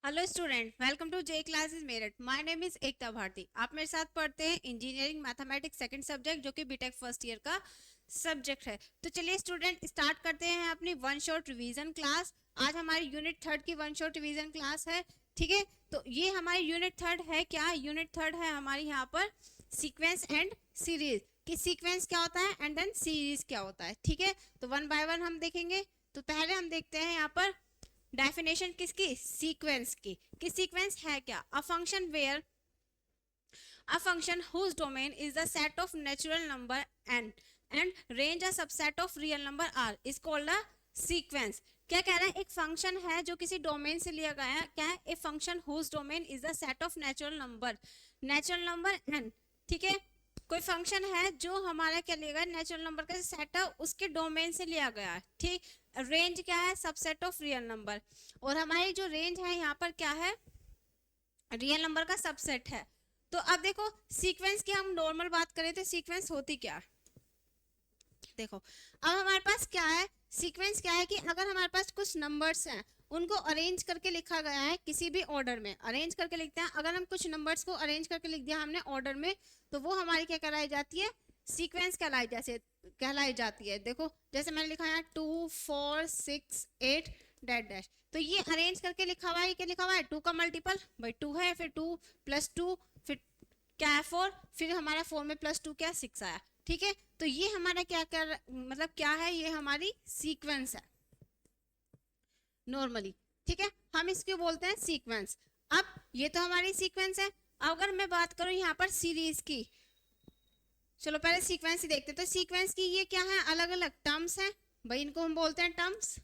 Hello student, welcome to J classes Meerut. My name is Ekta Bharti. आप मेरे साथ पढ़ते हैं इंजीनियरिंग मैथमेटिक्स सेकंड सब्जेक्ट, जो कि बीटेक फर्स्ट ईयर का सब्जेक्ट है। तो चलिए स्टूडेंट, स्टार्ट करते हैं अपनी वन शॉट रिवीजन क्लास। आज हमारी यूनिट थर्ड की वन शॉट रिवीजन क्लास है। ठीक है, तो ये हमारी यूनिट थर्ड है। क्या यूनिट थर्ड है हमारी यहाँ पर? Sequence and series. कि सीक्वेंस क्या होता है एंड देन सीरीज क्या होता है। ठीक है, तो वन बाय वन हम देखेंगे। तो पहले हम देखते हैं यहाँ पर डेफिनेशन किसकी, सीक्वेंस की। कि सीक्वेंस है क्या? A function where a function whose domain is the set of natural number and range a subset of real number r is called a sequence। क्या कह रहा है? एक फंक्शन है जो किसी डोमेन से लिया गया है। क्या है? A function whose domain is the set of natural number n। ठीक है, कोई फंक्शन है जो हमारा क्या लिया गया, नेचुरल नंबर का सेट है, उसके डोमेन से लिया गया है। ठीक, रेंज क्या है? Subset of real number. और हमारी जो रेंज है यहाँ पर क्या है? रियल नंबर का सबसेट है। तो अब देखो, सीक्वेंस की हम नॉर्मल बात करें तो सीक्वेंस होती क्या? देखो, अब हमारे पास क्या है, सीक्वेंस क्या है कि अगर हमारे पास कुछ नंबर्स हैं, उनको अरेंज करके लिखा गया है किसी भी ऑर्डर में। अरेंज करके लिखते हैं, अगर हम कुछ नंबर्स को अरेंज करके लिख दिया हमने ऑर्डर में, तो वो हमारी क्या कहलाई जाती है? सीक्वेंस कहलाई जाती है। देखो, जैसे मैंने लिखा है 2 4 6 8 डैश डैश। तो ये अरेंज करके लिखा हुआ है। क्या लिखा हुआ है? 2 का मल्टीपल भाई 2 है, फिर 2 + 2, फिर क्या है 4, फिर हमारा 4 में +2 क्या 6 आया। ठीक है, तो ये हमारा क्या कर मतलब क्या है, ये हमारी सीक्वेंस है नॉर्मली। ठीक है, हम इसको बोलते हैं सीक्वेंस। अब ये तो हमारी सीक्वेंस है। अगर मैं बात करूं यहाँ पर सीरीज की, चलो पहले सीक्वेंस ही देखते। तो सीक्वेंस की ये क्या है? अलग अलग टर्म्स हैं भाई, इनको हम बोलते हैं टर्म्स।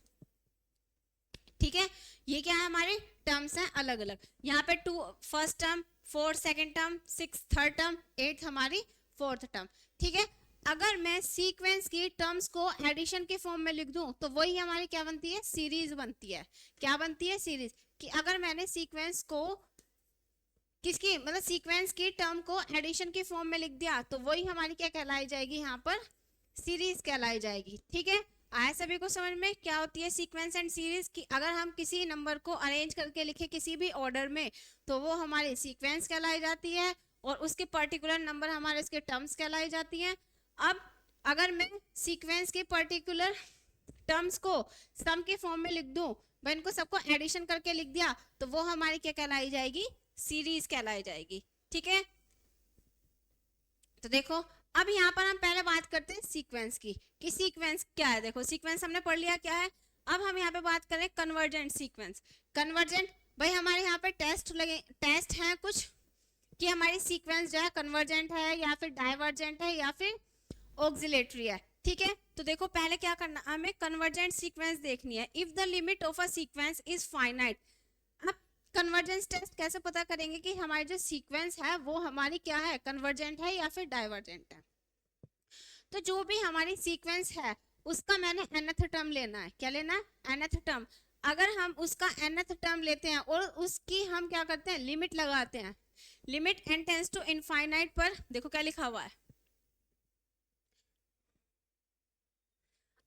ठीक है, ये क्या है? हमारे टर्म्स हैं अलग अलग। यहाँ पे 2 first term, 4 second term, 6 third term, 8 हमारी फोर्थ टर्म। ठीक है, अगर मैं सीक्वेंस की टर्म्स को एडिशन के फॉर्म में लिख दूं तो वही हमारी क्या बनती है? सीरीज बनती है। क्या बनती है? सीरीज। कि अगर मैंने सीक्वेंस को किसकी मतलब सीक्वेंस की टर्म को एडिशन के फॉर्म में लिख दिया तो वही हमारी क्या कहलाई जाएगी? यहाँ पर सीरीज कहलाई जाएगी। ठीक है, आया सभी को समझ में क्या होती है सीक्वेंस एंड सीरीज? की अगर हम किसी नंबर को अरेंज करके लिखे किसी भी ऑर्डर में तो वो हमारी सीक्वेंस कहलाई जाती है, और उसके पर्टिकुलर नंबर हमारे इसके टर्म्स कहलाई जाती हैं। अब अगर मैं सीक्वेंस के पर्टिकुलर टर्म्स को सम के फॉर्म में लिख दूं, मैं इनको सबको एडिशन करके लिख दिया, तो वो हमारी क्या कहलाई जाएगी? सीरीज कहलाई जाएगी। ठीक है, तो देखो, अब यहाँ पर हम पहले बात करते हैं सीक्वेंस की। कि सीक्वेंस क्या है? देखो, सीक्वेंस हमने पढ़ लिया क्या है। अब हम यहाँ पे बात करें कन्वर्जेंट सीक्वेंस। कन्वर्जेंट भाई हमारे यहाँ पे टेस्ट हैं कुछ, कि हमारी सीक्वेंस जो है कन्वर्जेंट है या फिर डाइवर्जेंट है या फिर ऑक्सिलेटरी है। ठीक है, तो देखो पहले क्या करना, हमें कन्वर्जेंट सीक्वेंस देखनी है। If the limit of a sequence is finite. अब कन्वर्जेंस टेस्ट कैसे पता करेंगे कि हमारी जो सीक्वेंस है वो हमारी क्या है? कन्वर्जेंट है या फिर डाइवर्जेंट है। तो जो भी हमारी सीक्वेंस है उसका मैंने nth टर्म लेना है। क्या लेना है? nth term. अगर हम उसका nth टर्म लेते हैं और उसकी हम क्या करते हैं? लिमिट लगाते हैं। Limit n tends to infinite पर देखो क्या लिखा हुआ है।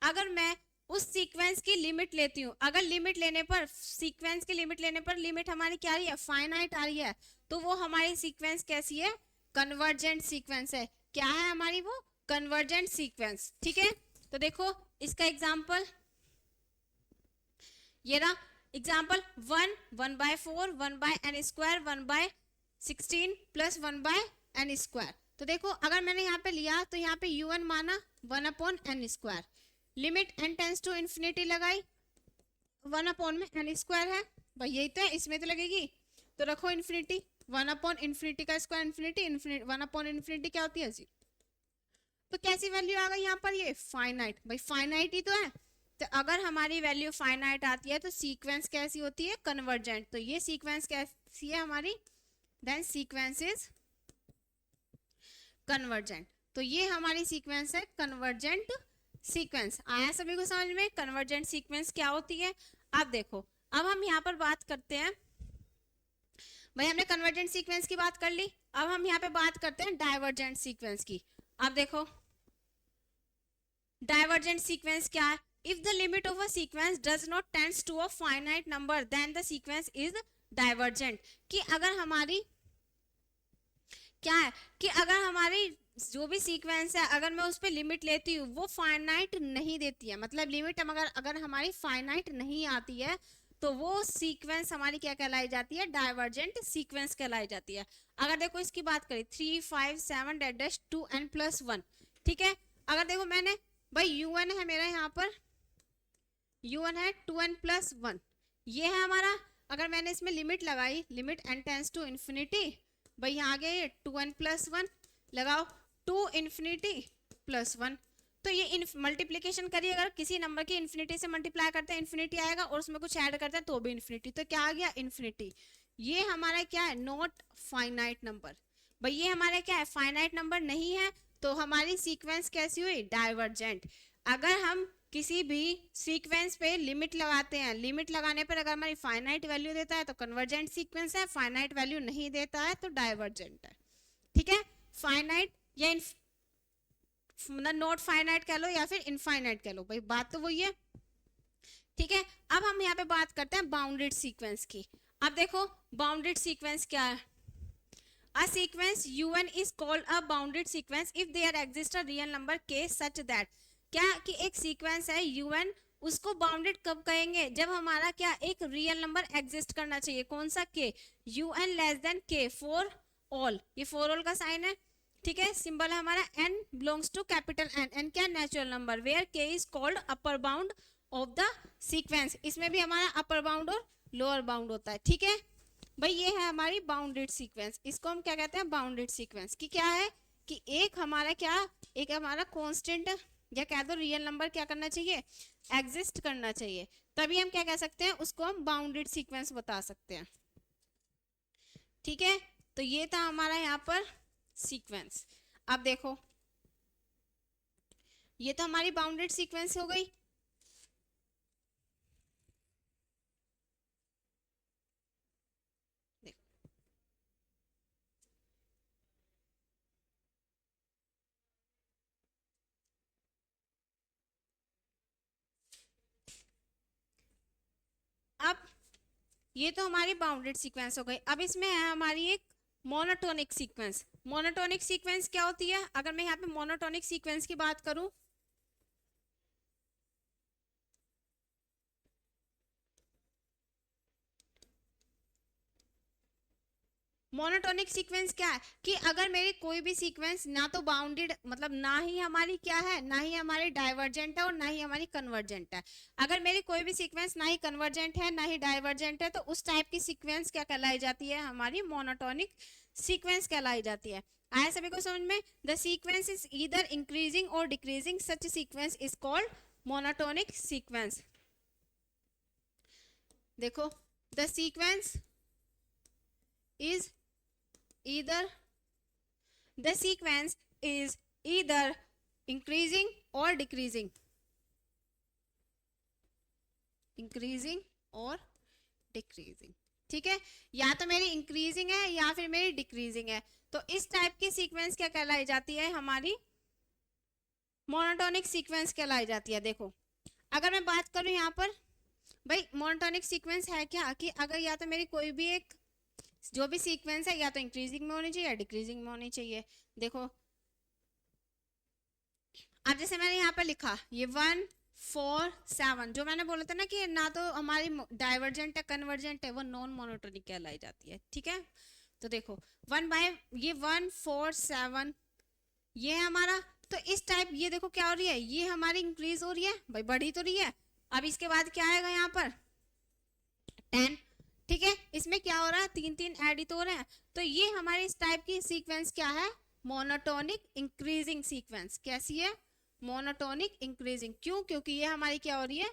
अगर मैं उस सीक्वेंस की लिमिट लेती हूँ, अगर लिमिट लेने पर सीक्वेंस की लिमिट लेने पर लिमिट हमारी क्या आ रही है? फाइनाइट आ रही है, तो वो हमारी सीक्वेंस कैसी है? कन्वर्जेंट सीक्वेंस है। क्या है हमारी वो? Convergent sequence. ठीक है, तो देखो इसका एग्जाम्पल ये रहा। Example 1 1/4 1/n² 1/16 + 1/n²। तो देखो अगर मैंने यहाँ पे लिया तो यहाँ पे un माना 1/n²। Limit n tends to infinity लगाई, 1/n² है भाई, यही तो है, इसमें तो लगेगी। तो रखो इन्फिनिटी, 1/∞ का स्क्वायर इन्फिनिटी, 1/∞ क्या होती है? तो कैसी वैल्यू आ गई यहाँ पर? ये फाइनाइट भाई, फाइनाइट ही तो है। तो अगर हमारी वैल्यू फाइनाइट आती है तो सीक्वेंस कैसी होती है? कन्वर्जेंट। तो ये सीक्वेंस कैसी है हमारी? Then sequence is convergent. तो ये हमारी सीक्वेंस है कन्वर्जेंट सीक्वेंस। आया सभी को समझ में कन्वर्जेंट सीक्वेंस क्या होती है? अब देखो, अब हम यहाँ पर बात करते हैं भाई, हमने कन्वर्जेंट सीक्वेंस की बात कर ली। अब हम यहाँ पे बात करते हैं डाइवर्जेंट सीक्वेंस की। अब देखो डाइवर्जेंट सीक्वेंस क्या है? If the limit of a sequence does not tends to a finite number then the sequence is divergent, कि अगर हमारी क्या है कि अगर हमारी जो भी सीक्वेंस है अगर मैं उस पर लिमिट लेती हूँ वो फाइनाइट नहीं देती है, मतलब लिमिट अगर हमारी फाइनाइट नहीं आती है तो वो सीक्वेंस हमारी क्या कहलाई जाती है, डाइवर्जेंट सीक्वेंस कहलाई जाती है। अगर देखो इसकी बात करें 3 5 7 डैश 2n+1, ठीक है, अगर देखो मैंने भाई u1 है मेरा यहाँ पर, u1 है 2n+1, ये है हमारा, अगर मैंने इसमें लिमिट लगाई, limit n tends to infinity, भाई यहाँ आ गया ये 2n+1, लगाओ 2 इन्फिनिटी +1, तो ये मल्टीप्लीकेशन करिए, अगर किसी नंबर की इन्फिनिटी से मल्टीप्लाई करते हैं इन्फिनिटी आएगा, और उसमें कुछ ऐड करते हैं तो भी इन्फिनिटी, तो क्या आ गया, इन्फिनिटी। ये हमारा क्या है, नॉट फाइनाइट नंबर, भाई ये हमारा क्या है, फाइनाइट नंबर नहीं है, तो हमारी सीक्वेंस कैसी हुई, डाइवर्जेंट। अगर हम किसी भी सीक्वेंस पे लिमिट लगाते हैं, लिमिट लगाने पर अगर हमारी फाइनाइट वैल्यू देता है तो कन्वर्जेंट सीक्वेंस है, फाइनाइट वैल्यू नहीं देता है तो डाइवर्जेंट है, ठीक है। फाइनाइट या नॉट फाइनाइट कह लो या फिर इनफाइनाइट कह लो, भाई बात तो वही है, ठीक है। अब हम यहाँ पे बात करते हैं बाउंडेड सीक्वेंस की। अब देखो बाउंडेड सीक्वेंस क्या है, a sequence un is called a bounded sequence if there exists a real number k such that, क्या कि एक सीक्वेंस है un, उसको बाउंडेड कब कहेंगे, जब हमारा क्या एक रियल नंबर एग्जिस्ट करना चाहिए, कौन सा k, un less than k for all, ये फॉर ऑल का साइन है, ठीक है, सिंबल है हमारा n belongs to capital n, n क्या natural number, where k is called upper bound of the sequence, इसमें भी हमारा अपर बाउंड और लोअर बाउंड होता है, ठीक है भाई। ये है हमारी बाउंडेड सीक्वेंस, इसको हम क्या कहते हैं, बाउंडेड सीक्वेंस, की क्या है कि एक हमारा क्या, एक हमारा कांस्टेंट या कह दो रियल नंबर क्या करना चाहिए, एग्जिस्ट करना चाहिए, तभी हम क्या कह सकते हैं, उसको हम बाउंडेड सीक्वेंस बता सकते हैं, ठीक है। तो ये था हमारा यहाँ पर सीक्वेंस। अब देखो ये तो हमारी बाउंडेड सीक्वेंस हो गई, अब ये तो हमारी बाउंडेड सीक्वेंस हो गई। अब इसमें है हमारी एक मोनोटोनिक सीक्वेंस। मोनोटोनिक सीक्वेंस क्या होती है, अगर मैं यहाँ पे मोनोटोनिक सीक्वेंस की बात करूं, मोनोटोनिक सीक्वेंस क्या है कि अगर मेरी कोई भी सीक्वेंस ना तो बाउंडेड, मतलब ना ही हमारी क्या है, ना ही हमारी डाइवर्जेंट है और ना ही हमारी कन्वर्जेंट है, अगर मेरी कोई भी सीक्वेंस ना ही कन्वर्जेंट है ना ही डाइवर्जेंट है तो उस टाइप की सीक्वेंस क्या कहलाई जाती है, हमारी मोनोटोनिक सीक्वेंस कहलाई जाती है। आया सभी को समझ में, the sequence is either increasing और decreasing, such sequence is called monotonic sequence. देखो the sequence is either, the sequence is either increasing or decreasing, increasing or decreasing, ठीक है, या तो मेरी इंक्रीजिंग है या फिर मेरी डिक्रीजिंग है, तो इस टाइप की सीक्वेंस क्या कहलाई जाती है, हमारी मोनोटोनिक सीक्वेंस कहलाई जाती है। देखो अगर मैं बात करूं यहाँ पर, भाई मोनोटोनिक सीक्वेंस है क्या कि अगर या तो मेरी कोई भी एक जो भी सीक्वेंस है या तो इंक्रीजिंग में होनी चाहिए या डिक्रीजिंग में होनी चाहिए। देखो अब जैसे मैंने यहाँ पर लिखा ये 1 4 7, जो मैंने बोला था ना कि ना तो हमारी डाइवर्जेंट है कन्वर्जेंट है, वो नॉन मोनोटोनिक कहलाई जाती है, ठीक है। तो देखो 1 4 7 ये है हमारा, तो इस टाइप ये देखो क्या हो रही है, ये हमारी इंक्रीज हो रही है, भाई बढ़ी तो रही है। अब इसके बाद क्या आएगा यहाँ पर 10, ठीक है, इसमें क्या हो रहा है, 3 3 ऐड ही तो हो रहे हैं, तो ये हमारी इस टाइप की सीक्वेंस क्या है, मोनोटोनिक इंक्रीजिंग सीक्वेंस। कैसी है, मोनोटोनिक इंक्रीजिंग, क्यों, क्योंकि ये हमारी क्या हो रही है,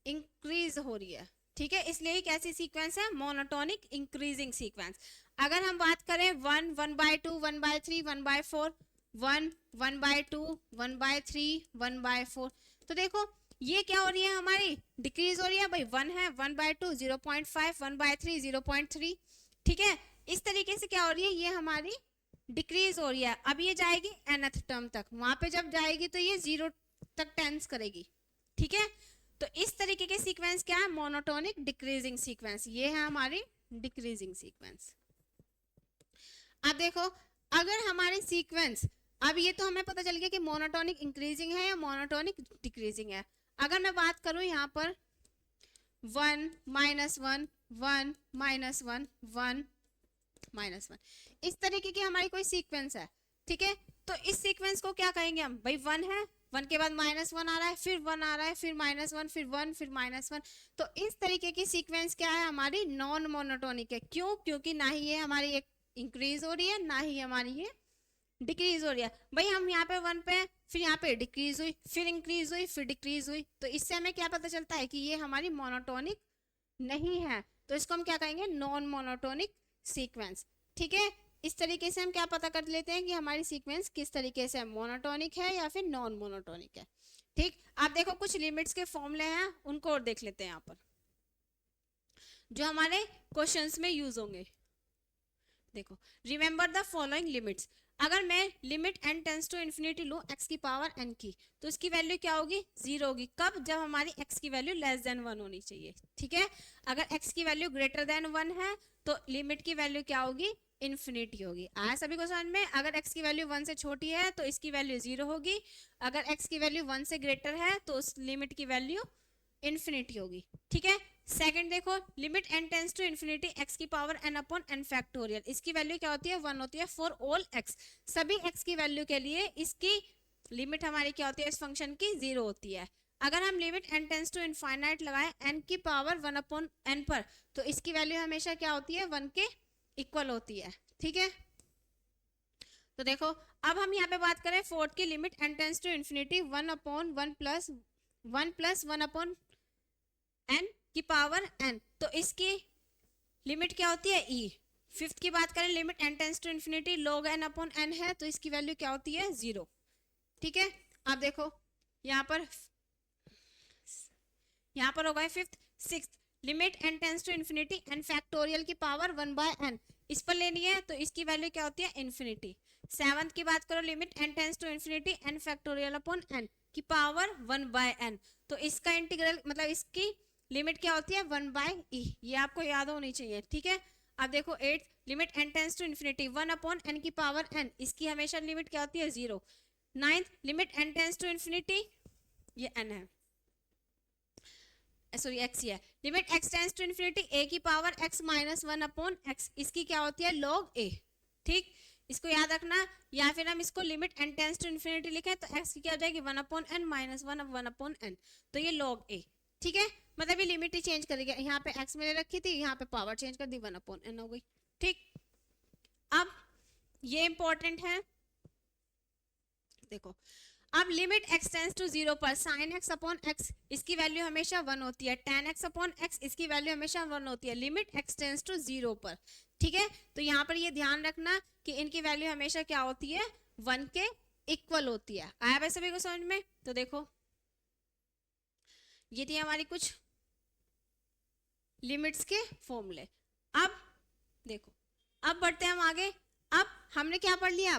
इंक्रीज हो रही है, ठीक है, इसलिए एक ऐसी सीक्वेंस है मोनोटोनिक इंक्रीजिंग सीक्वेंस। अगर हम बात करें 1 1/2 1/3 1/4, 1 1/2 1/3 1/4, तो देखो ये क्या हो रही है, हमारी डिक्रीज हो रही है, भाई 1 है 1/2 0.5 1/3 0.3, ठीक है, इस तरीके से क्या हो रही है, ये हमारी डिक्रीज हो रही है। अब ये जाएगी nth टर्म तक, वहां पे जब जाएगी तो ये 0 तक टेंस करेगी, ठीक है। तो इस तरीके के सीक्वेंस क्या है, मोनोटोनिक डिक्रीजिंग सीक्वेंस, ये है हमारी डिक्रीजिंग सीक्वेंस। अब देखो अगर हमारे सीक्वेंस, अब ये तो हमें पता चल गया कि मोनोटोनिक इंक्रीजिंग है या मोनोटोनिक डिक्रीजिंग है। अगर मैं बात करूं यहाँ पर 1 -1 1 -1 1 -1, इस तरीके की हमारी कोई सीक्वेंस है, ठीक है, तो इस सीक्वेंस को क्या कहेंगे हम, भाई 1 है, 1 के बाद -1 आ रहा है, फिर 1 आ रहा है, फिर -1, फिर 1, फिर -1, तो इस तरीके की सीक्वेंस क्या है, हमारी नॉन मोनोटोनिक है। क्यों? क्योंकि ना ही ये हमारी एक इंक्रीज हो रही है, ना ही हमारी ये डिक्रीज हो रही है। भाई हम यहाँ पे 1 पे, फिर यहाँ पे डिक्रीज हुई, फिर इंक्रीज हुई, फिर डिक्रीज हुई, तो इससे हमें क्या पता चलता है कि ये हमारी मोनोटोनिक नहीं है, तो इसको हम क्या कहेंगे, नॉन मोनोटोनिक सीक्वेंस। ठीक है, इस तरीके से हम क्या पता कर लेते हैं कि हमारी सीक्वेंस किस तरीके से मोनोटोनिक है या फिर नॉन मोनोटोनिक है। ठीक, आप देखो कुछ लिमिट्स के फॉर्मूले हैं, उनको और देख लेते हैं यहाँ पर जो हमारे क्वेश्चंस में यूज होंगे। देखो, रिमेंबर द फॉलोइंग लिमिट्स। अगर मैं limit n tends to infinity लूँ x की पावर n की, तो इसकी वैल्यू क्या होगी, 0 होगी। कब? जब हमारी x की वैल्यू लेस देन 1 होनी चाहिए। ठीक है, अगर x की वैल्यू ग्रेटर देन 1 है तो लिमिट की वैल्यू क्या होगी, इन्फिनिटी होगी। आया सभी को समझ में? अगर x की वैल्यू 1 से छोटी है तो इसकी वैल्यू 0 होगी, अगर x की वैल्यू 1 से ग्रेटर है तो उस लिमिट की वैल्यू इन्फिनिटी होगी। ठीक है, सेकंड देखो, limit n tends to infinity x की power n upon n factorial, इसकी वैल्यू क्या होती है, 1 होती है फॉर ऑल x, सभी x की वैल्यू के लिए इसकी लिमिट हमारी क्या होती है, इस फंक्शन की 0 होती है। अगर हम limit n tends to infinite लगाएं n की पावर 1 अपॉन n पर, तो इसकी वैल्यू हमेशा क्या होती है, 1 के इक्वल होती है। ठीक है, तो देखो अब हम यहाँ पे बात करें फोर्थ की, limit n tends to infinity 1 upon 1 plus 1 upon n की पावर n, तो इसकी लिमिट क्या होती है, e। फिफ्थ की बात करें, limit n tends to infinity log n upon n है, तो इसकी वैल्यू क्या होती है, 0। ठीक है, आप देखो यहाँ पर होगा fifth. Sixth, limit n tends to infinity n factorial की पावर 1/n, इस पर लेनी है, तो इसकी वैल्यू क्या होती है, इन्फिनिटी। सेवंथ की बात करो, limit n tends to infinity n factorial upon n की पावर 1/n, तो इसका इंटीग्रल मतलब इसकी लिमिट क्या होती है, 1/e, ये आपको याद होनी चाहिए। ठीक है, अब देखो eight, limit n tends to infinity 1 upon n की पावर n, इसकी हमेशा लिमिट क्या होती है, 0। Ninth, limit n tends to infinity, ये n है, सॉरी x ही है, limit x tends to infinity a की power x minus 1 upon x, इसकी क्या होती है, log a। ठीक, इसको याद रखना, या फिर हम इसको limit n tends to infinity लिखें तो x की क्या हो जाएगी, 1 upon n minus 1 upon n, तो ये log a। ठीक है, मतलब ये लिमिट ही चेंज करेगी, यहाँ पे x मैंने रखी थी, यहाँ पे पावर चेंज कर दी, 1 अपॉन n हो गई। ठीक, अब ये इंपॉर्टेंट है, देखो अब लिमिट x टेंस टू 0 पर sin x अपॉन x, इसकी वैल्यू हमेशा 1 होती है, tan x अपॉन x, इसकी वैल्यू हमेशा 1 होती है, लिमिट x टेंस टू 0 पर। ठीक है, तो यहाँ पर ये ध्यान रखना कि इनकी वैल्यू हमेशा क्या होती है, 1 के इक्वल होती है। आया भाई सभी को समझ में? तो देखो ये थी हमारी कुछ लिमिट्स के फॉर्मूले। अब देखो, अब बढ़ते हैं हम आगे। अब हमने क्या पढ़ लिया,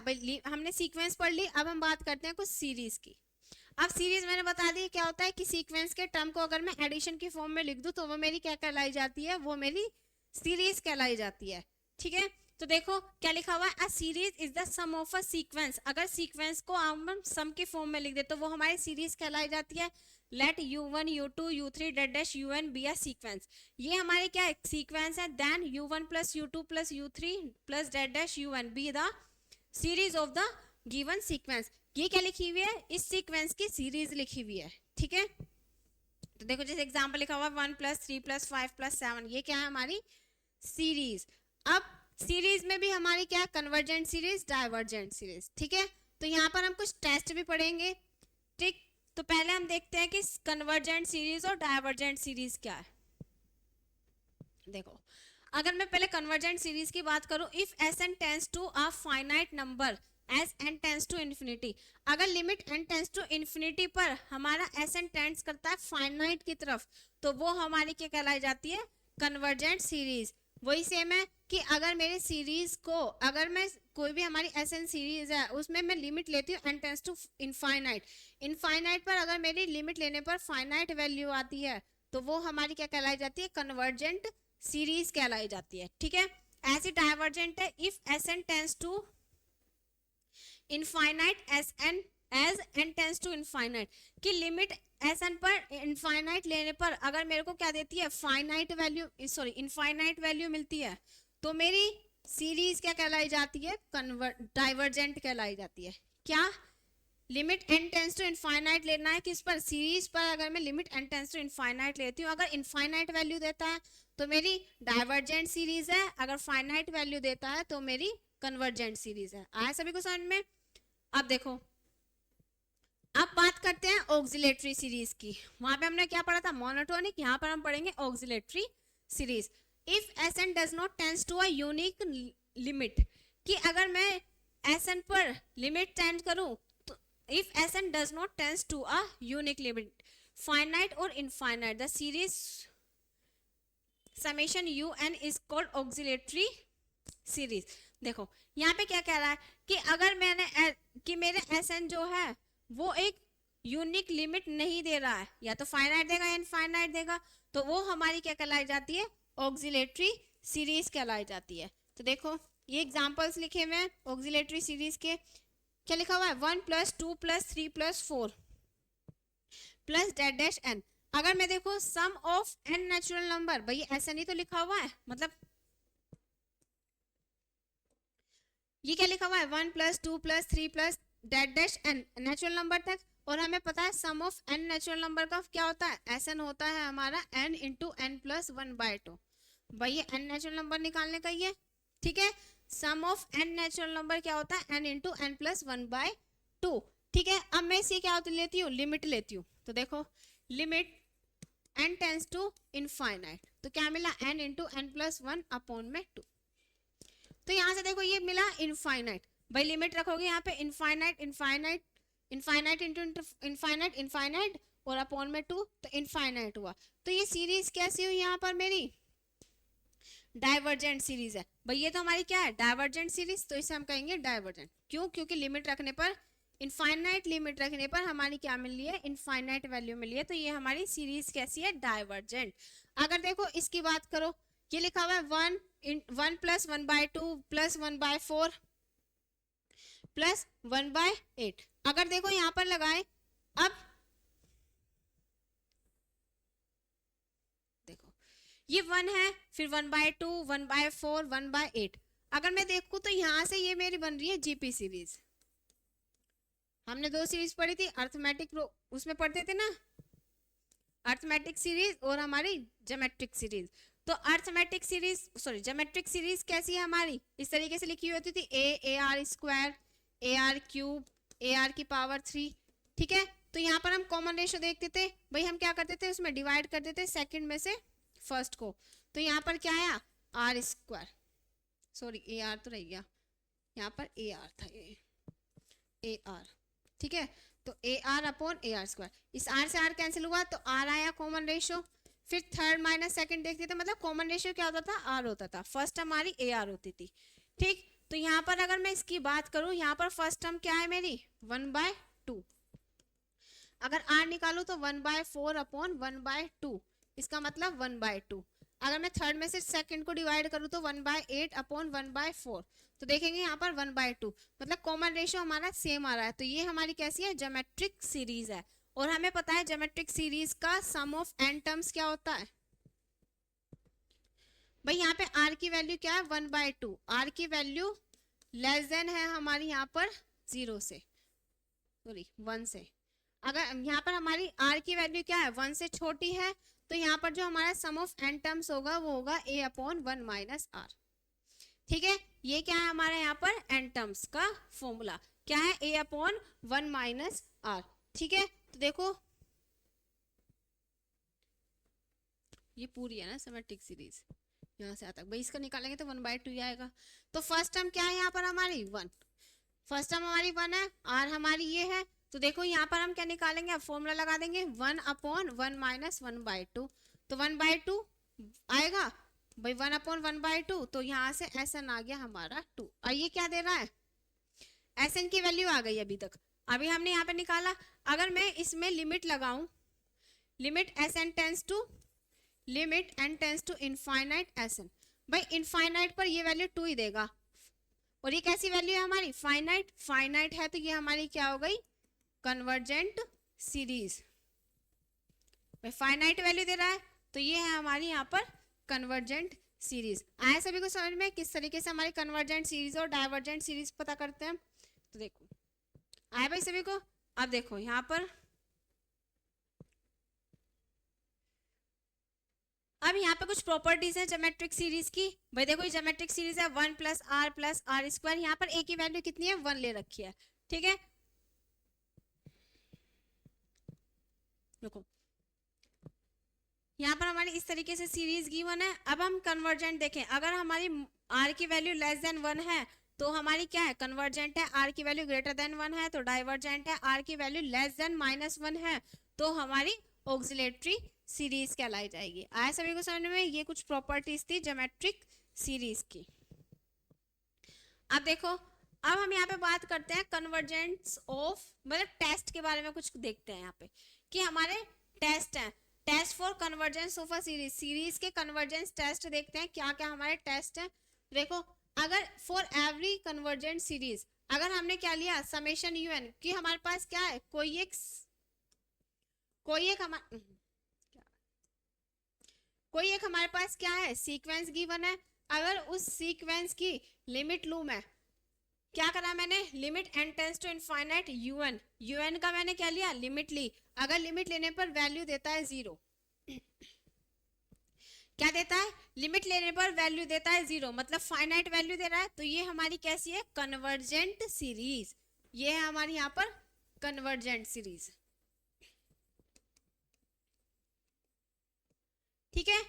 हमने सीक्वेंस पढ़ ली, अब हम बात करते हैं कुछ सीरीज की। अब सीरीज मैंने बता दी क्या होता है कि सीक्वेंस के टर्म को अगर मैं एडिशन की फॉर्म में लिख दूं तो वो मेरी क्या कहलाई जाती है, वो मेरी सीरीज कहलाई जाती है। ठीक है, तो देखो क्या लिखा हुआ है, a series is the sum of a sequence, अगर सीक्वेंस को हम सम की फॉर्म में लिख दे तो वो हमारी सीरीज कहलाई जाती है। Let u1 u2 u3 dash dash un be a sequence, ये हमारे क्या सीक्वेंस है, then u1 plus u2 plus u3 plus dash dash un be the series of the given sequence. ये क्या लिखी हुई है, इस सीक्वेंस की सीरीज लिखी हुई है। ठीक है, तो देखो जैसे एग्जांपल लिखा हुआ 1 + 3 + 5 + 7, ये क्या है हमारी सीरीज। अब सीरीज में भी हमारी क्या, कन्वर्जेंट सीरीज, डाइवर्जेंट सीरीज। ठीक है, तो यहाँ पर हम कुछ टेस्ट भी पढ़ेंगे। ठीक, तो पहले हम देखते हैं कि कन्वर्जेंट सीरीज और डाइवर्जेंट सीरीज क्या है। देखो अगर मैं पहले कन्वर्जेंट सीरीज की बात करूं, if Sn tends to a finite number as n tends to infinity, अगर limit n tends to infinity पर हमारा Sn टेंस करता है फाइनाइट की तरफ, तो वो हमारी क्या कहलाई जाती है, कन्वर्जेंट सीरीज। वही सेम है, कि अगर मेरे सीरीज को, अगर मैं कोई भी हमारी एसएन सीरीज है उसमें मैं लिमिट लेती हूँ n tends to infinite, infinite पर अगर मेरी लिमिट लेने पर फाइनाइट वैल्यू आती है तो वो हमारी क्या कहलाई जाती है, कन्वर्जेंट सीरीज कहलाई जाती है। ठीक है, ऐसी डाइवर्जेंट है if SN tends to infinite as N tends to infinite, कि लिमिट एसएन पर इनफाइनाइट लेने पर अगर मेरे को क्या देती है, finite value, sorry infinite value मिलती है तो मेरी सीरीज क्या कहलाई जाती है, डाइवर्जेंट कहलाई जाती है। क्या, limit n tends to infinite लेना है किस पर, सीरीज पर। अगर मैं limit n tends to infinite लेती हूँ, अगर इनफाइनाइट वैल्यू देता है तो मेरी डाइवर्जेंट सीरीज है, अगर फाइनाइट वैल्यू देता है तो मेरी कन्वर्जेंट सीरीज है। आया सभी को समझ में? अब देखो, अब बात करते हैं ऑक्सिलेटरी सीरीज की। वहां पे हमने क्या पढ़ा था, मोनोटोनिक, यहाँ पर हम पढ़ेंगे oscillatory series. If SN does not tends to a unique limit, कि अगर मैं एसएन पर लिमिट टेंड करूं तो if SN does not tends to a unique limit finite और infinite, the series summation U N is called oscillatory series. देखो यहाँ पे क्या कह रहा है कि अगर मैंने कि मेरे एसएन जो है वो एक यूनिक लिमिट नहीं दे रहा है, या तो फाइनाइट देगा या इनफाइनाइट देगा, तो वो हमारी क्या कहलाई जाती है, ऑक्सिलेटरी सीरीज कहलाई जाती है। तो देखो ये एग्जांपल्स लिखे हुए हैं ऑक्सिलेटरी सीरीज के। क्या लिखा हुआ है, 1 + 2 + 3 + 4 प्लस डैश डैश n। अगर मैं देखो सम ऑफ n नेचुरल नंबर, भाई ऐसा नहीं तो लिखा हुआ है, मतलब ये क्या लिखा हुआ है, 1 + 2 + 3 + dash dash n natural number तक। और हमें पता है सम ऑफ n नेचुरल नंबर का क्या होता है, Sn होता है हमारा n × n + 1/2। भाई ये n नेचुरल नंबर निकालने का ही है। ठीक है, सम ऑफ n नेचुरल नंबर क्या होता है, n × n + 1/2। ठीक है, अब मैं इसे क्या लेती हूँ, लिमिट लेती हूँ। तो देखो limit n tends to infinite, तो क्या मिला, n × n + 1/2। तो यहाँ से देखो ये मिला इनफाइनाइट, भाई लिमिट रखोगे यहाँ पे infinite infinite infinite into infinite infinite और अपॉन में 2, तो इनफाइनाइट हुआ। तो ये सीरीज कैसी हुई यहाँ पर, मेरी डाइवर्जेंट सीरीज है। भाई ये तो हमारी क्या है, डाइवर्जेंट सीरीज, तो इसे हम कहेंगे डाइवर्जेंट। क्यों, क्योंकि लिमिट रखने पर, इनफाइनाइट लिमिट रखने पर हमारी क्या मिल रही है, इनफाइनाइट वैल्यू मिली है, तो ये हमारी सीरीज कैसी है, डाइवर्जेंट। अगर देखो इसकी बात करो, ये लिखा हुआ है 1 + 1/2 + 1/4 + 1/8। अगर देखो यहां पर लगाए, अब देखो ये 1 है, फिर 1/2 1/4 1/8। अगर मैं देखूं तो यहां से ये मेरी बन रही है जीपी सीरीज। हमने 2 सीरीज पढ़ी थी, अर्थमेटिक उसमें पढ़ते थे ना, अर्थमेटिक सीरीज और हमारी ज्योमेट्रिक सीरीज। तो arithmetic series, sorry geometric series कैसी है हमारी, इस तरीके से लिखी होती थी, AR² AR³ AR⁻3। ठीक है, तो यहाँ पर हम कॉमन रेशियो देखते थे, भाई हम क्या करते थे, उसमें डिवाइड कर देते सेकंड में से फर्स्ट को। तो यहाँ पर क्या आया, R², सॉरी AR तो रह गया, यहाँ पर AR था, ये AR। ठीक है, तो AR/AR², इस R से R कैंसिल हुआ तो R आया कॉमन रेशियो। फिर थर्ड माइनस सेकंड देखते थे, मतलब कॉमन रेशियो क्या होता था, R होता था, फर्स्ट हमारी AR होती थी। ठीक, तो यहाँ पर अगर मैं इसकी बात करूं, यहाँ पर फर्स्ट टर्म क्या है मेरी, 1/2। अगर R निकालू तो 1/4/1/2, इसका मतलब 1/2। अगर मैं थर्ड में से सेकंड को डिवाइड करूं तो 1/8/1/4, तो देखेंगे यहाँ पर 1/2, मतलब कॉमन रेशियो हमारा सेम आ रहा है। तो ये हमारी कैसी है, ज्योमेट्रिक सीरीज है। और हमें पता है ज्योमेट्रिक सीरीज का सम ऑफ n टर्म्स क्या होता है, भाई यहाँ पे r की वैल्यू क्या है, 1/2। r की वैल्यू लेस देन है हमारी यहाँ पर 0 से, सॉरी 1 से। अगर यहाँ पर हमारी r की वैल्यू क्या है, 1 से छोटी है, तो यहाँ पर जो हमारा सम ऑफ n टर्म्स होगा वो होगा a/1 - r। ठीक है, ये क्या है हमारा यहाँ पर n टर्म्स का फॉर्मूला, क्या है, a/1 - r। ठीक है, तो देखो ये पूरी है ना सिमेट्रिक सीरीज, यहाँ से आता है, भाई इसका निकालेंगे तो 1/2 आएगा। तो फर्स्ट टर्म क्या है यहाँ पर हमारी 1, फर्स्ट टर्म हमारी 1 है, r हमारी ये है। तो देखो यहाँ पर हम क्या निकालेंगे, अब फॉर्मूला लगा देंगे 1/1 - 1/2। तो 1/2 आएगा, भाई 1/1/2, तो यहाँ से SN आ गया हमारा 2। और ये क्या दे रहा है, SN की वैल्यू आ गई अभी तक, अभी हमने यहाँ पे निकाला। अगर मैं इसमें लिमिट लगाऊं, limit SN tends to infinite SN, भाई इनफाइनाइट पर ये वैल्यू 2 ही देगा, और ये कैसी वैल्यू है हमारी, फाइनाइट, फाइनाइट है तो ये हमारी क्या हो गई, कन्वर्जेंट सीरीज। भाई फाइनाइट वैल्यू दे रहा है तो ये है हमारी यहाँ पर कन्वर्जेंट सीरीज। आया सभी को समझ में किस तरीके से हमारी कन्वर्जेंट सीरीज और डाइवर्जेंट सीरीज पता करते हैं। तो देखो आया भाई सभी को। अब देखो यहाँ पर, अब यहाँ पे कुछ प्रॉपर्टीज है ज्योमेट्रिक सीरीज की। भाई देखो ये ज्योमेट्रिक सीरीज है 1 + r+r², यहाँ पर a की वैल्यू कितनी है, 1 ले रखी है, ठीक है। देखो यहाँ पर हमारी इस तरीके से सीरीज गिवन है। अब हम कन्वर्जेंट देखें, अगर हमारी r की वैल्यू <1 है तो हमारी क्या है, कन्वर्जेंट है। r की वैल्यू <1 है तो डाइवर्जेंट है। r की वैल्यू <-1 है तो हमारी ऑक्सिलेटरी सीरीज कहलाई जाएगी। आया सभी को समझ में, ये कुछ प्रॉपर्टीज थी ज्योमेट्रिक सीरीज की। अब देखो, अब हम यहाँ पे बात करते हैं कन्वर्जेंस ऑफ, मतलब टेस्ट के बारे में कुछ देखते हैं यहाँ पे कि हमारे टेस्ट हैं, test for convergence of a series, series के कन्वर्जेंस टेस्ट देखते हैं क्या क्या हमारे टेस्ट हैं। देखो अगर फॉर एवरी कन्वर्जेंट सीरीज, अगर हमने क्या लिया समेशन UN, कि हमारे पास क्या है, कोई एक हमारे पास क्या है, सीक्वेंस गिवन है। अगर उस सीक्वेंस की लिमिट लूं मैं, क्या करा मैंने, limit n tends to infinite UN का मैंने क्या लिया, लिमिट ली। अगर लिमिट लेने पर वैल्यू देता है 0, क्या देता है, लिमिट लेने पर वैल्यू देता है 0, मतलब फाइनाइट वैल्यू दे रहा है, तो ये हमारी कैसी है, कन्वर्जेंट सीरीज। ये है हमारी यहाँ पर कन्वर्जेंट सीरीज, ठीक है।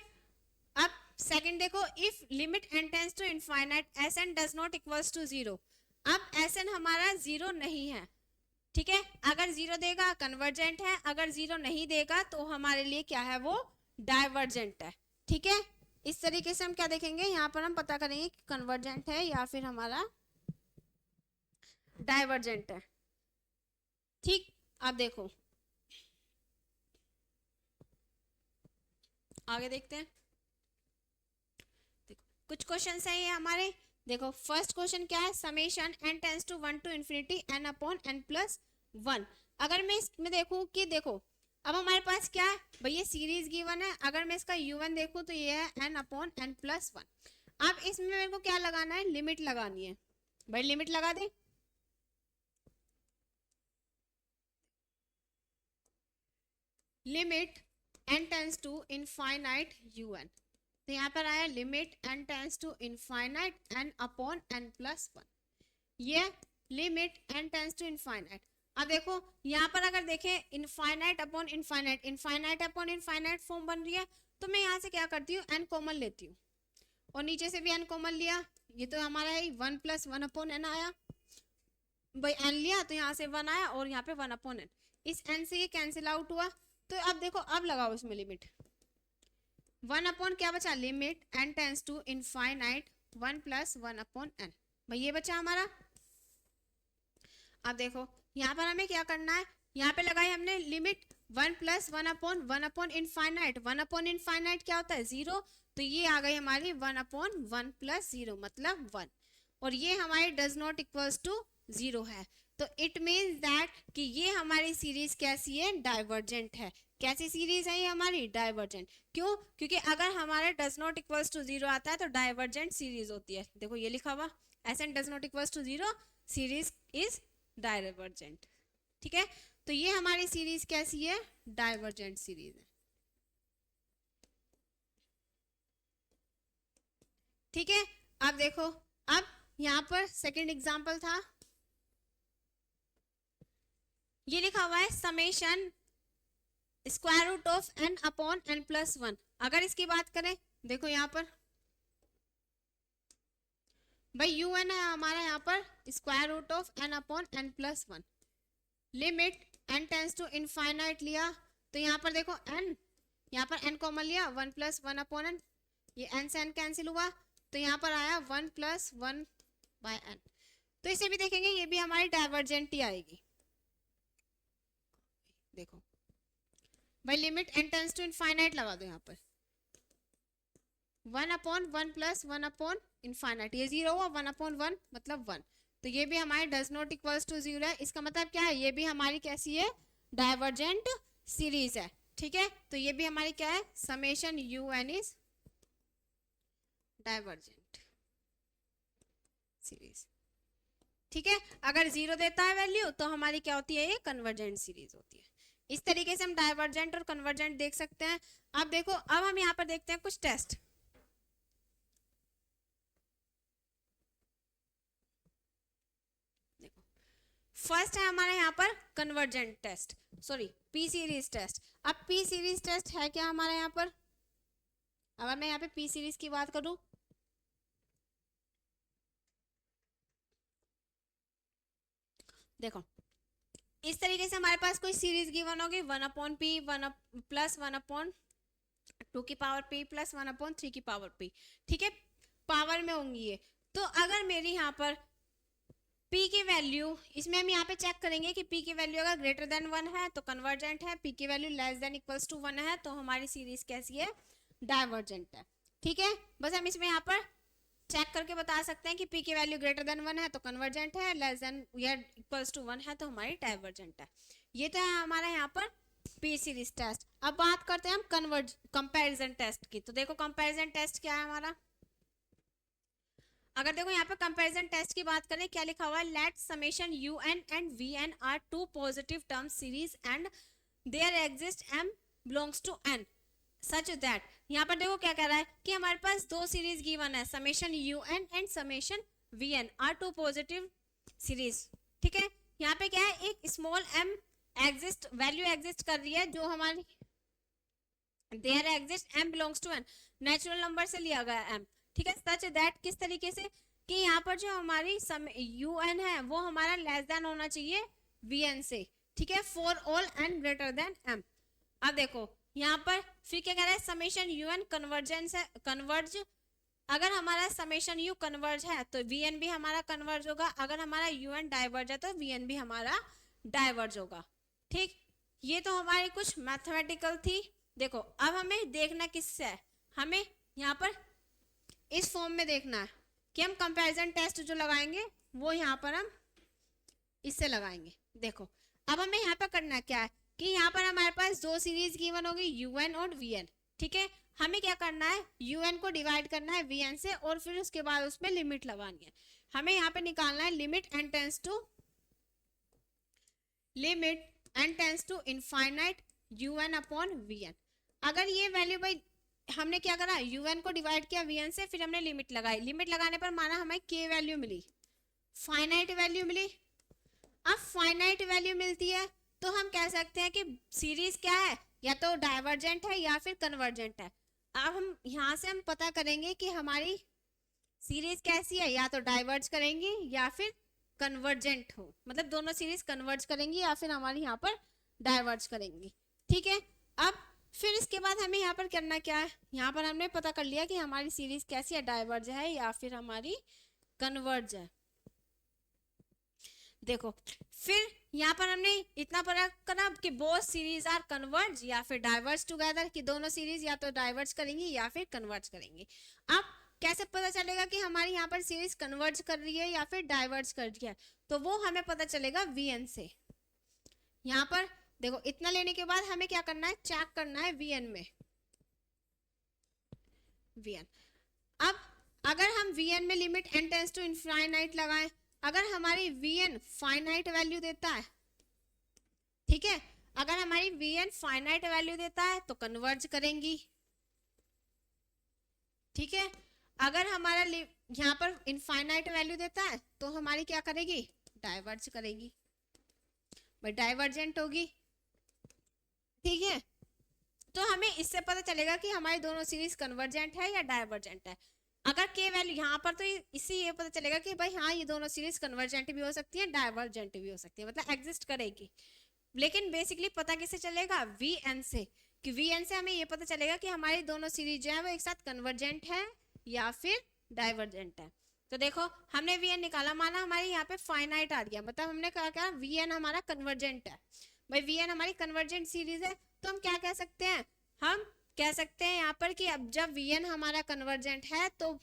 अब सेकंड देखो, if limit n tends to infinite SN does not equals to 0। अब SN हमारा 0 नहीं है, ठीक है। अगर 0 देगा कन्वर्जेंट है, अगर 0 नहीं देगा तो हमारे लिए क्या है, वो डाइवर्जेंट है, ठीक है। इस तरीके से हम क्या देखेंगे, यहाँ पर हम पता करेंगे कि कन्वर्जेंट है या फिर हमारा डाइवर्जेंट है, ठीक। अब देखो आगे देखते हैं। देखो कुछ क्वेश्चन है ये हमारे। देखो फर्स्ट क्वेश्चन क्या है, summation n tends to 1 to infinity n/n+1। अगर मैं इसमें देखूं कि देखो अब हमारे पास क्या है, भाई ये सीरीज गिवन है। अगर मैं इसका UN देखूं तो ये है n/n+1। अब इसमें मेरे को क्या लगाना है, लिमिट लगानी है। भाई लिमिट लगा दे, limit n tends to infinite UN, तो यहाँ पर आया limit n tends to infinite n/n+1। ये limit n tends to infinite. अब देखो यहाँ पर अगर देखें infinite upon infinite, infinite upon infinite form बन रही है, तो मैं यहाँ से क्या करती हूँ, n कॉमन लेती हूँ और नीचे से भी n कॉमन लिया। ये तो हमारा है 1 + 1/n आया, भाई n लिया तो यहाँ से 1 आया और यहाँ पे 1/n। इस n से ये कैंसिल आउट हुआ। तो अब देखो अब लगाओ इसमें लिमिट 1 क्या बचा, limit n tends to infinite 1 + 1/n, भाई ये बचा हमारा। अब देखो यहाँ पर हमें क्या करना है, यहाँ पे लगाई हमने लिमिट 1 + 1/1 इनफाइनाइट। 1/इनफाइनाइट क्या होता है, 0, तो ये आ गई हमारी 1/1 + 0 मतलब 1, और ये हमारी डज नॉट इक्वल्स टू 0 है। तो इट मीन्स दैट कि ये हमारी सीरीज कैसी है, डाइवर्जेंट है। कैसी सीरीज है ये हमारी, डाइवर्जेंट। क्यों, क्योंकि अगर हमारा डज नॉट इक्वल्स टू 0 आता है तो डाइवर्जेंट सीरीज होती है। देखो ये लिखा हुआ SN does not equals to 0, series is divergent, ठीक है। तो ये हमारी सीरीज कैसी है, डाइवर्जेंट सीरीज है, ठीक है। अब देखो, अब यहाँ पर सेकंड एग्जांपल था, ये लिखा हुआ है समेशन √n/n+1। अगर इसकी बात करें, देखो यहाँ पर भाई UN है हमारा यहाँ पर √n/n+1, limit n tends to infinite लिया, तो यहाँ पर देखो n, यहाँ पर n कॉमन लिया 1 + 1/n, ये n से n कैंसिल हुआ, तो यहाँ पर आया 1 + 1/n। तो इसे भी देखेंगे, ये भी हमारी डाइवर्जेंट ही आएगी। देखो भाई limit n tends to infinite लगा दो यहाँ पर, 1/1 + 1/∞, ये 0 हुआ, 1/1 मतलब 1। तो ये भी हमारे डज नॉट इक्वल्स टू 0 है। इसका मतलब क्या है, ये भी हमारी कैसी है, डाइवर्जेंट सीरीज है। ठीक है, तो ये भी हमारी क्या है, summation UN is divergent series. ठीक है, अगर 0 देता है वैल्यू तो हमारी क्या होती है, ये कन्वर्जेंट सीरीज होती है। इस तरीके से हम डाइवर्जेंट और कन्वर्जेंट देख सकते हैं। अब देखो, अब हम यहाँ पर देखते हैं कुछ टेस्ट। देखो फर्स्ट है हमारे यहाँ पर convergent test, sorry P series test. अब पी सीरीज टेस्ट है क्या हमारे यहाँ पर, अगर मैं यहाँ पे पी सीरीज की बात करूं, देखो इस तरीके से हमारे पास कोई सीरीज गिवन होगी, 1/p 1 + 1/2 की पावर p + 1/3 की पावर p। ठीक है, पावर में होंगी ये। तो अगर मेरी यहाँ पर p की वैल्यू, इसमें हम यहाँ पे चेक करेंगे कि p की वैल्यू अगर ग्रेटर देन 1 है तो कन्वर्जेंट है, p की value less than equals to 1 है तो हमारी सीरीज कैसी है, डाइवर्जेंट है। ठीक है, बस हम इसमें यहाँ पर चेक करके बता सकते हैं कि p की वैल्यू ग्रेटर देन 1 है तो कन्वर्जेंट है, लेस देन या इक्वल्स टू 1 है तो हमारी डाइवर्जेंट है। ये तो है हमारा यहाँ पर p सीरीज टेस्ट। अब बात करते हैं हम कंपैरिजन टेस्ट की। तो देखो कंपैरिजन टेस्ट क्या है हमारा, अगर देखो यहाँ पे कंपैरिजन टेस्ट की बात करें, क्या लिखा हुआ है, let summation UN and VN are two positive term series and there exist m belongs to n such that. यहाँ पर देखो क्या कह रहा है कि हमारे पास दो सीरीज गिवन है, summation UN and summation VN are two positive series. ठीक है, यहाँ पे क्या है, एक small m exist, value exist कर रही है जो हमारी there exist m belongs to n, natural number से लिया गया m। ठीक है, सच दैट किस तरीके से कि यहाँ पर जो हमारी UN है वो हमारा लेस देन होना चाहिए VN से। ठीक है, for all n greater than m। अब देखो यहाँ पर फिर क्या कह रहा है, समेशन UN कन्वर्जेंस है, कन्वर्ज। अगर हमारा समेशन U कन्वर्ज है तो VN भी हमारा कन्वर्ज होगा, अगर हमारा UN डाइवर्ज है तो VN भी हमारा डाइवर्ज होगा। ठीक, ये तो हमारी कुछ मैथमेटिकल थी। देखो अब हमें देखना किससे है, हमें यहाँ पर इस फॉर्म में देखना है कि हम कंपैरिजन टेस्ट जो लगाएंगे वो यहाँ पर हम इससे लगाएंगे। देखो अब हमें यहाँ पर करना क्या है कि यहाँ पर हमारे पास दो सीरीज गिवन होगी, UN और VN। ठीक है, हमें क्या करना है, UN को डिवाइड करना है VN से और फिर उसके बाद उसमें लिमिट लगानी है। हमें यहाँ पे निकालना है limit n tends to infinite UN/VN। अगर ये वैल्यू भाई हमने क्या करा, UN को डिवाइड किया VN से, फिर हमने लिमिट लगाई, लिमिट लगाने पर माना हमें k वैल्यू मिली, फाइनाइट वैल्यू मिली। अब फाइनाइट वैल्यू मिलती है तो हम कह सकते हैं कि सीरीज क्या है, या तो डाइवर्जेंट है या फिर कन्वर्जेंट है। अब हम यहाँ से हम पता करेंगे कि हमारी सीरीज कैसी है, या तो डाइवर्ज करेंगी या फिर कन्वर्जेंट हो, मतलब दोनों सीरीज कन्वर्ज करेंगी या फिर हमारी यहाँ पर डाइवर्ज करेंगी। ठीक है, अब फिर इसके बाद हमें यहाँ पर करना क्या है, यहाँ पर हमने पता कर लिया कि हमारी सीरीज कैसी है, डाइवर्ज है या फिर हमारी कन्वर्ज है। देखो फिर यहाँ पर हमने इतना पता करा कि बोथ सीरीज आर कन्वर्ज या फिर डाइवर्ज टुगेदर, कि दोनों सीरीज या तो डाइवर्ज करेंगी या फिर कन्वर्ज करेंगी। अब कैसे पता चलेगा कि हमारी यहाँ पर सीरीज कन्वर्ज कर रही है या फिर डाइवर्ज कर रही है, तो वो हमें पता चलेगा VN से। यहाँ पर देखो इतना लेने के बाद हमें क्या करना है, चेक करना है VN में, VN। अब अगर हम VN में limit n tends to infinite लगाएं, अगर हमारी VN फाइनाइट वैल्यू देता है, ठीक है, अगर हमारी VN फाइनाइट वैल्यू देता है तो कन्वर्ज करेंगी। ठीक है, अगर हमारा यहाँ पर इनफाइनाइट वैल्यू देता है तो हमारी क्या करेगी, डाइवर्ज करेगी, भाई डाइवर्जेंट होगी। ठीक है, तो हमें इससे पता चलेगा कि हमारी दोनों सीरीज कन्वर्जेंट है या डाइवर्जेंट है। अगर के वैल्यू यहाँ पर, तो इससे ये पता चलेगा कि भाई हाँ ये दोनों सीरीज कन्वर्जेंट भी हो सकती है, डाइवर्जेंट भी हो सकती है, मतलब एग्जिस्ट करेगी। लेकिन बेसिकली पता किससे चलेगा, VN से, कि Vn से हमें ये पता चलेगा कि हमारी दोनों सीरीज जो है वो एक साथ कन्वर्जेंट है या फिर डाइवर्जेंट है। तो देखो हमने Vn निकाला, माना हमारी यहाँ पे फाइनाइट आ गया, मतलब हमने कहा क्या Vn हमारा कन्वर्जेंट है। भाई Vn हमारी कन्वर्जेंट सीरीज है, तो हम क्या कह सकते हैं, हम कह सकते हैं यहाँ पर कि अब जब Vn हमारा कन्वर्जेंट है तो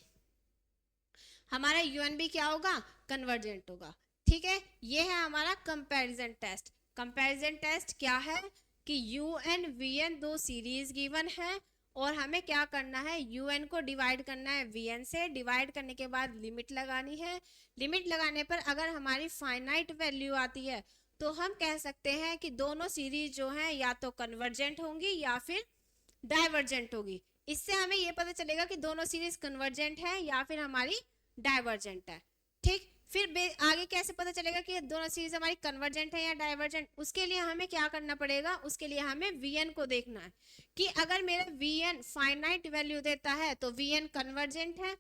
हमारा UN भी क्या होगा, कन्वर्जेंट होगा। ठीक है, ये है हमारा कंपैरिजन टेस्ट। कंपैरिजन टेस्ट क्या है कि UN VN दो सीरीज गिवन है और हमें क्या करना है, UN को डिवाइड करना है VN से, डिवाइड करने के बाद लिमिट लगानी है। लिमिट लगाने पर अगर हमारी फाइनाइट वैल्यू आती है तो हम कह सकते हैं कि दोनों सीरीज जो हैं या तो कन्वर्जेंट होंगी या फिर डाइवर्जेंट होगी। इससे हमें ये पता चलेगा कि दोनों सीरीज कन्वर्जेंट है या फिर हमारी डाइवर्जेंट है। ठीक, फिर आगे कैसे पता चलेगा कि दोनों सीरीज हमारी कन्वर्जेंट है या डाइवर्जेंट, उसके लिए हमें क्या करना पड़ेगा, उसके लिए हमें Vn को देखना है कि अगर मेरा Vn फाइनाइट वैल्यू देता है तो Vn कन्वर्जेंट है,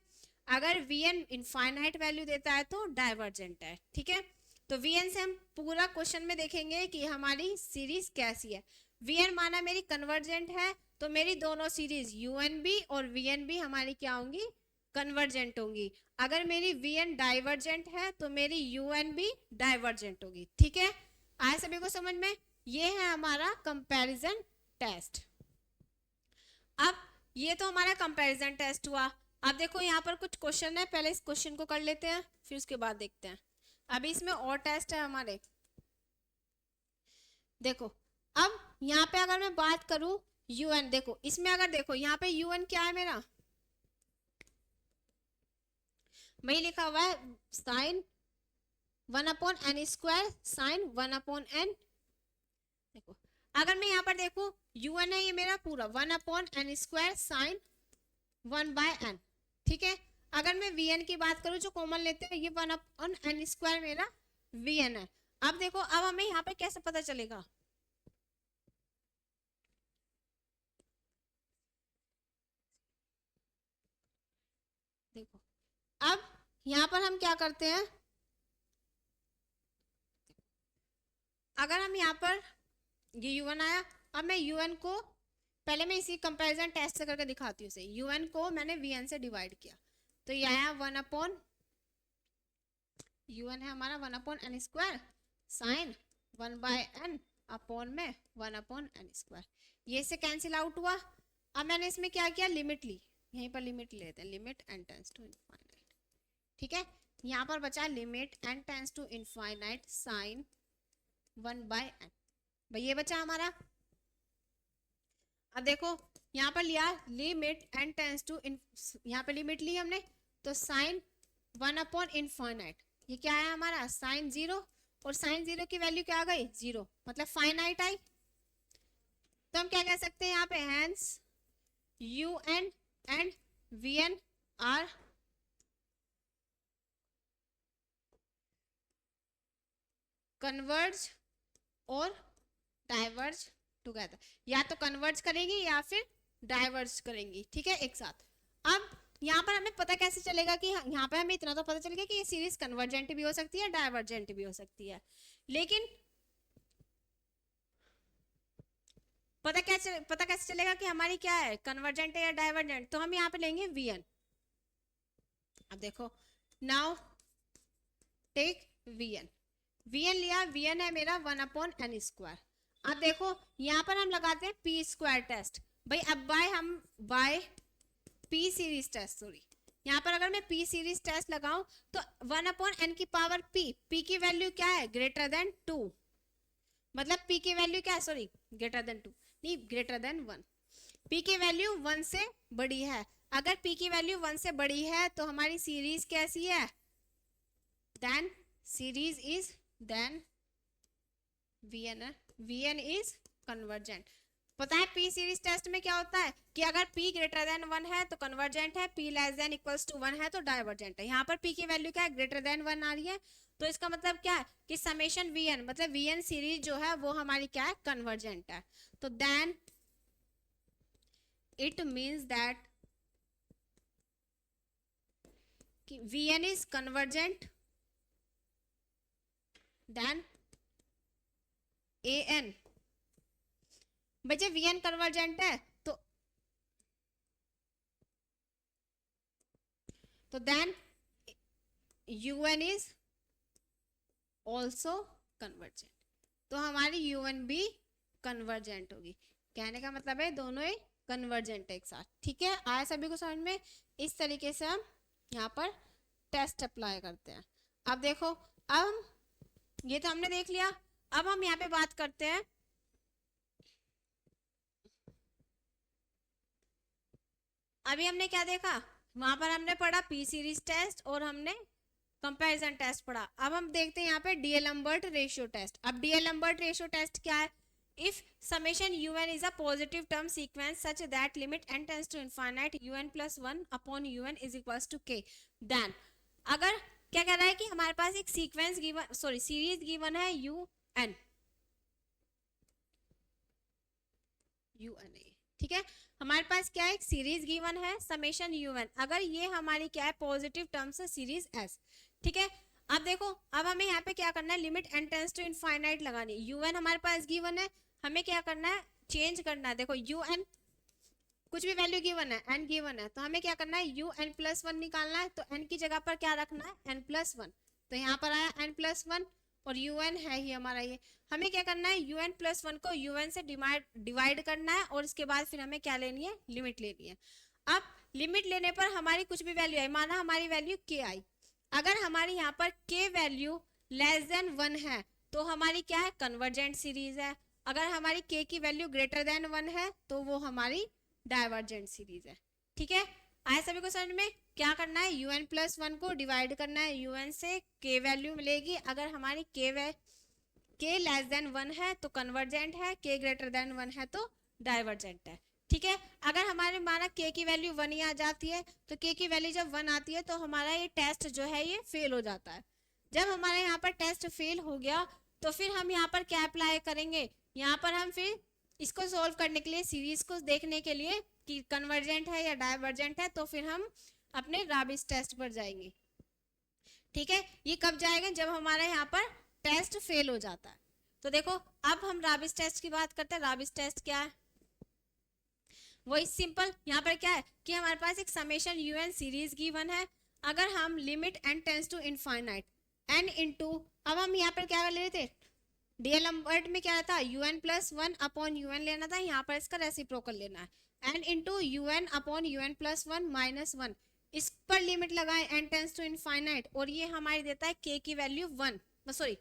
अगर Vn इनफाइनाइट वैल्यू देता है तो डाइवर्जेंट है। ठीक है, तो Vn से हम पूरा क्वेश्चन में देखेंगे कि हमारी सीरीज कैसी है। Vn माना मेरी कन्वर्जेंट है तो मेरी दोनों सीरीज UNB और VNB हमारी क्या होंगी, कन्वर्जेंट होंगी। अगर मेरी Vn डाइवर्जेंट है तो मेरी UNB डाइवर्जेंट होगी। ठीक है, आया सभी को समझ में? ये है हमारा कंपैरिजन टेस्ट। अब ये तो हमारा कंपैरिजन टेस्ट हुआ। अब देखो यहाँ पर कुछ क्वेश्चन है, पहले इस क्वेश्चन को कर लेते हैं फिर उसके बाद देखते हैं। अभी इसमें और टेस्ट है हमारे। देखो अब यहाँ पे अगर मैं बात करूं UN, देखो इसमें अगर देखो यहाँ पे UN क्या है मेरा, वही लिखा हुआ है sign 1/n square sine 1/n। देखो अगर मैं यहाँ पर देखूं UN है ये मेरा पूरा 1/n स्क्वायर साइन 1/n। ठीक है, अगर मैं Vn की बात करूं जो कॉमन लेते हैं, ये 1/n स्क्वायर मेरा Vn है। अब देखो अब हमें यहाँ पे कैसे पता चलेगा, देखो अब यहाँ पर हम क्या करते हैं, अगर हम यहाँ पर ये UN आया, अब मैं UN को पहले मैं इसी कंपैरिजन टेस्ट से करके दिखाती हूँ। UN को मैंने Vn से डिवाइड किया तो ये आया 1/, UN है हमारा 1/n square sine 1/n upon में 1/n स्क्वायर, ये से कैंसिल आउट हुआ। अब मैंने इसमें क्या किया, लिमिट ली, यहीं पर लिमिट लेते हैं, limit n tends to infinite. ठीक है, यहाँ पर बचा limit n tends to infinite sine 1/n, भाई ये बचा हमारा। अब देखो यहाँ पर लिया लिमिट n टेंड्स टू, यहाँ पे लिमिट ली हमने तो साइन 1/इनफाइनाइट, ये क्या है हमारा साइन 0, और साइन 0 की वैल्यू क्या आ गई 0, मतलब फाइनाइट आई। तो हम क्या कह सकते हैं यहाँ पे, hence UN and VN are converge और डाइवर्ज टुगेदर, या तो कन्वर्ज करेंगी या फिर डाइवर्ज करेंगी। ठीक है, एक साथ। अब यहाँ पर हमें पता कैसे चलेगा कि यहाँ पे हमें इतना तो पता चलेगा कि ये सीरीज कन्वर्जेंट भी हो सकती है डाइवर्जेंट भी हो सकती है, लेकिन पता कैसे चलेगा कि हमारी क्या है, कन्वर्जेंट है या डाइवर्जेंट, तो हम यहाँ पे लेंगे Vn। अब देखो नाउ टेक Vn लिया, Vn है मेरा 1/n स्क्वायर। अब देखो यहाँ पर हम लगाते हैं P स्क्वायर टेस्ट, भाई अब by P series test, sorry यहाँ पर अगर मैं P सीरीज टेस्ट लगाऊं तो 1/n की पावर P की वैल्यू क्या है, ग्रेटर देन 2, मतलब P की वैल्यू क्या है, सॉरी ग्रेटर देन 2 नहीं, ग्रेटर देन 1, P की वैल्यू 1 से बड़ी है। अगर P की वैल्यू 1 से बड़ी है तो हमारी सीरीज कैसी है, then series is then Vn is convergent. पता है P सीरीज टेस्ट में क्या होता है कि अगर P ग्रेटर देन 1 है तो कन्वर्जेंट है, P less than equals to 1 है तो डाइवर्जेंट है। यहाँ पर P की वैल्यू क्या है, ग्रेटर देन 1 आ रही है, तो इसका मतलब क्या है कि समेशन Vn मतलब Vn सीरीज जो है वो हमारी क्या है, कन्वर्जेंट है। तो देन इट मीन्स दैट कि Vn is convergent, then An भाई जब वीएन कन्वर्जेंट है तो then UN is also convergent, तो हमारी यूएन भी कन्वर्जेंट होगी। कहने का मतलब है दोनों ही कन्वर्जेंट है एक साथ। ठीक है, आया सभी को समझ में? इस तरीके से हम यहाँ पर टेस्ट अप्लाई करते हैं। अब देखो, अब ये तो हमने देख लिया, अब हम यहाँ पे बात करते हैं अभी हमने क्या देखा, वहां पर हमने पढ़ा पी सीरीज टेस्ट और हमने कंपैरिजन टेस्ट पढ़ा। अब हम देखते हैं यहाँ पे डीएलम्बर्ट रेशियो टेस्ट। अब डीएलम्बर्ट रेशियो टेस्ट क्या है? If summation un is a positive term sequence such that limit n tends to infinite un plus 1 upon un is equals to k, then अगर क्या कह रहा है कि हमारे पास एक sequence given, sorry series given है un, ठीक है, हमारे पास क्या है, एक सीरीज गिवन है समेशन un, अगर ये हमारी क्या है पॉजिटिव टर्म्स है सीरीज s। ठीक है, अब देखो, अब हमें यहाँ पे क्या करना है, limit n tends to infinite लगानी। un हमारे पास गिवन है, हमें क्या करना है, चेंज करना है। देखो un कुछ भी वैल्यू गिवन है, n गिवन है, तो हमें क्या करना है, un प्लस 1 निकालना है। तो n की जगह पर क्या रखना है, n प्लस 1, तो यहाँ पर आया n प्लस 1 और un है ही हमारा ये। हमें क्या करना है, un प्लस 1 को un से डिवाइड करना है और इसके बाद फिर हमें क्या लेनी है, लिमिट लेनी है। अब लिमिट लेने पर हमारी कुछ भी वैल्यू आई, माना हमारी वैल्यू k आई, अगर हमारी यहाँ पर k वैल्यू लेस देन 1 है तो हमारी क्या है, कन्वर्जेंट सीरीज है। अगर हमारी k की वैल्यू ग्रेटर देन 1 है तो वो हमारी डाइवर्जेंट सीरीज है। ठीक है, आए सभी को समझ में? क्या करना है, un प्लस 1 को डिवाइड करना है un से, k वैल्यू मिलेगी। अगर हमारी k लेस देन 1 है तो कन्वर्जेंट है, k ग्रेटर देन 1 है तो डाइवर्जेंट है। ठीक है, अगर हमारे माना k की वैल्यू 1 ही आ जाती है, तो k की वैल्यू जब 1 आती है तो हमारा ये टेस्ट जो है ये फेल हो जाता है। जब हमारे यहाँ पर टेस्ट फेल हो गया तो फिर हम यहाँ पर क्या अप्लाई करेंगे, यहाँ पर हम फिर इसको सोल्व करने के लिए, सीरीज को देखने के लिए कि कन्वर्जेंट है या डाइवर्जेंट है, तो फिर हम अपने राबिस टेस्ट पर जाएंगे। ठीक है, ये कब जाएगा, जब हमारा यहाँ पर टेस्ट फेल हो जाता है। तो देखो, अब हम राबिस टेस्ट की बात करते हैं। राबिस टेस्ट क्या है, वही सिंपल, यहाँ पर क्या है कि हमारे पास एक समेशन un सीरीज गिवन है, अगर हम limit n tends to infinite n into, अब हम यहाँ पर क्या कर ले थे, डीएलम्बर्ट में क्या था, un प्लस 1 अपॉन un लेना था, यहाँ पर इसका रेसिप्रोकल लेना है, n into un upon un plus 1 minus 1, इस पर लिमिट लगाए n टेंस टू इनफाइनाइट, और ये हमारी देता है k की वैल्यू 1, सॉरी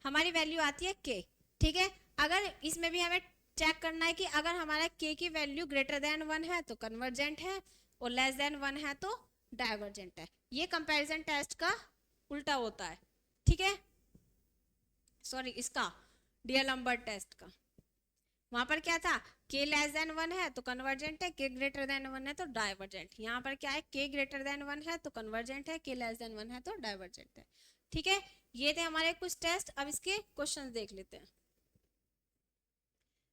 हमारी वैल्यू आती है k। ठीक है, अगर इसमें भी हमें चेक करना है कि अगर हमारा k की वैल्यू ग्रेटर देन 1 है तो कन्वर्जेंट है और लेस देन 1 है तो डाइवर्जेंट है। ये कंपैरिजन टेस्ट का उल्टा होता है। ठीक है, सॉरी इसका डीएलम्बर्ट टेस्ट का, वहां पर क्या था, k लेस देन 1 है तो कन्वर्जेंट है, k ग्रेटर देन 1 है तो डाइवर्जेंट। यहाँ पर क्या है, k ग्रेटर देन 1 है तो कन्वर्जेंट है, k लेस देन 1 है तो डाइवर्जेंट है। ठीक है, ये थे हमारे कुछ टेस्ट। अब इसके क्वेश्चंस देख लेते हैं।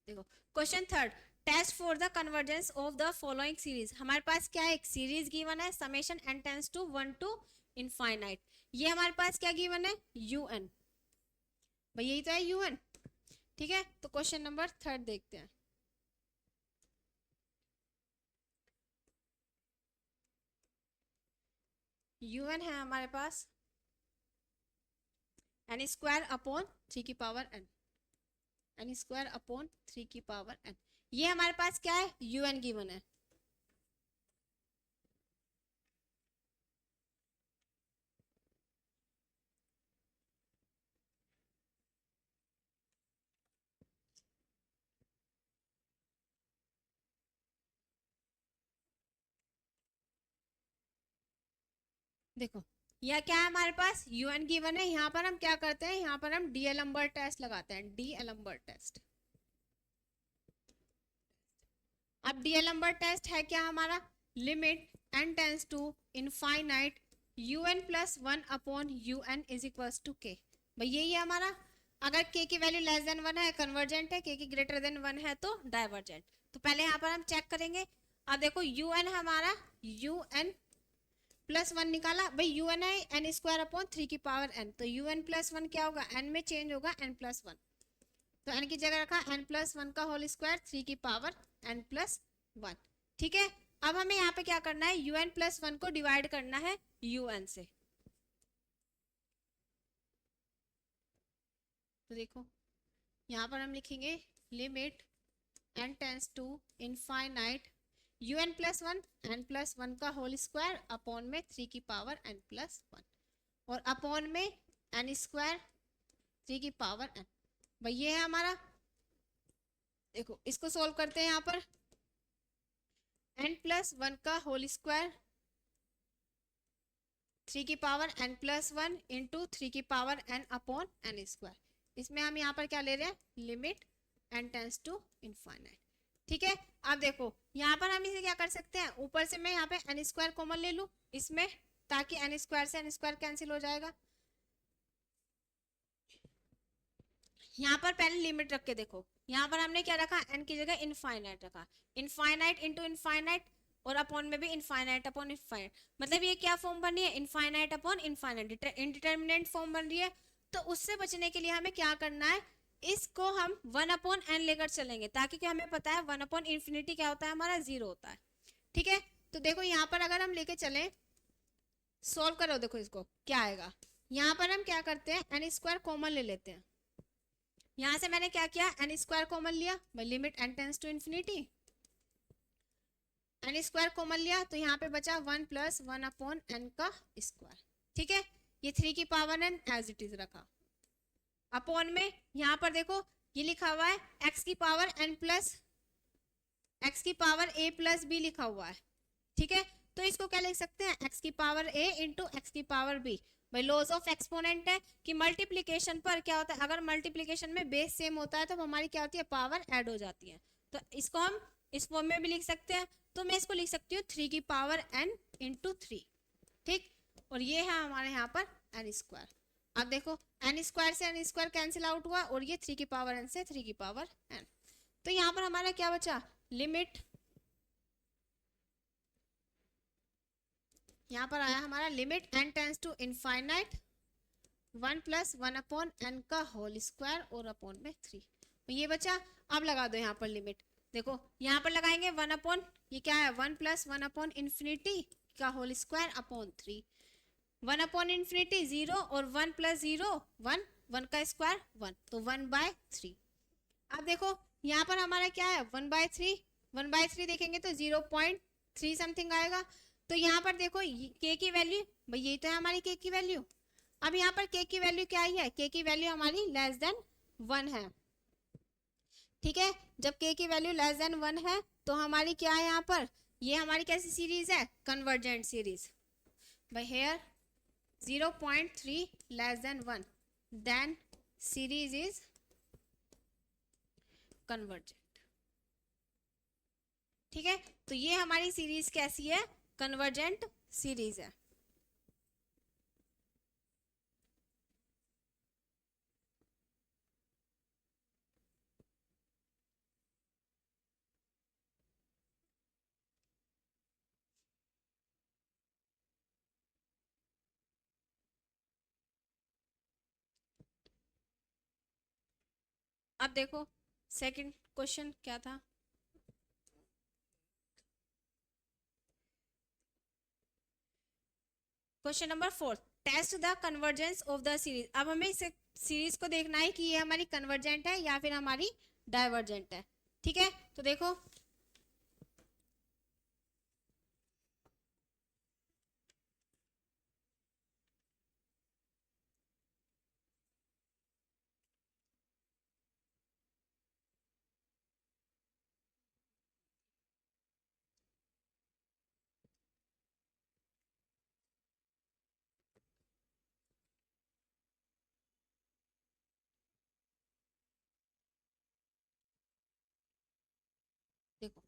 देखो question third, test for the convergence of the following series. हमारे पास क्या है, एक सीरीज गिवन है summation n tends to 1 to infinite. ये हमारे पास क्या गिवन है, un, भाई यही तो है un। ठीक है, तो क्वेश्चन नंबर थर्ड देखते हैं। un है हमारे पास n स्क्वायर अपॉन 3 की power n, n square upon 3 की पावर n। ये हमारे पास क्या है, un गिवन है। देखो यह क्या है, हमारे पास un गिवन है, यहाँ पर हम क्या करते हैं, यहाँ पर हम डीएलम्बर्ट टेस्ट लगाते हैं, डीएलम्बर्ट टेस्ट। अब डीएलम्बर्ट टेस्ट है क्या हमारा, limit n tends to infinite un plus 1 upon un is equals to k। भाई यही है हमारा, अगर k की वैल्यू लेस देन 1 है कन्वर्जेंट है, k की ग्रेटर देन 1 है तो डाइवर्जेंट। तो पहले यहाँ पर हम चेक करेंगे। अब देखो un हमारा un प्लस 1 निकाला, भाई un है n स्क्वायर अपॉन 3 की पावर n, तो un प्लस 1 क्या होगा, n में चेंज होगा n प्लस 1। तो n की जगह रखा n+1 का होल स्क्वायर 3 की पावर n+1। ठीक है, अब हमें यहाँ पे क्या करना है, un+1 को डिवाइड करना है un से। तो देखो यहाँ पर हम लिखेंगे limit n tends to infinite un+1 n+1 का होल स्क्वायर अपॉन में 3 की पावर n+1 और अपॉन में n स्क्वायर 3 की पावर n। भाई ये है हमारा, देखो इसको सोल्व करते हैं। यहाँ पर n+1 का होल स्क्वायर 3 की पावर n+1 इंटू 3 की power n upon n square. इसमें हम यहाँ पर क्या ले रहे हैं, limit n tends to infinite. ठीक है, अब देखो यहाँ पर हम इसे क्या कर सकते हैं, ऊपर से मैं यहाँ पे n स्क्वायर कॉमन ले लूँ इसमें, ताकि n स्क्वायर से n स्क्वायर कैंसिल हो जाएगा। यहाँ पर पहले लिमिट रख के देखो, यहाँ पर हमने क्या रखा, n की जगह इनफाइनाइट रखा, इनफाइनाइट इंटू इनफाइनाइट और अपॉन में भी इनफाइनाइट अपॉन इनफाइनाइट, मतलब ये क्या फॉर्म बन रही है, infinite upon infinite, indeterminate form बन रही है। तो उससे बचने के लिए हमें क्या करना है, इसको हम 1/n लेकर चलेंगे, ताकि क्या हमें पता है 1/∞ क्या होता है, हमारा 0 होता है। ठीक है, तो देखो यहाँ पर अगर हम लेके चले, सोल्व करो, देखो इसको क्या आएगा। यहाँ पर हम क्या करते हैं, n स्क्वायर कॉमन ले लेते हैं। यहाँ से मैंने क्या किया, n स्क्वायर कॉमन लिया, limit n tends to infinity, n square common लिया, तो यहाँ पे बचा 1+1/n का स्क्वायर। ठीक है, ये 3 की power n as it is रखा, अपॉन में यहाँ पर देखो ये लिखा हुआ है x की पावर n प्लस x की पावर a प्लस b लिखा हुआ है। ठीक है, तो इसको क्या लिख सकते हैं, x की पावर a इंटू एक्स की पावर b। भाई लॉज ऑफ एक्सपोनेंट है कि मल्टीप्लीकेशन पर क्या होता है, अगर मल्टीप्लीकेशन में बेस सेम होता है तो हमारी क्या होती है, पावर ऐड हो जाती है। तो इसको हम इस फॉर्म में भी लिख सकते हैं, तो मैं इसको लिख सकती हूँ 3 की पावर n इंटू 3। ठीक, और ये है हमारे यहाँ पर n स्क्वायर। अब देखो n स्क्वायर से n स्क्वायर कैंसिल आउट हुआ, और ये 3 की पावर n से 3 की पावर n। तो यहाँ पर हमारा क्या बचा, लिमिट, यहाँ पर आया हमारा limit n tends to infinite 1+1/n का होल स्क्वायर और अपॉन में 3। ये बचा, अब लगा दो यहाँ पर लिमिट, देखो यहाँ पर लगाएंगे 1/, ये क्या है 1+1/∞ का होल स्क्वायर अपॉन 3, 1/∞ 0 और 1+0 1, 1 का स्क्वायर 1, तो 1/3। अब देखो यहाँ पर हमारा क्या है 1/3, 1/3 देखेंगे तो 0.3 समथिंग आएगा। तो यहाँ पर देखो k की वैल्यू, भाई यही तो है हमारी k की वैल्यू। अब यहाँ पर k की वैल्यू क्या आई है, k की वैल्यू हमारी लेस देन 1 है। ठीक है, जब k की वैल्यू लेस देन 1 है तो हमारी क्या है, यहाँ पर ये हमारी कैसी सीरीज है, convergent series. By here 0.3 less than 1, then series is convergent. ठीक है, तो ये हमारी सीरीज कैसी है, कन्वर्जेंट सीरीज है। अब देखो सेकंड क्वेश्चन क्या था, question number 4, test the convergence of the series. अब हमें इस सीरीज को देखना है कि ये हमारी कन्वर्जेंट है या फिर हमारी डाइवर्जेंट है। ठीक है, तो देखो देखो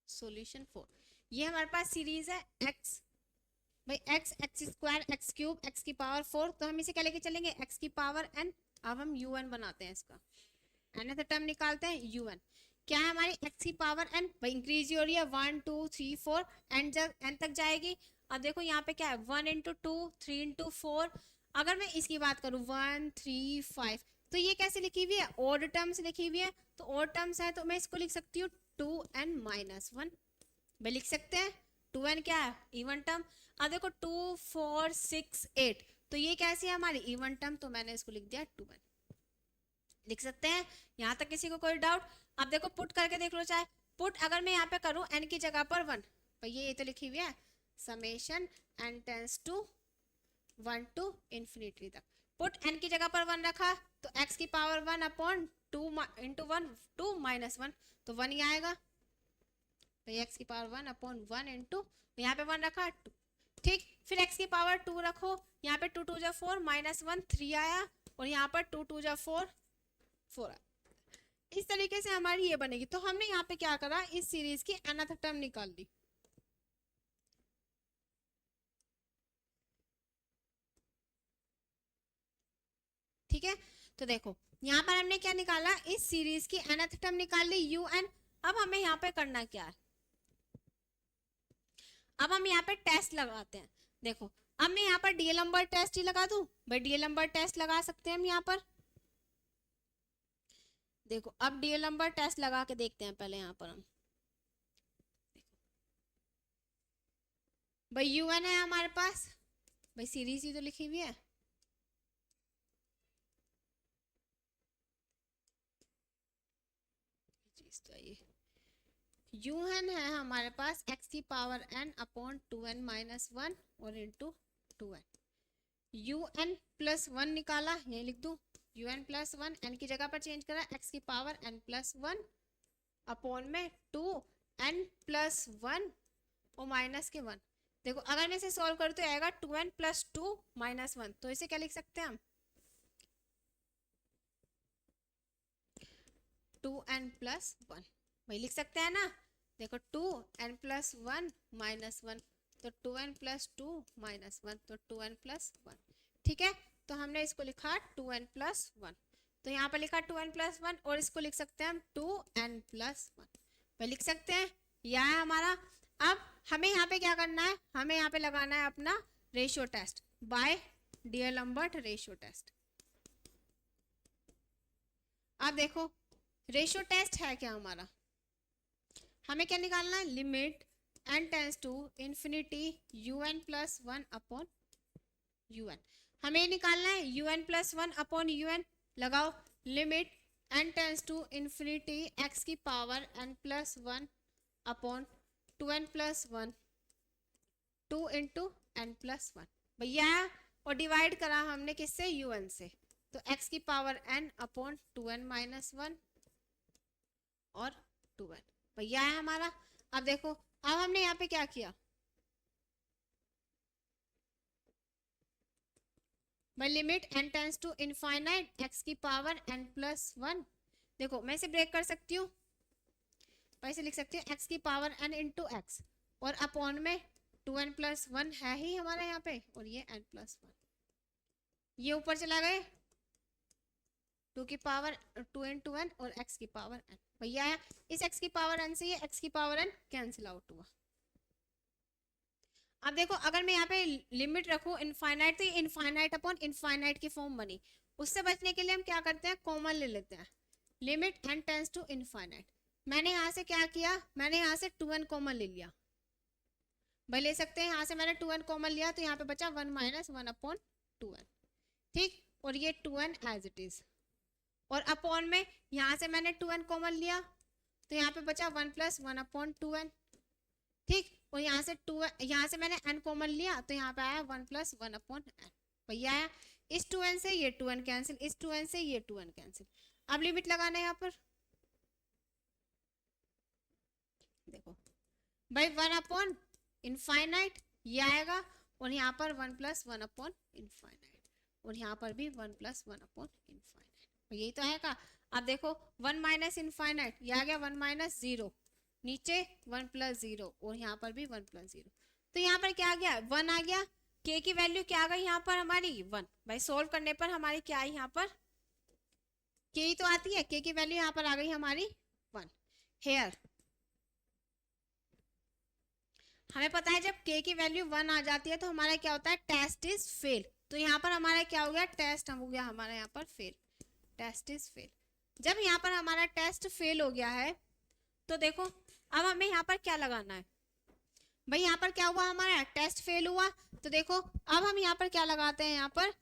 सॉल्यूशन 4, ये हमारे पास सीरीज है x, भाई x x square x cube x की पावर 4, तो हम इसे क्या लेके चलेंगे, x की पावर n। अब हम un बनाते हैं, इसका nth टर्म निकालते हैं un, क्या है हमारी x की पावर n, भाई इंक्रीज हो रही है 1 2 3 4 n तक जाएगी। अब देखो यहाँ पे क्या है 1 इंटू 2, 3 इंटू 4। अगर मैं इसकी बात करूँ 1 3 5, तो ये कैसे लिखी हुई है, ऑड टर्म्स लिखी हुई है। तो ऑड टर्म्स है तो मैं इसको लिख सकती हूँ 2n-1 भाई, लिख सकते हैं 2n क्या है, इवन टर्म। अब देखो 2 4 6 8, तो ये कैसी है हमारी इवन टर्म, तो मैंने इसको लिख दिया 2n। लिख सकते हैं, यहाँ तक किसी को कोई डाउट? अब देखो पुट करके देख लो, चाहे पुट अगर मैं यहाँ पे करूँ n की जगह पर 1, भाई ये तो लिखी हुई है summation n tends to 1 to infinity तक। पुट n की जगह पर 1 रखा तो x की पावर 1 अपॉन 2 इंटू 1 2 माइनस 1, तो 1 ही आएगा। तो x की पावर 1 अपॉन 1 इंटू यहाँ पे 1 रखा 2, ठीक। फिर x की पावर 2 रखो, यहाँ पे 2 2 जा 4 माइनस 1 3 आया, और यहाँ पर 2 2 जा 4 4 आया। इस तरीके से हमारी ये बनेगी। तो हमने यहाँ पे क्या करा, इस सीरीज की nth टर्म निकाल ली। ठीक है, तो देखो यहाँ पर हमने क्या निकाला, इस सीरीज की nth टर्म निकाल ली un। अब हमें यहाँ पे करना क्या है, अब हम यहाँ पे टेस्ट लगाते हैं। देखो अब मैं यहाँ पर डीएलएम्बर्ट टेस्ट ही लगा दूं, भाई डीएलएम्बर्ट टेस्ट लगा सकते हैं हम यहाँ पर। देखो अब डीएलएम्बर्ट टेस्ट लगा के देखते हैं पहले यहाँ पर हम। भाई यूएन है हमारे पास, भाई सीरीज ही तो लिखी हुई है। यूएन है हमारे पास x की power n upon 2n minus 1 और इंटू 2n। un प्लस 1 निकाला, यही लिख दूं un प्लस 1, n की जगह पर चेंज करा, x की पावर n प्लस 1 अपॉन में 2n प्लस 1 और माइनस के 1। देखो अगर मैं इसे सॉल्व करूँ तो आएगा 2n प्लस 2 माइनस 1, तो इसे क्या लिख सकते हैं हम 2n प्लस 1, वही लिख सकते हैं ना। देखो 2n प्लस 1 माइनस 1, तो 2n प्लस 2 माइनस 1, तो 2n प्लस 1। ठीक है, तो हमने इसको लिखा 2n प्लस 1, तो यहाँ पर लिखा 2n प्लस 1, और इसको लिख सकते हैं हम 2n प्लस 1, वही लिख सकते हैं। यह है हमारा। अब हमें यहाँ पे क्या करना है, हमें यहाँ पे लगाना है अपना ratio test by D'Alembert ratio test. अब देखो रेशियो टेस्ट है क्या हमारा, हमें क्या निकालना है, limit n tends to infinity un plus 1 upon un। हमें निकालना है un प्लस 1 अपॉन un। लगाओ limit n tends to infinity x की power n plus 1 upon 2n plus 1 2 into n plus 1, भैया, और डिवाइड करा हमने किससे, un से, तो x की power n upon 2n minus 1 और 2n, भैया है हमारा। अब देखो अब हमने यहाँ पे क्या किया, by limit n tends to infinite x की पावर n प्लस 1। देखो मैं इसे ब्रेक कर सकती हूँ, ऐसे लिख सकती हूँ x की पावर n इंटू एक्स, और अपॉन में 2n प्लस 1 है ही हमारा यहाँ पे, और ये n प्लस 1, ये ऊपर चला गए 2 की पावर 2 इंटू n और x की पावर n, भैया है। इस x की पावर n से ये x की पावर n कैंसिल आउट हुआ। अब देखो अगर मैं यहाँ पे लिमिट रखूँ इनफाइनाइट, तो ये इनफाइनाइट अपॉन इनफाइनाइट की फॉर्म बनी। उससे बचने के लिए हम क्या करते हैं, कॉमन ले लेते हैं, limit n tends to infinite. मैंने यहाँ से क्या किया, मैंने यहाँ से 2n कॉमन ले लिया, भाई ले सकते हैं, यहाँ से मैंने 2n कॉमन लिया, तो यहाँ पे बचा 1 माइनस 1 अपॉन 2n, ठीक, और ये 2n एज इट इज, और अपॉन में यहाँ से मैंने 2n कॉमन लिया, तो यहाँ पे बचा 1 प्लस 1 अपॉन 2n, ठीक, और यहाँ से 2, यहाँ से मैंने n कॉमन लिया, तो यहाँ पे आया 1 प्लस 1 अपॉन n, भैया आया। इस 2n से ये 2n कैंसिल, इस 2n से ये 2n कैंसिल। अब लिमिट लगाना है यहाँ पर, देखो भाई 1 अपॉन इनफाइनाइट ये आएगा, और यहाँ पर 1 प्लस 1 अपॉन इनफाइनाइट, और यहाँ पर भी 1 प्लस 1 अपॉन इनफाइनाइट, यही तो आएगा। अब देखो 1 माइनस इनफाइनाइट, ये आ गया 1 माइनस 0, नीचे 1 प्लस 0, और यहाँ पर भी 1 प्लस 0, तो यहाँ पर क्या आ गया, 1 आ गया। k की वैल्यू क्या आ गई यहाँ पर हमारी 1, भाई सोल्व करने पर हमारी क्या आई यहाँ पर, k ही तो आती है, k की वैल्यू यहाँ पर आ गई हमारी 1। हेयर हमें पता है जब k की वैल्यू 1 आ जाती है तो हमारा क्या होता है, टेस्ट इज फेल। तो यहाँ पर हमारा क्या हो गया, टेस्ट हो गया हमारा यहाँ पर फेल, टेस्ट इज फेल। जब यहाँ पर हमारा टेस्ट फेल हो गया है तो देखो अब हमें यहाँ पर क्या लगाना है, भाई यहाँ पर क्या हुआ, हमारा टेस्ट फेल हुआ। तो देखो अब हम यहाँ पर क्या लगाते हैं, यहाँ पर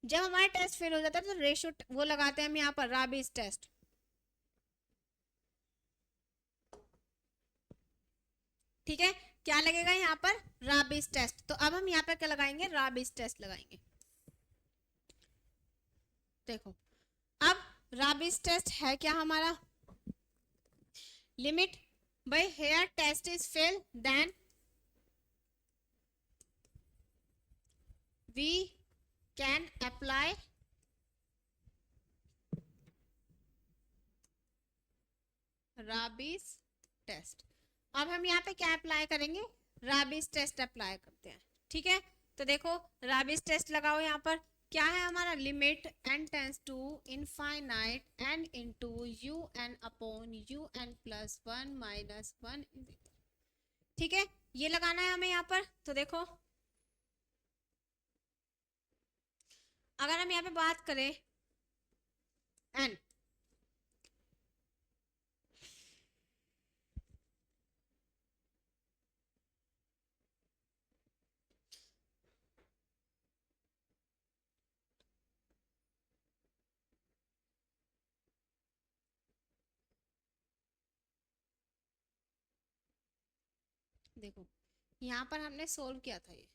जब हमारा टेस्ट फेल हो जाता है तो रेशो वो लगाते हैं हम यहाँ पर राबीज टेस्ट। ठीक है, क्या लगेगा यहाँ पर, राबीज टेस्ट। तो अब हम यहाँ पर क्या लगाएंगे, राबीज टेस्ट लगाएंगे। देखो अब राबीज टेस्ट है क्या हमारा, लिमिट भाई here test is fail then we can apply Raabe's test. अब हम यहाँ पे क्या अप्लाई करेंगे, राबीज टेस्ट अप्लाई करते हैं। ठीक है, तो देखो राबीज टेस्ट लगाओ, यहाँ पर क्या है हमारा, limit n tends to infinite n into U N upon U N plus 1 minus 1। ठीक है, ये लगाना है हमें यहाँ पर। तो देखो अगर हम यहाँ पे बात करें n, देखो यहाँ पर हमने सोल्व किया था ये,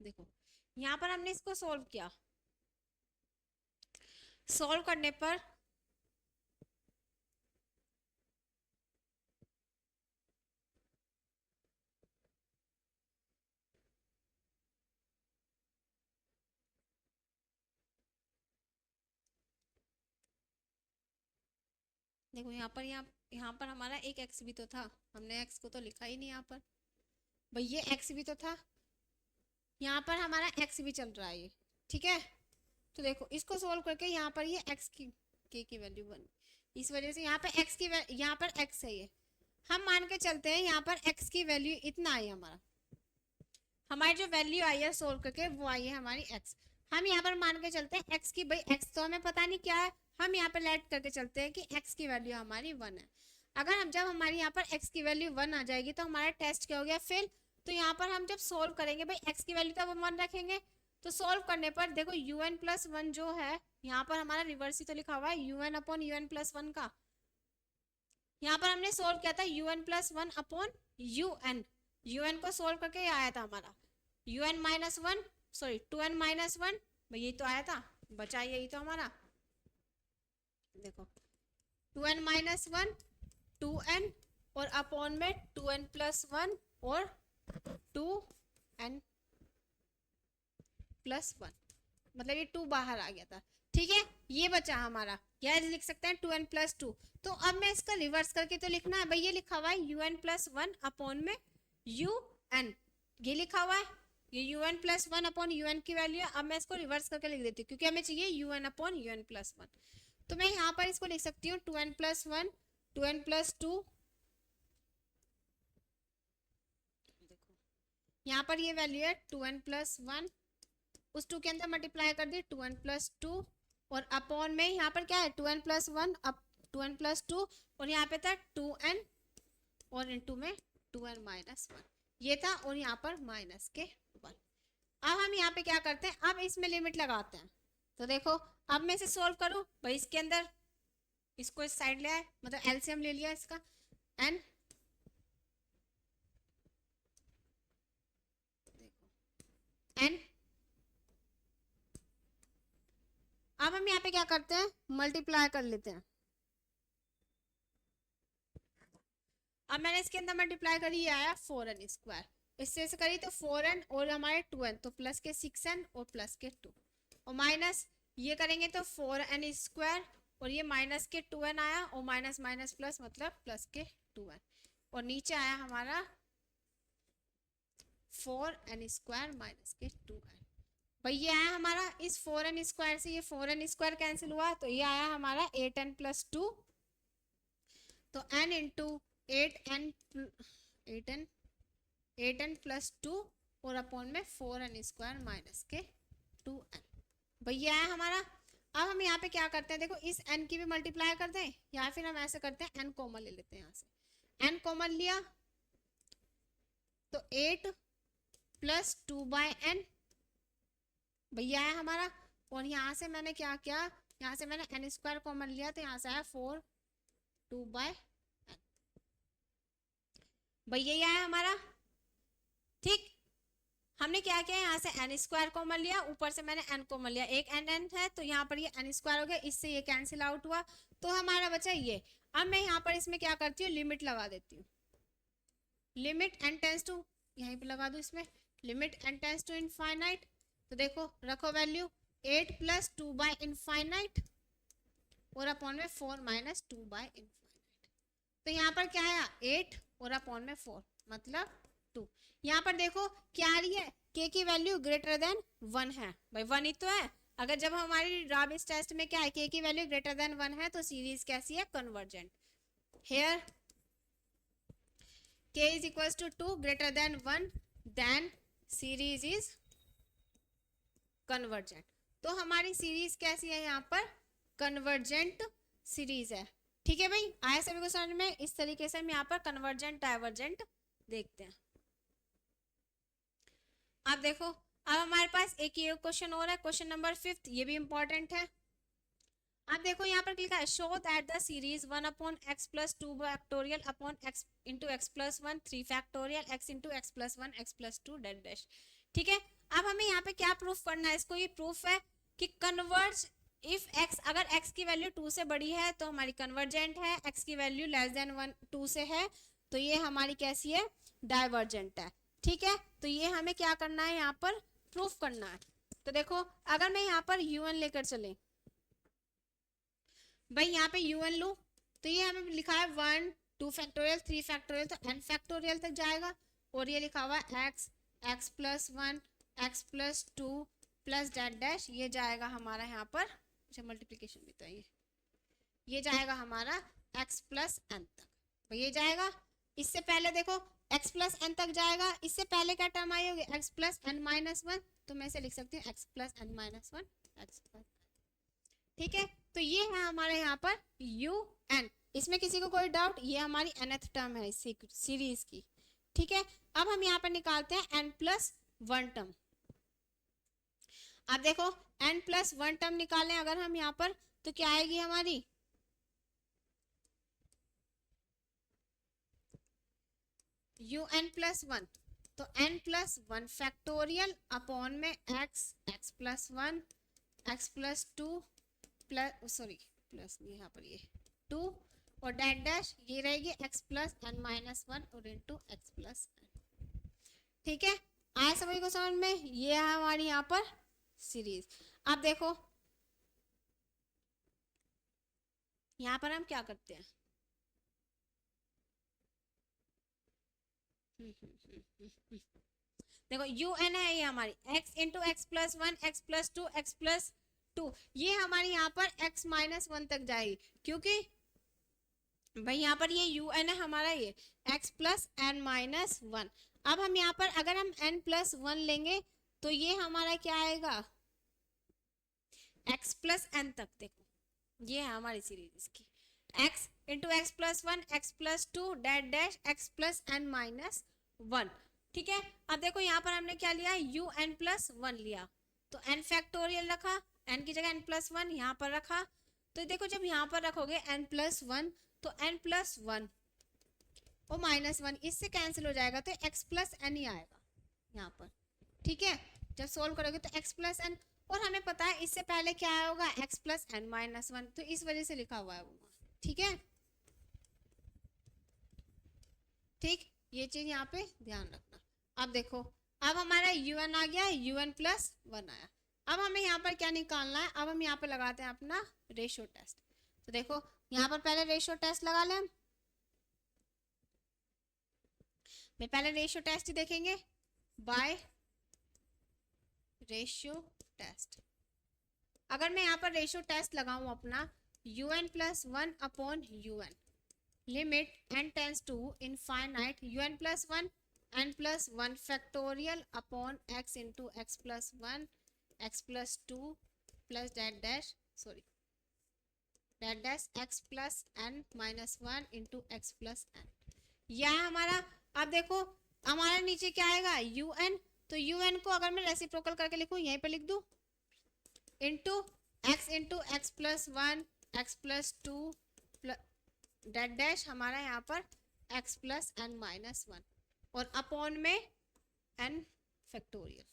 देखो यहाँ पर हमने इसको सोल्व किया, सोल्व करने पर देखो यहाँ पर हमारा एक एक्स भी तो था, हमने एक्स को तो लिखा ही नहीं यहाँ पर, भाई ये एक्स भी तो था, यहाँ पर हमारा एक्स भी चल रहा है ये। ठीक है, तो देखो इसको सोल्व करके यहाँ पर ये एक्स की के की वैल्यू 1, इस वजह से यहाँ पर एक्स की यहाँ पर एक्स है ये, हम मान के चलते हैं यहाँ पर एक्स की वैल्यू इतना आई, हमारी जो वैल्यू आई है सोल्व करके वो आई है हमारी एक्स। हम यहाँ पर मान के चलते हैं एक्स की, भाई एक्स तो हमें पता नहीं क्या है, हम यहाँ पर लेट करके चलते हैं कि एक्स की वैल्यू हमारी 1 है। अगर हम जब हमारी यहाँ पर एक्स की वैल्यू 1 आ जाएगी तो हमारा टेस्ट क्या हो गया, फेल। तो यहाँ पर हम जब सोल्व करेंगे, भाई एक्स की वैल्यू तो हम 1 रखेंगे, तो सोल्व करने पर देखो यू एन प्लस 1 जो है यहाँ पर हमारा रिवर्स ही तो लिखा हुआ है, U N upon U N plus 1 का। यहाँ पर हमने सोल्व किया था U N plus 1 upon U N को सोल्व करके ये आया था हमारा U N minus 1, sorry 2n minus 1, भाई यही तो आया था, बचा यही तो हमारा। देखो 2n माइनस 1 2n और अपॉन में 2n प्लस 1 और 2n प्लस 1, मतलब ये 2 बाहर आ गया था। ठीक है, ये बचा हमारा, यह लिख सकते हैं 2n प्लस 2। तो अब मैं इसका रिवर्स करके तो लिखना है, भाई ये लिखा हुआ है un प्लस 1 अपॉन में un, ये लिखा हुआ है, ये un प्लस 1 अपॉन un की वैल्यू है। अब मैं इसको रिवर्स करके लिख देती हूँ क्योंकि हमें चाहिए un अपॉन un प्लस 1। तो मैं यहाँ पर इसको लिख सकती हूँ 2n प्लस 1 2n प्लस 2, देखो यहाँ पर ये वैल्यू है 2n प्लस 1, उस 2 के अंदर मल्टीप्लाई कर दी 2n प्लस 2 और अपॉन में यहाँ पर क्या है 2n प्लस 1 अब 2n प्लस 2 और यहाँ पे था 2n और इनटू में 2n माइनस 1, ये था, और यहाँ पर माइनस के 1। अब हम यहाँ पे क्या करते हैं, अब इसमें लिमिट लगाते हैं। तो देखो अब मैं इसे सोल्व करूँ, भाई इसके अंदर इसको इस साइड ले आए, मतलब एलसीएम ले लिया इसका n, देखो n, अब हम यहाँ पे क्या करते हैं, मल्टीप्लाई कर लेते हैं। अब मैंने इसके अंदर मल्टीप्लाई करी, ये आया 4n स्क्वायर, इससे ऐसे करी तो 4n और हमारे 2n, तो प्लस के 6n और प्लस के 2 और माइनस ये करेंगे तो 4n स्क्वायर और ये माइनस के 2n आया और माइनस माइनस प्लस मतलब प्लस के 2n और नीचे आया हमारा 4n स्क्वायर माइनस के 2n। भाई ये आया हमारा इस 4n² से ये 4n² कैंसिल हुआ, तो ये आया हमारा 8n+2, तो n इंटू 8n 8n+2 और अपॉन में 4n² माइनस के 2n। भैया आया हमारा। अब हम यहाँ पे क्या करते हैं, देखो इस n की भी मल्टीप्लाई कर दें या फिर हम ऐसे करते हैं n कॉमन ले लेते हैं, यहाँ से n कॉमन लिया तो 8+2/n भैया आया हमारा। और यहाँ से मैंने क्या किया, यहाँ से मैंने n² कॉमन लिया तो यहाँ से आया 4/2/n। भैया ये आया हमारा। ठीक, हमने क्या किया, यहाँ से n² कॉमन लिया, ऊपर से मैंने n कॉमन लिया, एक n है तो यहाँ पर ये n² हो गया, इससे ये कैंसिल आउट हुआ, तो हमारा बचा ये। अब मैं यहाँ पर इसमें क्या करती हूँ, लिमिट लगा देती हूँ, लिमिट n टेंस टू, यहीं पे लगा दूँ इसमें, limit n tends to infinite, तो देखो रखो वैल्यू 8+2/इनफाइनाइट और अपॉन में 4 माइनस 2/इनफाइनाइट, तो यहाँ पर क्या आया 8 और अपॉन में 4 मतलब 2। यहाँ पर देखो क्या आ रही है, k की वैल्यू ग्रेटर देन 1 है, भाई 1 ही तो है। अगर जब हमारी राबिस टेस्ट में क्या है, k की वैल्यू ग्रेटर देन 1 है तो सीरीज कैसी है, convergent. Here k is equals to 2 greater than 1 then series is convergent। तो हमारी सीरीज कैसी है, यहाँ पर कन्वर्जेंट सीरीज है। ठीक है भाई, आया सभी को समझ में। इस तरीके से हम यहाँ पर कन्वर्जेंट डाइवर्जेंट देखते हैं। अब देखो, अब हमारे पास एक ये क्वेश्चन और है, क्वेश्चन नंबर 5, ये भी इंपॉर्टेंट है। अब देखो यहाँ पर लिखा है show that the series 1/x+2 factorial upon x into x+1 3 factorial x into x+1 x+2 dash dash. ठीक है, अब हमें यहाँ पे क्या प्रूफ करना है, इसको ये प्रूफ है कि कन्वर्ज इफ x, अगर x की वैल्यू 2 से बड़ी है तो हमारी कन्वर्जेंट है, x की वैल्यू लेस देन 2 से है तो ये हमारी कैसी है, डाइवर्जेंट है। ठीक है, तो ये हमें क्या करना है, यहाँ पर प्रूफ करना है। तो देखो अगर मैं यहाँ पर un लेकर चले, भाई यहाँ पे un लूँ तो ये हमें लिखा है 1 2 फैक्टोरियल 3 फैक्टोरियल, तो n फैक्टोरियल तक जाएगा, और ये लिखा हुआ है x x+1 x+2 plus dash dash, ये जाएगा हमारा यहाँ पर, अच्छा मल्टीप्लीकेशन भी तो है ये जाएगा हमारा x+n तक, तो ये जाएगा। इससे पहले देखो x+n तक जाएगा, इससे पहले क्या टर्म आई होगी x+n-1, तो मैं इसे लिख सकती हूँ x+n-1 x+n। ठीक है, तो ये है हमारे यहाँ पर un। इसमें किसी को कोई डाउट, ये हमारी nth टर्म है इस सीरीज की। ठीक है, अब हम यहाँ पर निकालते हैं n+1 टर्म। अब देखो n+1 टर्म निकालें अगर हम यहाँ पर, तो क्या आएगी हमारी un+1, तो n+1 फैक्टोरियल अपॉन में x x+1 x+2 plus, sorry plus यहाँ पर ये 2 और डैश डैश, ये रहेगी x+n-1 और इंटू x+n। ठीक है, आया सभी को समझ में, ये है हमारी यहाँ पर सीरीज। अब देखो यहाँ पर हम क्या करते हैं, देखो un है ये हमारी x into x+1 x+2 x+2, ये हमारी यहाँ पर x-1 तक जाएगी, क्योंकि भाई यहाँ पर ये un है हमारा, ये x+n-1। अब हम यहाँ पर अगर हम n+1 लेंगे तो ये हमारा क्या आएगा, x+n तक। देखो ये है हमारी सीरीज की, x into x+1 x+2 dash dash x+n-1। ठीक है, अब देखो यहाँ पर हमने क्या लिया, un+1 लिया, तो n फैक्टोरियल रखा, n की जगह n+1 यहाँ पर रखा, तो देखो जब यहाँ पर रखोगे n+1 तो n+1 और -1 इससे कैंसिल हो जाएगा, तो x+n ही आएगा यहाँ पर। ठीक है, जब सोल्व करोगे तो x+n, और हमें पता है इससे पहले क्या होगा x+n-1, तो इस वजह से लिखा हुआ है वो। ठीक है, ठीक, ये चीज यहाँ पे ध्यान रखना। अब देखो अब हमारा un आ गया, un+1 आया। अब हमें यहाँ पर क्या निकालना है, अब हम यहाँ पे लगाते हैं अपना रेशियो टेस्ट। तो देखो यहाँ पर पहले रेशियो टेस्ट लगा लें हम, मैं पहले रेशियो टेस्ट ही देखेंगे बाय रेशियो टेस्ट। अगर मैं यहाँ पर रेशियो टेस्ट लगाऊं अपना un plus 1 upon un, limit n tends to infinite un plus 1 n plus 1 factorial upon x into X plus 1 x plus 2 plus dot dash x plus n minus 1 into X plus n। यह है हमारा। अब देखो हमारा नीचे क्या आएगा un, तो un को अगर मैं रेसिप्रोकल करके लिखूं यहीं पे लिख दूं into X plus 1 X plus 2 dot dash हमारा यहाँ पर x प्लस n माइनस 1 और अपॉन में n फैक्टोरियल,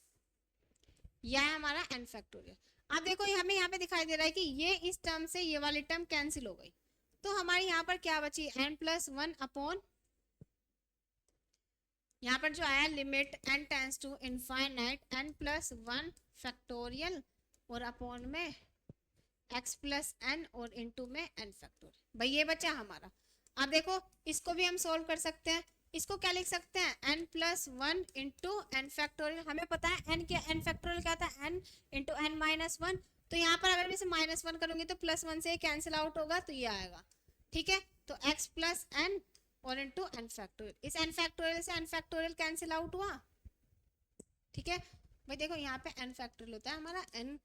यह है हमारा n फैक्टोरियल। अब देखो हमें यहाँ पे दिखाई दे रहा है कि ये इस टर्म से ये वाली टर्म कैंसिल हो गई, तो हमारे यहाँ पर क्या बची n प्लस 1 अपॉन, यहाँ पर जो आया limit n tends to infinite n plus 1 factorial और अपॉन में x प्लस n और इनटू में n फैक्टोरियल। भाई ये बचा हमारा। अब देखो इसको भी हम सोल्व कर सकते हैं। इसको क्या लिख सकते हैं n plus 1 into n factorial. हमें पता है n क्या, n फैक्टोरियल क्या था n इंटू n माइनस 1। तो यहाँ पर अगर मैं इसे माइनस 1 करूंगी तो प्लस 1 से कैंसिल आउट होगा तो ये आएगा। ठीक है, तो x प्लस n और इंटू n फैक्टोरियल, इस n फैक्टोरियल से n फैक्टोरियल कैंसिल आउट हुआ। ठीक है भाई, देखो यहाँ पे n फैक्टोरियल होता है हमारा n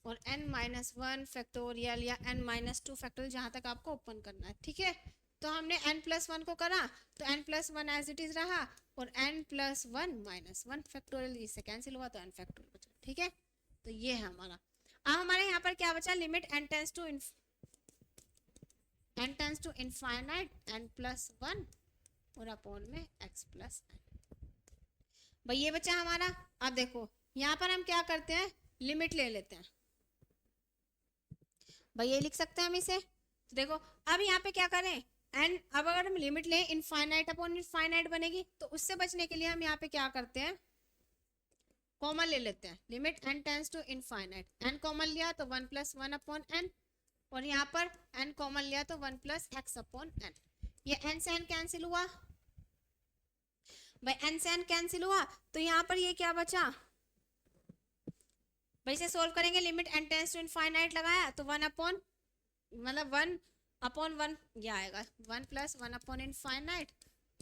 और n माइनस 1 फैक्टोरियल या n माइनस 2 फैक्टोरियल, जहाँ तक आपको ओपन करना है। ठीक है, तो हमने n प्लस 1 को करा तो n plus 1 as it is रहा और n प्लस 1 माइनस 1 फैक्टोरियल इससे कैंसिल हुआ तो n फैक्टोरियल बचा। ठीक है, तो ये है हमारा। अब हमारे यहाँ पर क्या बचा, limit n tends to infinite n plus 1 और अपॉन में x प्लस n। भाई ये बचा हमारा। अब देखो यहाँ पर हम क्या करते हैं, लिमिट ले लेते हैं। भाई ये लिख सकते हैं हम इसे। तो देखो अब यहाँ पे क्या करें n, अब अगर हम लिमिट लें इनफाइनाइट अपॉन इनफाइनाइट बनेगी, तो उससे बचने के लिए हम यहाँ पे क्या करते हैं, कॉमन ले लेते हैं। Limit n tends to infinite, n common लिया तो 1 प्लस 1 अपॉन n और यहाँ पर n कॉमन लिया तो 1 प्लस x अपॉन n। ये n से n कैंसिल हुआ। भाई n से n कैंसिल हुआ तो यहाँ पर ये क्या बचा, भाई इसे सोल्व करेंगे। Limit n tends to infinite लगाया तो 1 अपॉन मतलब 1 अपॉन 1 ये आएगा 1 plus 1 upon infinite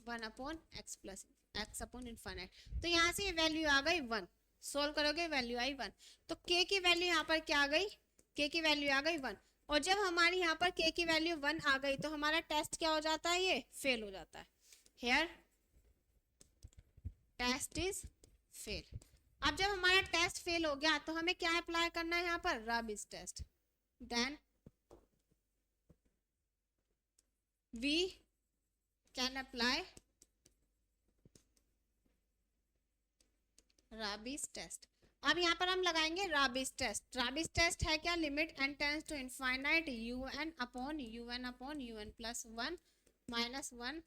1 upon x plus x upon infinite. तो यहाँ से ये वैल्यू आ गई 1, सोल्व करोगे वैल्यू आई 1। तो k की वैल्यू यहाँ पर क्या आ गई, k की वैल्यू आ गई 1। और जब हमारी यहाँ पर k की वैल्यू 1 आ गई तो हमारा टेस्ट क्या हो जाता है, ये फेल हो जाता है। Here test is fail. अब जब हमारा टेस्ट फेल हो गया तो हमें क्या अप्लाई करना है यहाँ पर, Raabe's test. Then we can apply Raabe's test. अब यहाँ पर हम लगाएंगे राबिस टेस्ट। राबिस टेस्ट है क्या, limit n tends to infinite un upon un plus 1 minus 1।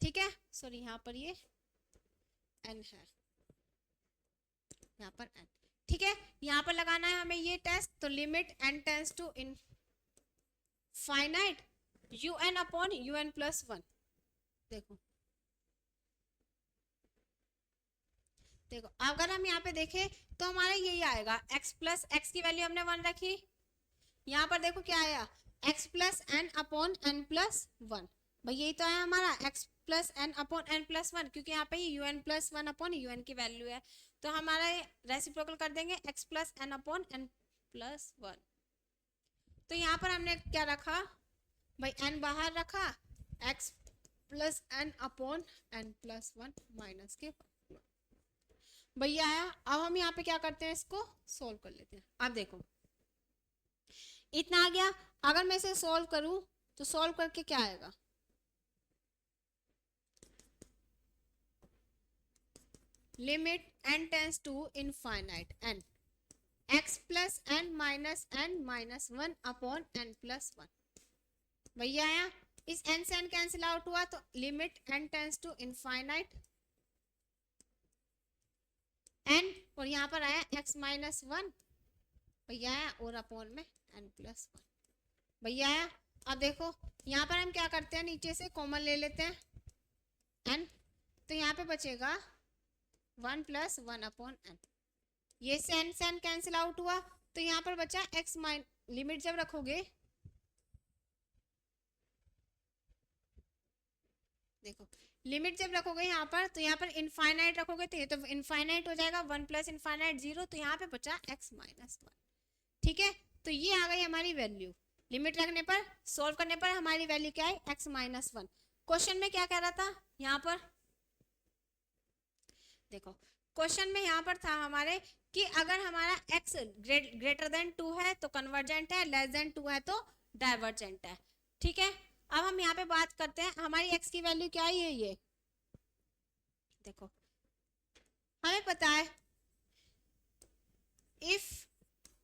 ठीक है, सॉरी यहाँ पर ये n है, यहाँ पर n। ठीक है, यहाँ पर लगाना है हमें ये टेस्ट। तो limit n tends to infinite un upon un plus 1। देखो देखो अगर हम यहाँ पे देखें तो हमारा यही आएगा, x प्लस एक्स की वैल्यू हमने 1 रखी, यहाँ पर देखो क्या आया x plus n upon n plus 1। भाई यही तो है हमारा x plus n upon n plus 1, क्योंकि यहाँ पे ये un प्लस 1 अपॉन un की वैल्यू है। तो हमारा रेसिप्रोकल कर देंगे x plus n upon n plus 1। तो यहाँ पर हमने क्या रखा भाई, n बाहर रखा, x plus n upon n plus 1 minus के भैया आया। अब हम यहाँ पे क्या करते हैं, इसको सोल्व कर लेते हैं। अब देखो इतना आ गया, अगर मैं इसे सोल्व करूं तो सोल्व करके क्या आएगा, limit n tends to infinite n x plus n minus 1 upon n plus 1। भैया आया, इस n से n कैंसिल आउट हुआ तो limit n tends to infinite n और यहाँ पर आया x माइनस 1 भैया आया और अपॉन में n प्लस 1 भैया आया। अब देखो यहाँ पर हम क्या करते हैं, नीचे से कॉमन ले लेते हैं n, तो यहाँ पे बचेगा 1 प्लस 1 अपॉन n। ये सेन सेन कैंसिल आउट हुआ, तो यहाँ पर बचा एक्स माइन, लिमिट जब रखोगे, देखो लिमिट जब रखोगे यहाँ पर, तो यहाँ पर इनफाइनाइट रखोगे तो ये तो इनफाइनाइट हो जाएगा, 1 प्लस इनफाइनाइट 0, तो यहाँ पे बचा x माइनस 1। ठीक है, तो ये आ गई हमारी वैल्यू। लिमिट रखने पर, सोल्व करने पर हमारी वैल्यू क्या है, x माइनस 1। क्वेश्चन में क्या कह रहा था यहाँ पर, देखो क्वेश्चन में यहाँ पर था हमारे कि अगर हमारा x ग्रेटर देन 2 है तो कन्वर्जेंट है, लेस देन 2 है तो डाइवर्जेंट है। ठीक है, अब हम यहाँ पे बात करते हैं हमारी x की वैल्यू क्या है, ये देखो हमें पता है इफ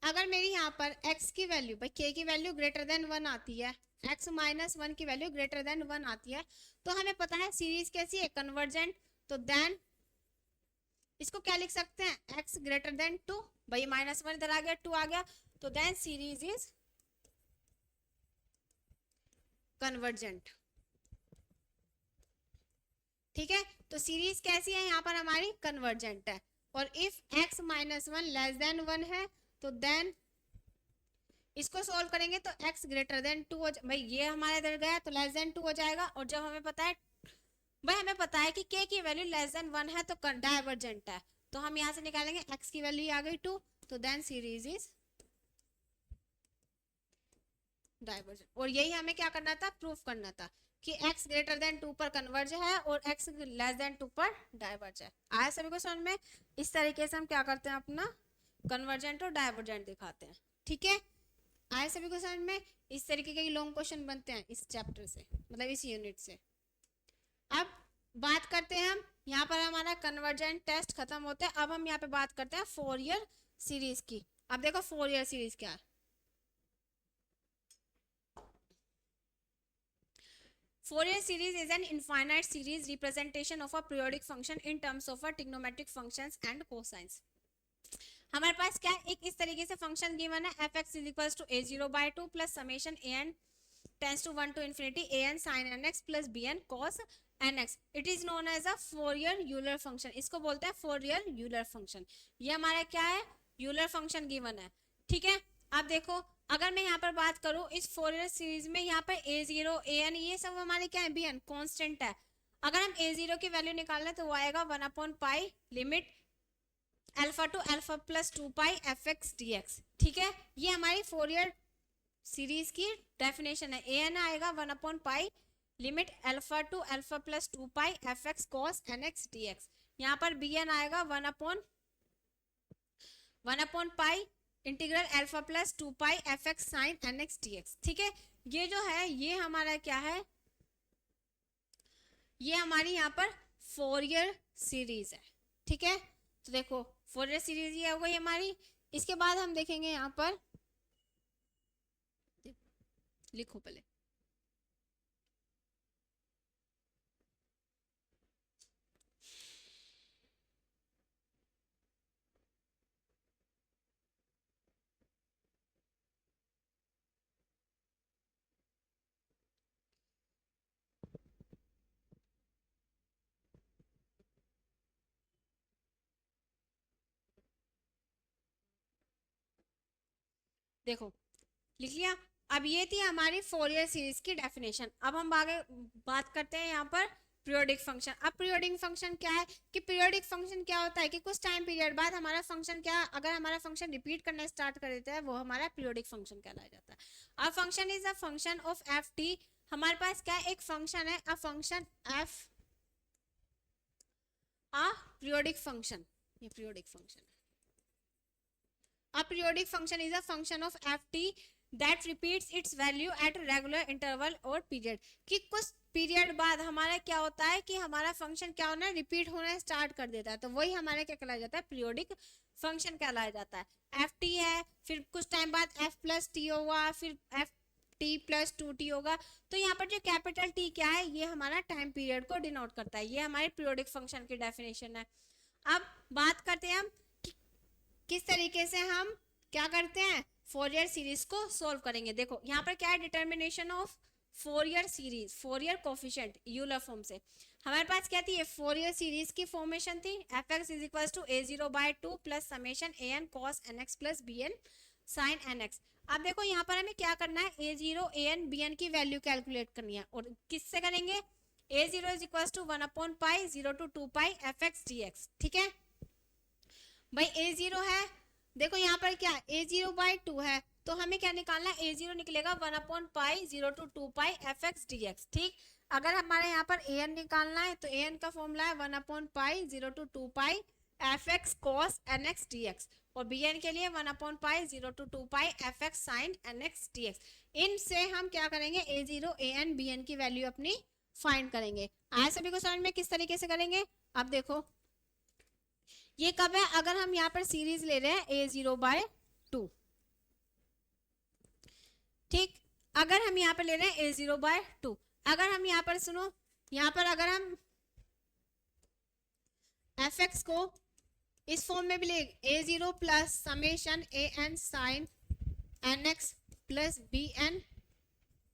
अगर मेरी यहाँ पर x की वैल्यू भाई k की वैल्यू ग्रेटर देन 1 आती है, x माइनस 1 की वैल्यू ग्रेटर देन 1 आती है, तो हमें पता है सीरीज कैसी है, कन्वर्जेंट। तो देन इसको क्या लिख सकते हैं, x ग्रेटर देन 2, भाई माइनस 1 इधर आ गया, 2 आ गया, तो देन सीरीज इज कन्वर्जेंट। ठीक है, तो सीरीज कैसी है यहाँ पर हमारी, कन्वर्जेंट है। और if x minus 1 less than 1 है, तो देन इसको सोल्व करेंगे तो x ग्रेटर देन 2 हो, भाई ये हमारे इधर गया तो लेस देन 2 हो जाएगा। और जब हमें पता है, भाई हमें पता है कि k की वैल्यू लेस देन 1 है तो डाइवर्जेंट है, तो हम यहाँ से निकालेंगे x की वैल्यू आ गई 2, तो देन सीरीज इज डाइवर्जेंट। और यही हमें क्या करना था, प्रूफ करना था कि x ग्रेटर देन 2 पर कन्वर्ज है और x लेस देन 2 पर डाइवर्ज है। आया सभी को समझ में? इस तरीके से हम क्या करते हैं, अपना कन्वर्जेंट और डाइवर्जेंट दिखाते हैं। ठीक है, आया सभी को समझ में? इस तरीके के लॉन्ग क्वेश्चन बनते हैं इस चैप्टर से, मतलब इस यूनिट से। अब बात करते हैं हम, यहाँ पर हमारा कन्वर्जेंट टेस्ट खत्म होता है। अब हम यहाँ पे बात करते हैं फोरियर सीरीज की। अब देखो फोरियर सीरीज क्या है। Fourier series is an infinite series representation of a periodic function in terms of a trigonometric functions and cosines. हमारे पास क्या एक इस तरीके से फंक्शन गिवन है, f(x) equals to a0/2 plus summation an tends to 1 to infinity an sin nx plus bn cos nx। It is known as a Fourier Euler function, इसको बोलते हैं फोरियर यूलर फंक्शन। ये हमारा क्या है, Euler function given है। ठीक है, अब देखो अगर मैं यहाँ पर बात करूँ इस फोरियर सीरीज में, यहाँ पर a0 an ये सब हमारे क्या है, bn कांस्टेंट है। अगर हम a0 की वैल्यू निकालना है तो वो आएगा 1/पाई limit alpha to alpha plus 2 pi fx dx। ठीक है, ये हमारी फोरियर सीरीज की डेफिनेशन है। an आएगा 1/पाई limit alpha to alpha plus 2 pi fx cos nx dx। यहाँ पर bn आएगा 1/पाई integral alpha plus 2 pi fx sin nx dx। ठीक है, ये जो है ये हमारा क्या है, ये हमारी यहाँ पर फोरियर सीरीज है। ठीक है, तो देखो फोरियर सीरीज ये हो गई हमारी। इसके बाद हम देखेंगे यहाँ पर, लिखो पहले, देखो लिख लिया। अब ये थी हमारी फोरियर सीरीज की डेफिनेशन। अब हम आगे बात करते हैं यहाँ पर पीरियोडिक फंक्शन। अब पीरियोडिक फंक्शन क्या है कि पीरियोडिक फंक्शन क्या होता है कि कुछ टाइम पीरियड बाद हमारा फंक्शन क्या, अगर हमारा फंक्शन रिपीट करना स्टार्ट कर देता है वो हमारा पीरियोडिक फंक्शन कहलाया जाता है। अब function is a function of F T. हमारे पास क्या एक फंक्शन है, a function F a periodic function, ये पीरियोडिक फंक्शन है। A periodic function is a function of ft that repeats its value at regular interval or period। कि कुछ period बाद हमारा क्या होता है कि हमारा फंक्शन क्या होना है, रिपीट होना स्टार्ट कर देता है, तो वही हमारा क्या कहलाया जाता है, पीरियोडिक फंक्शन कहलाया जाता है। ft है, फिर कुछ टाइम बाद f प्लस टी होगा, फिर f t प्लस 2t होगा। तो यहाँ पर जो कैपिटल T क्या है, ये हमारा टाइम पीरियड को डिनोट करता है। ये हमारे पीरियोडिक फंक्शन की डेफिनेशन है। अब बात करते हैं हम किस तरीके से हम क्या करते हैं, फोरियर सीरीज को सोल्व करेंगे। देखो यहाँ पर क्या है, determination of Fourier series, Fourier coefficient Euler form से। हमारे पास क्या थी, ये फोरियर सीरीज की फॉर्मेशन थी, F x is equal to a0/2 plus summation an cos nx plus bn sin nx। अब देखो यहाँ पर हमें क्या करना है, a0 an bn की वैल्यू कैलकुलेट करनी है, और किससे करेंगे, a0 इज इक्वल टू 1/पाई 0 to 2 pi F X D x. ठीक है भाई, a0 है, देखो यहाँ पर क्या a0/2 है, तो हमें क्या निकालना है, a0 निकलेगा 1/पाई 0 to 2 pi F X D x. ठीक, अगर हमारे यहाँ पर an निकालना है तो an का फॉर्मूला है 1/पाई 0 to 2 pi F x cos N x D x, और bn के लिए 1/पाई 0 to 2 pi F x sine N x D X. इनसे हम क्या करेंगे, a0 an bn की वैल्यू अपनी फाइंड करेंगे। आए सभी को समझ में, किस तरीके से करेंगे, अब देखो ये कब है, अगर हम यहाँ पर सीरीज ले रहे हैं a0/2। ठीक, अगर हम यहाँ पर ले रहे हैं a0/2, अगर हम यहाँ पर सुनो, यहाँ पर अगर हम एफ एक्स को इस फॉर्म में भी ले, a0 plus summation an sine N x plus B N,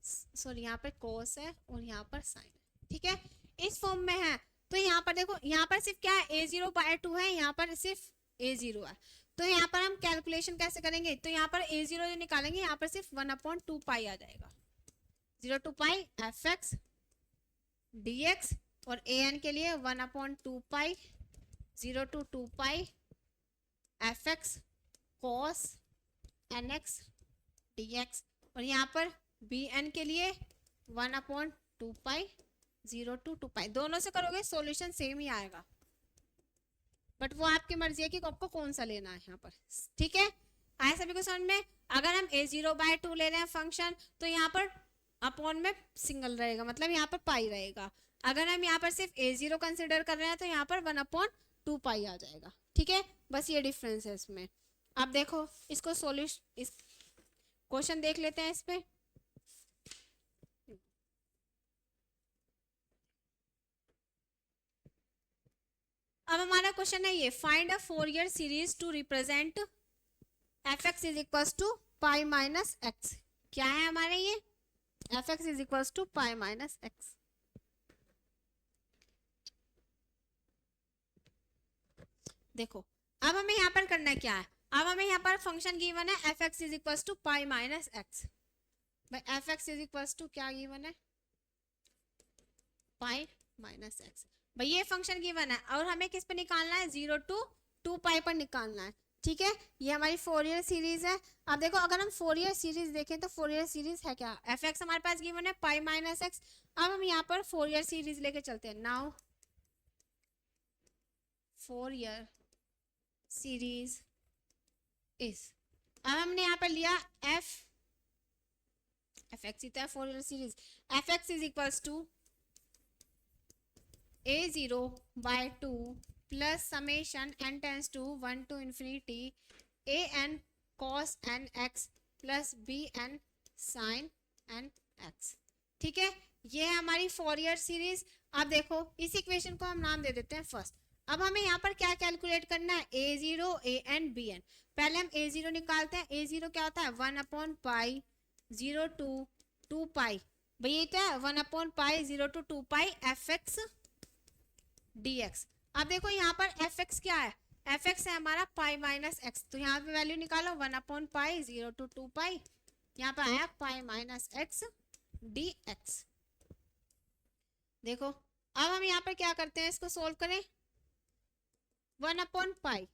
sorry यहाँ पर कॉस है और यहाँ पर साइन है, ठीक है, इस फॉर्म में है, तो यहाँ पर देखो, यहाँ पर सिर्फ क्या है, a0/2 है, यहाँ पर सिर्फ a0 है, तो यहाँ पर हम कैलकुलेशन कैसे करेंगे, तो यहाँ पर a0 जो निकालेंगे, यहाँ पर सिर्फ 1/2 पाई आ जाएगा, 0 to pi F X D x, और an के लिए 1/2 pi 0 to 2 pi F x cos N x D x, और यहाँ पर bn के लिए 1/2 पाई 0 to 2 पाई। दोनों से करोगे सॉल्यूशन सेम ही आएगा, बट वो आपकी मर्जी है कि आपको कौन सा लेना है यहाँ पर। ठीक है, आए सभी को समझ में। अगर हम a0/2 ले रहे हैं फंक्शन, तो यहाँ पर अपॉन में सिंगल रहेगा, मतलब यहाँ पर पाई रहेगा। अगर हम यहाँ पर सिर्फ a0 कंसिडर कर रहे हैं, तो यहाँ पर 1/2 पाई आ जाएगा। ठीक है, बस ये डिफरेंस है इसमें। अब देखो इसको सॉल्यूशन, इस क्वेश्चन देख लेते हैं इस पे। अब हमारा क्वेश्चन है ये, find a Fourier series to represent F x is equal to pi minus X. क्या है हमारे ये, F x is equal to pi minus X. देखो अब हमें यहाँ पर करना क्या है, अब हमें यहाँ पर फंक्शन गिवन है F x is equal to pi minus X. भाई F x is equal to क्या गिवन है, पाई माइनस एक्स। भाई ये फंक्शन गिवन है और हमें किस पे निकालना है, 0 to 2 पाई पर निकालना है। ठीक है, ये हमारी फोरियर सीरीज है। अब देखो अगर हम फोरियर सीरीज देखें तो फोरियर सीरीज है क्या, एफ एक्स हमारे पास गिवन है पाई माइनस एक्स। अब हम यहाँ पर फोरियर सीरीज लेके चलते हैं। नाउ फोरियर सीरीज इज, अब हमने यहाँ पर लिया एफ एक्स इतना Fourier series, F x is equals to a0/2 plus summation n tends to 1 to infinity an cos n x plus bn sin n x। ठीक है, ये है हमारी फोरियर सीरीज। अब देखो इस इक्वेशन को हम नाम दे देते हैं फर्स्ट। अब हमें यहाँ पर क्या कैलकुलेट करना है, a0 an bn। पहले हम a0 निकालते हैं। a0 क्या होता है, 1/पाई 0 to 2 पाई। भाई ये क्या है, 1/पाई 0 to 2 pi F x dx। अब देखो यहाँ पर एफ एक्स क्या है, एफ एक्स है हमारा पाई माइनस एक्स, तो यहाँ पे वैल्यू निकालो 1/पाई 0 to 2 पाई, यहाँ पर आया पाई माइनस एक्स dx। देखो अब हम यहाँ पर क्या करते हैं, इसको सोल्व करें। 1/पाई,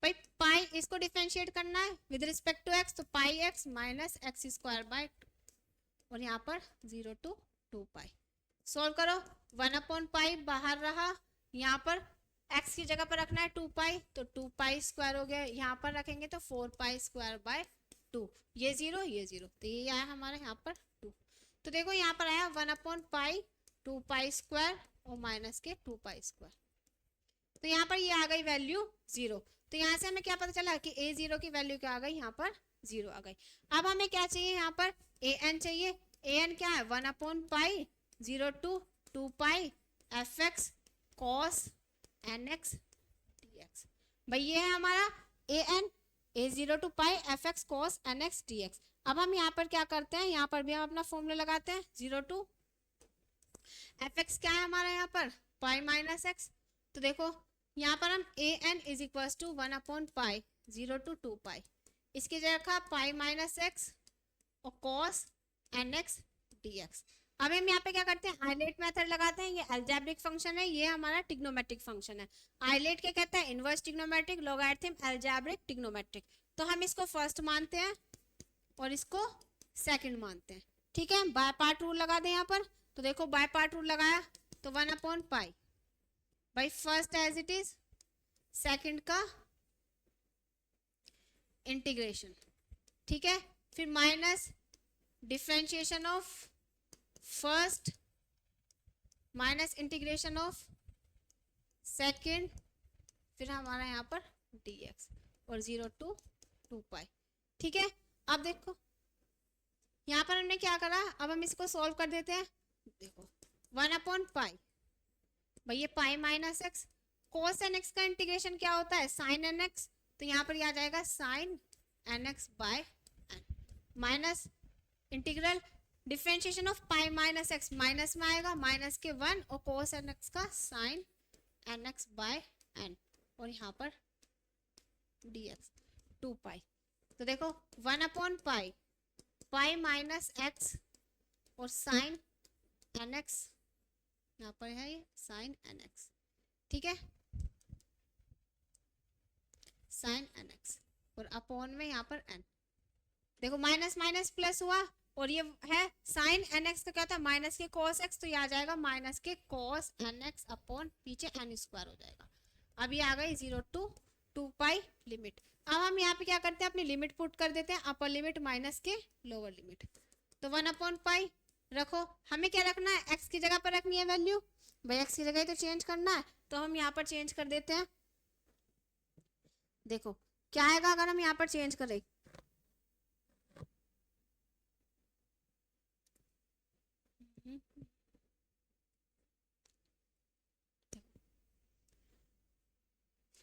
भाई पाई इसको डिफरेंशिएट करना है विद रिस्पेक्ट टू एक्स, तो pi X minus X square by 2, और यहाँ पर 0 to 2 पाई। सोल्व करो, 1/पाई बाहर रहा, यहाँ पर x की जगह पर रखना है 2 पाई, तो 2 पाई स्क्वायर हो गया, यहाँ पर रखेंगे तो 4 पाई स्क्वायर बाय 2, ये 0 ये 0, तो ये आया हमारा यहाँ पर 2। तो देखो यहाँ पर आया 1/पाई 2 पाई स्क्वायर और माइनस के 2 पाई स्क्वायर, तो यहाँ पर ये आ गई वैल्यू 0। तो यहाँ से हमें क्या पता चला कि a0 की वैल्यू क्या आ गई, यहाँ पर 0 आ गई। अब हमें क्या चाहिए, यहाँ पर an चाहिए। an क्या है, 1/पाई 0 to 2 pi F x cos N x dx। भाई ये है हमारा an, a0 to pi F x cos N x dx। अब हम यहाँ पर क्या करते हैं, यहाँ पर भी हम अपना फॉर्मूला लगाते हैं, 0 to एफ एक्स क्या है हमारा यहाँ पर, पाई माइनस एक्स। तो देखो यहाँ पर हम A N is equal to 1/पाई 0 to 2 पाई, इसकी जगह रखा पाई माइनस एक्स और cos N x D x. अब हम यहाँ पे क्या करते हैं, आइलेट मेथड लगाते हैं। ये अलजेब्रिक फंक्शन है, ये हमारा ट्रिग्नोमेट्रिक फंक्शन है। आइलेट क्या कहता है, inverse trigonometric, logarithm algebraic trigonometric. तो हम इसको फर्स्ट मानते हैं और इसको सेकंड मानते हैं, ठीक है। बाय पार्ट रूल लगा दें यहाँ पर। तो देखो बाय पार्ट रूल लगाया तो 1/पाई by first as it is, second का इंटीग्रेशन, ठीक है। फिर minus differentiation of first minus integration of second, फिर हमारा यहाँ पर dx और 0 to 2 पाई, ठीक है। अब देखो यहाँ पर हमने क्या करा, अब हम इसको सॉल्व कर देते हैं। देखो 1/पाई भाई ये पाई माइनस एक्स, कोस एन एक्स का इंटीग्रेशन क्या होता है, साइन एन एक्स। तो यहाँ पर आ जाएगा sine N x by n, minus integral differentiation of pi minus x, minus में आएगा माइनस के 1 और कोस एन एक्स का sine N x by n, और यहाँ पर dx 2 पाई। तो देखो 1/पाई पाई माइनस एक्स और साइन एन एक्स, यहाँ पर है ये साइन एन एक्स, ठीक है, साइन एन एक्स और अपॉन में यहाँ पर एन। देखो माइनस माइनस प्लस हुआ और ये है साइन एन एक्स का क्या था, माइनस के कॉस एक्स, तो ये आ जाएगा माइनस के कॉस एन एक्स अपॉन नीचे एन स्क्वायर हो जाएगा। अब ये आ गई 0 to 2 पाई लिमिट। अब हम यहाँ पे क्या करते हैं, अपनी लिमिट पुट कर देते हैं, अपर लिमिट माइनस के लोअर लिमिट। तो 1/पाई रखो, हमें क्या रखना है, एक्स की जगह पर रखनी है वैल्यू, भाई एक्स की जगह तो चेंज करना है। तो हम यहाँ पर चेंज कर देते हैं। देखो क्या आएगा अगर हम यहाँ पर चेंज करें,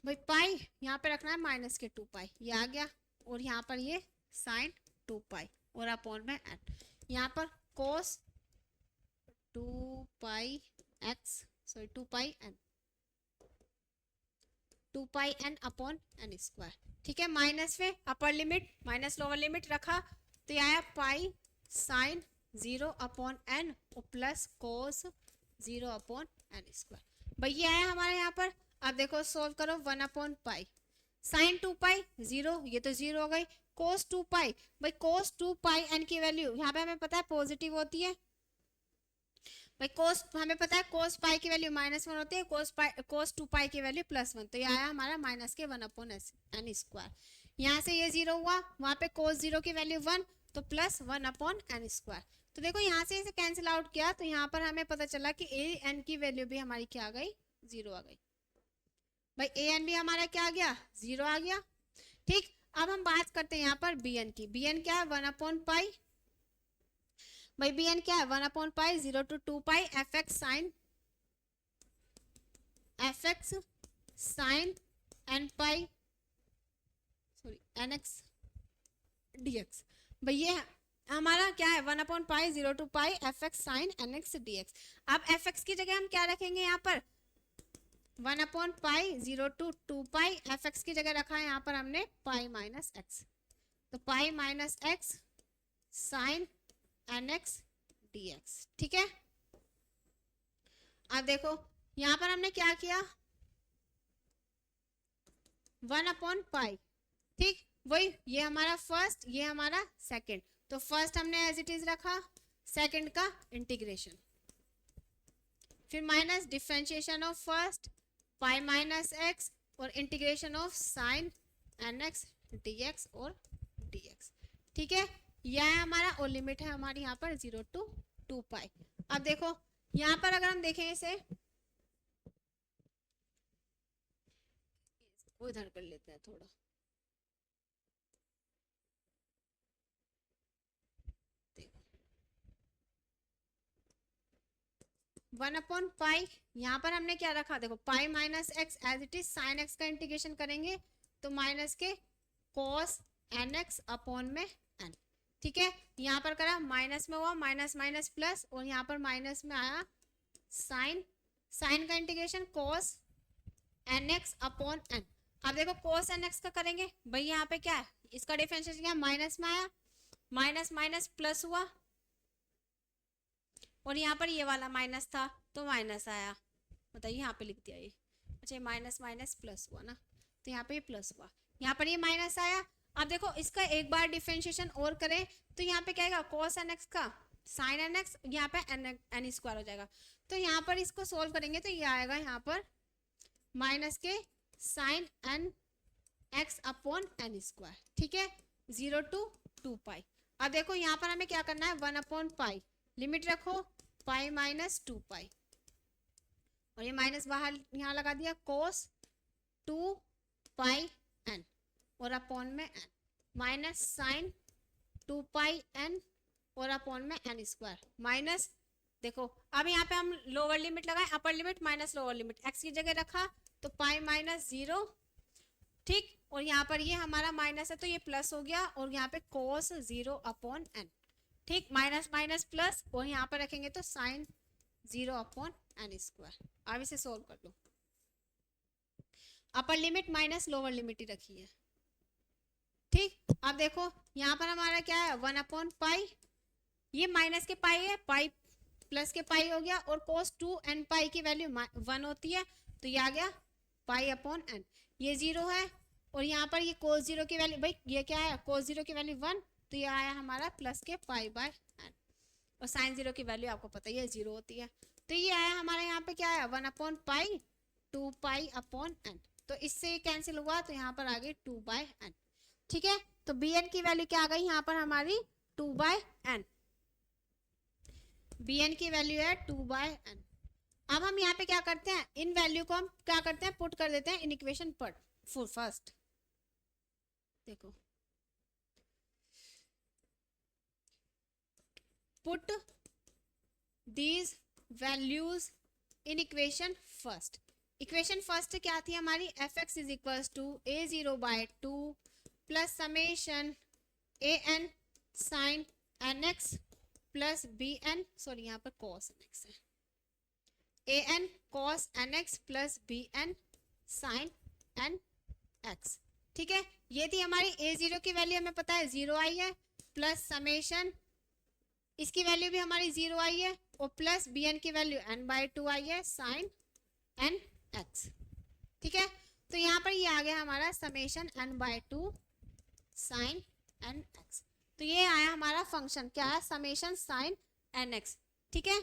भाई पाई यहाँ पे रखना है माइनस के 2 पाई, ये आ गया, और यहाँ पर ये साइन 2 पाई और अपॉन में एन, यहाँ पर cos 2 pi x, sorry 2 pi n, 2 pi n upon N square, ठीक है। माइनस में upper limit minus lower limit रखा, तो ये आया पाई साइन 0 अपॉन एन और plus cos 0 upon N square. भाई ये आया हमारे यहाँ पर। अब देखो सोल्व करो 1/पाई साइन 2 पाई 0, ये तो 0 हो गई, कोस 2 पाई, भाई कोस 2 पाई एन की वैल्यू यहाँ पे हमें पता है पॉजिटिव होती है, भाई कोस हमें पता है कोस पाई की वैल्यू -1 होती है, कोस 2 पाई की वैल्यू +1। तो ये आया हमारा माइनस के 1/एन स्क्वायर। यहाँ से ये 0 हुआ, वहाँ पे कोस 0 की वैल्यू 1, तो +1/एन स्क्वायर। तो देखो यहाँ से इसे कैंसिल आउट किया, तो यहाँ पर हमें पता चला कि ए एन की वैल्यू भी हमारी क्या आ गई, 0 आ गई। भाई ए एन भी हमारा क्या आ गया, 0 आ गया, ठीक। अब हम बात करते हैं यहाँ पर बी एन की। बी एन क्या है, 1/पाई, भाई बी एन क्या है 1/पाई 0 to 2 pi F x sine n pi, sorry n x D x. भाई ये हमारा क्या है 1/पाई 0 to pi F x sine N x D x. अब एफ एक्स की जगह हम क्या रखेंगे, यहाँ पर 1/पाई 0 to 2 पाई, एफ एक्स की जगह रखा है यहाँ पर हमने पाई माइनस एक्स, तो pi minus x sine N x D x, ठीक है। अब देखो यहाँ पर हमने क्या किया, 1/पाई, ठीक, वही ये हमारा फर्स्ट, ये हमारा सेकंड। तो फर्स्ट हमने एज इट इज रखा, सेकंड का इंटीग्रेशन, फिर minus differentiation of first pi minus x और integration of sine N x D x और डी एक्स, ठीक है। यह है हमारा, और लिमिट है हमारी यहाँ पर 0 to 2 पाई। अब देखो यहाँ पर अगर हम देखें इसे, उधर कर लेते हैं थोड़ा, 1/पाई यहाँ पर हमने क्या रखा, देखो pi minus x as it is, sine x का इंटीग्रेशन करेंगे तो माइनस के कॉस एन एक्स अपॉन में एन, ठीक है। यहाँ पर करा माइनस में हुआ, माइनस माइनस प्लस, और यहाँ पर माइनस में आया साइन, साइन का integration cos nx upon n। अब देखो cos nx का करेंगे भाई, यहाँ पे क्या है, इसका डिफरेंशिएशन क्या, माइनस में आया, माइनस माइनस प्लस हुआ, और यहाँ पर ये वाला माइनस था तो माइनस आया, बताइए यहाँ पे लिख दिया ये, अच्छा माइनस माइनस प्लस हुआ ना, तो यहाँ पे ये प्लस हुआ, यहाँ पर ये माइनस आया। अब देखो इसका एक बार डिफरेंशिएशन और करें तो यहाँ पे क्या आएगा, cos nx का sin nx, यहाँ पे n स्क्वायर हो जाएगा, तो यहाँ पर इसको सोल्व करेंगे तो ये आएगा यहाँ पर माइनस के sin n x upon n square, ठीक है, 0 to 2 पाई। अब देखो यहाँ पर हमें क्या करना है, 1 अपॉन पाई, लिमिट रखो पाई माइनस 2 पाई, और ये माइनस बाहर यहाँ लगा दिया, cos 2 पाई n और अपॉन में n, माइनस साइन 2 पाई n और अपॉन में n स्क्वायर, माइनस, देखो अब यहाँ पे हम लोअर लिमिट लगाए, अपर limit minus lower limit, x की जगह रखा तो पाई माइनस 0, ठीक, और यहाँ पर ये हमारा माइनस है तो ये प्लस हो गया, और यहाँ पे cos 0 अपॉन n, ठीक, माइनस माइनस प्लस, और यहाँ पर रखेंगे तो साइन 0 अपॉन n स्क्वायर। अब इसे सोल्व कर लो, upper limit minus lower limit ही रखी है, ठीक। अब देखो यहाँ पर हमारा क्या है, 1 अपॉन पाई, ये माइनस के पाई है, पाई प्लस के पाई हो गया, और cos 2 n पाई की वैल्यू 1 होती है तो ये आ गया पाई अपॉन n, ये 0 है, और यहाँ पर ये cos 0 की वैल्यू, भाई ये क्या है, cos 0 की वैल्यू 1, तो ये आया हमारा प्लस के पाई बाय n, और साइन 0 की वैल्यू आपको पता ही है 0 होती है, तो ये आया हमारे यहाँ पे क्या है, 1 upon pi 2 pi upon n, तो इससे ये कैंसिल हुआ तो यहाँ पर आ गई 2 बाय n, ठीक है। तो bn की वैल्यू क्या आ गई यहाँ पर हमारी 2 बाय n, bn की वैल्यू है 2 बाय n। अब हम यहाँ पे क्या करते हैं, इन वैल्यू को हम क्या करते हैं, पुट कर देते हैं इन इक्वेशन पर फर्स्ट, देखो put these values in equation first. Equation first क्या थी हमारी, F x is equal to A 0 by 2 plus summation A N sine N x plus B N, sorry यहाँ पर कॉस एन एक्स है, A N cos N x plus B N sine N x, ठीक है। ये थी हमारी ए 0 की value हमें पता है 0 आई है, प्लस समेशन इसकी वैल्यू भी हमारी 0 आई है, और प्लस बी एन की वैल्यू n बाय 2 आई है साइन एन एक्स, ठीक है। तो यहाँ पर ये आ गया हमारा summation n by 2 sine N x, तो ये आया हमारा फंक्शन क्या है, समेशन साइन एन एक्स, ठीक है।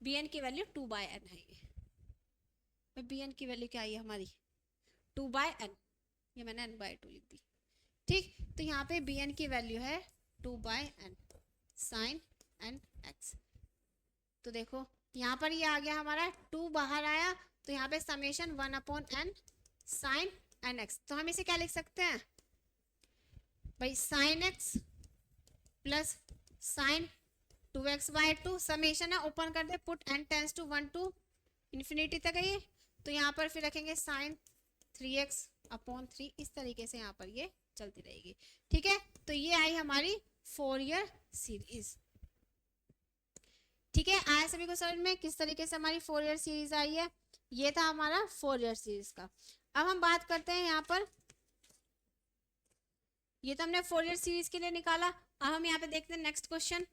बी एन की वैल्यू 2 बाय एन है, ये बी एन की वैल्यू क्या आई है हमारी 2 बाय एन, ये मैंने n बाय 2 लिख दी, ठीक। तो यहाँ पे बी एन की वैल्यू है 2 by n sine N x, तो देखो यहाँ पर ये आ गया हमारा 2 बाहर आया, तो यहाँ पे summation 1 upon n sine N x, तो हम इसे क्या लिख सकते हैं भाई, sine X plus sine 2x by 2, summation है ओपन कर दे, put n tends to 1 to infinity तक है ये, तो यहाँ पर फिर रखेंगे साइन 3x अपॉन 3, इस तरीके से यहाँ पर ये चलती रहेगी, ठीक है। तो ये आई हमारी फोरियर सीरीज, ठीक है। आया सभी को समझ में किस तरीके से हमारी फोरियर सीरीज आई है, ये था हमारा फोरियर सीरीज का। अब हम बात करते हैं यहाँ पर, ये तो हमने फोरियर सीरीज के लिए निकाला, अब हम यहाँ पे देखते हैं नेक्स्ट क्वेश्चन,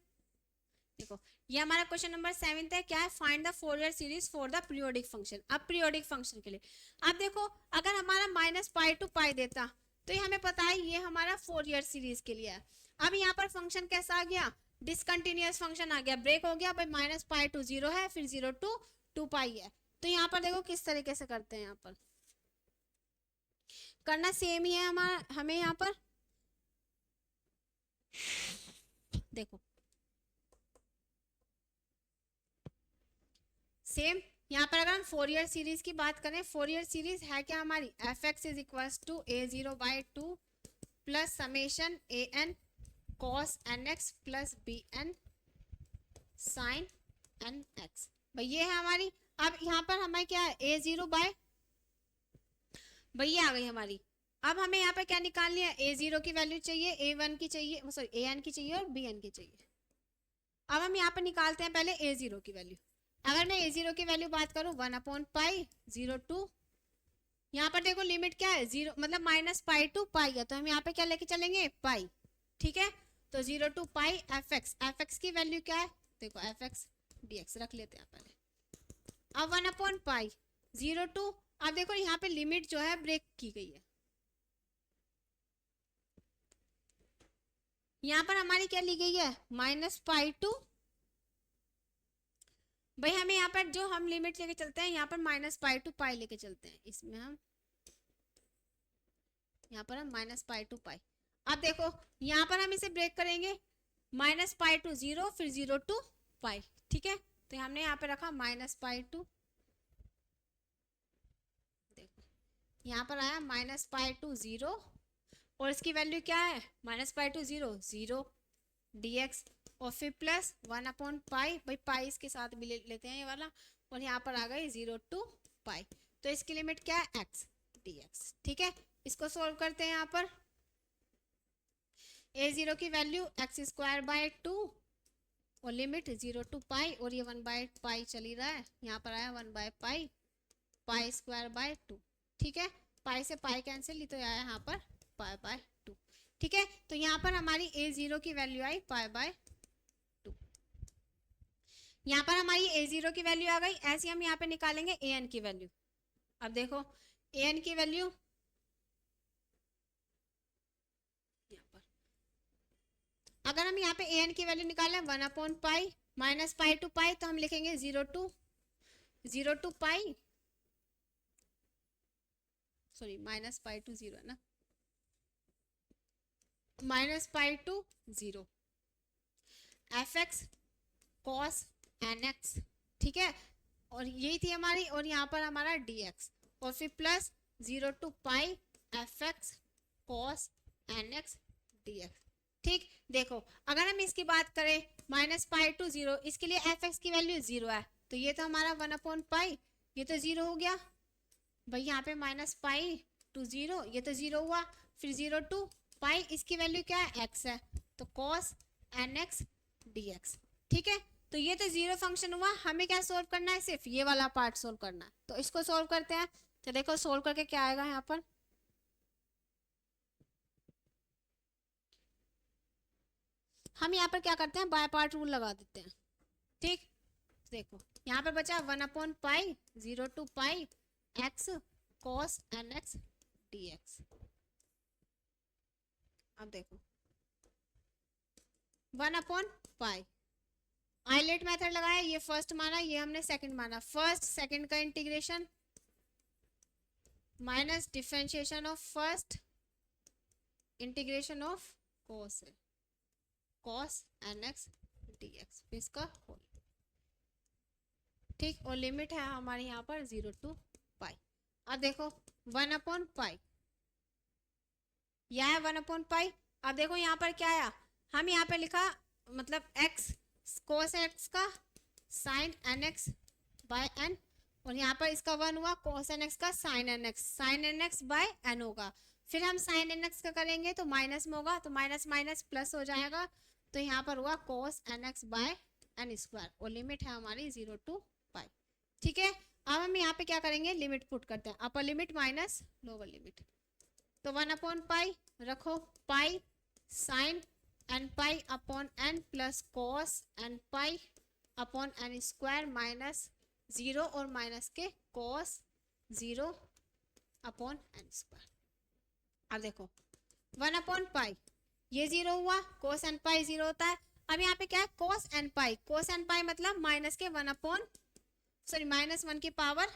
देखो ये हमारा क्वेश्चन नंबर 7 है, क्या है, find the Fourier series for the periodic function. अब पीरियोडिक फंक्शन के लिए अब देखो, अगर हमारा माइनस पाई टू पाई देता तो ये हमें पता है ये हमारा फोरियर सीरीज के लिए है। अब यहाँ पर फंक्शन कैसा आ गया, डिसकंटिन्यूअस फंक्शन आ गया, ब्रेक हो गया भाई, माइनस पाई टू 0 है, फिर 0 टू 2 पाई है, तो यहाँ पर देखो किस तरीके से करते हैं, यहाँ पर करना सेम ही है हमें यहाँ पर देखो सेम, यहाँ पर अगर हम फोरियर सीरीज की बात करें, फोरियर सीरीज है क्या हमारी, F x is equal to A 0 by 2 plus summation A N cos N x plus B N sine N x, भाई ये है हमारी। अब यहाँ पर हमें क्या है, ए 0 बाय, भाई ये आ गई हमारी। अब हमें यहाँ पे क्या निकालनी है, ए 0 की वैल्यू चाहिए, ए 1 की चाहिए, सॉरी ए एन की चाहिए और बी एन की चाहिए, अब हम यहाँ पर निकालते हैं पहले a0 की वैल्यू। अगर मैं a0 की वैल्यू बात करूँ 1/पाई 0 टू, यहाँ पर देखो लिमिट क्या है 0 मतलब -पाई टू पाई है, तो हम यहाँ पे क्या लेके चलेंगे पाई, ठीक है। तो 0 टू पाई एफ एक्स की वैल्यू क्या है, देखो एफ एक्स डी एक्स रख लेते हैं पहले। अब 1/पाई 0 टू, अब देखो यहाँ पे लिमिट जो है ब्रेक की गई है, यहाँ पर हमारी क्या ली गई है -पाई टू, भाई हमें यहाँ पर जो हम लिमिट लेके चलते हैं यहाँ पर -पाई टू पाई लेके चलते हैं, इसमें हम यहाँ पर हम -पाई टू पाई। अब देखो यहाँ पर हम इसे ब्रेक करेंगे -पाई टू 0 फिर 0 टू पाई, ठीक है। तो हमने यहाँ पे रखा -पाई टू, देखो यहाँ पर आया -पाई टू 0 और इसकी वैल्यू क्या है -पाई टू 0 0 dx और फिर प्लस 1/पाई, भाई पाई इसके साथ भी लेते हैं ये वाला, और यहाँ पर आ गई 0 टू पाई। तो इसकी लिमिट क्या है x dx, ठीक है। इसको सोल्व करते हैं यहाँ पर, a0 की वैल्यू x² 2 और लिमिट 0 टू पाई, और ये 1/पाई चल ही रहा है, यहाँ पर आया 1/पाई पाई² 2, ठीक है। पाई से पाई कैंसिल, तो आया यहाँ पर पाई/2, ठीक है। तो यहाँ पर हमारी a0 की वैल्यू आई पाई/2, यहाँ पर हमारी a0 की वैल्यू आ गई। ऐसे हम यहाँ पे निकालेंगे an की वैल्यू। अब देखो an की वैल्यू अगर हम यहाँ पे an की वैल्यू निकालें 1/पाई -पाई टू पाई, तो हम लिखेंगे 0 टू पाई, सॉरी -पाई टू 0 है ना, -पाई to 0 F x cos N x, ठीक है। और यही थी हमारी, और यहाँ पर हमारा डी एक्स और फिर plus 0 to pi F x cos N x D x, ठीक। देखो अगर हम इसकी बात करें -पाई टू 0, इसके लिए एफ एक्स की वैल्यू 0 है, तो ये तो हमारा 1/पाई, ये तो 0 हो गया भाई, यहाँ पे -पाई टू 0, ये तो 0 हुआ, फिर 0 टू पाई, इसकी वैल्यू क्या है x है, तो cos nx dx, ठीक है। तो ये तो 0 फंक्शन हुआ, हमें क्या सोल्व करना है, सिर्फ ये वाला पार्ट सोल्व करना है। तो इसको सोल्व करते हैं, तो देखो सोल्व करके क्या आएगा यहाँ पर, हम यहाँ पर क्या करते हैं बाय पार्ट रूल लगा देते हैं, ठीक। देखो यहाँ पर बचा 1/पाई 0 to pi x cos nx dx। अब देखो 1/पाई आइलेट मेथड लगाया, ये फर्स्ट माना, ये हमने सेकंड माना, फर्स्ट सेकंड का integration minus differentiation of first integration of cos nx dx, इसका होल, ठीक। और लिमिट है हमारे यहाँ पर 0 टू पाई। अब देखो 1/पाई, यह है 1/पाई। अब देखो यहाँ पर क्या आया, हम यहाँ पे लिखा मतलब x cos x का sin nx बाय n, और यहाँ पर इसका 1 हुआ, cos nx का sin nx बाय n होगा। फिर हम sin nx का करेंगे तो माइनस में होगा, तो माइनस माइनस प्लस हो जाएगा, तो यहाँ पर हुआ cos nx बाय n², और लिमिट है हमारी 0 टू पाई, ठीक है। अब हम यहाँ पे क्या करेंगे, लिमिट पुट करते हैं, अपर लिमिट माइनस लोअर लिमिट, तो 1/पाई रखो, pi sine n pi upon n plus cos n pi upon n² minus 0 और माइनस के कॉस 0 अपॉन n²। अब देखो 1/पाई ये 0 हुआ, cos n पाई 0 होता है। अब यहाँ पे क्या है cos n पाई मतलब माइनस के -1 की पावर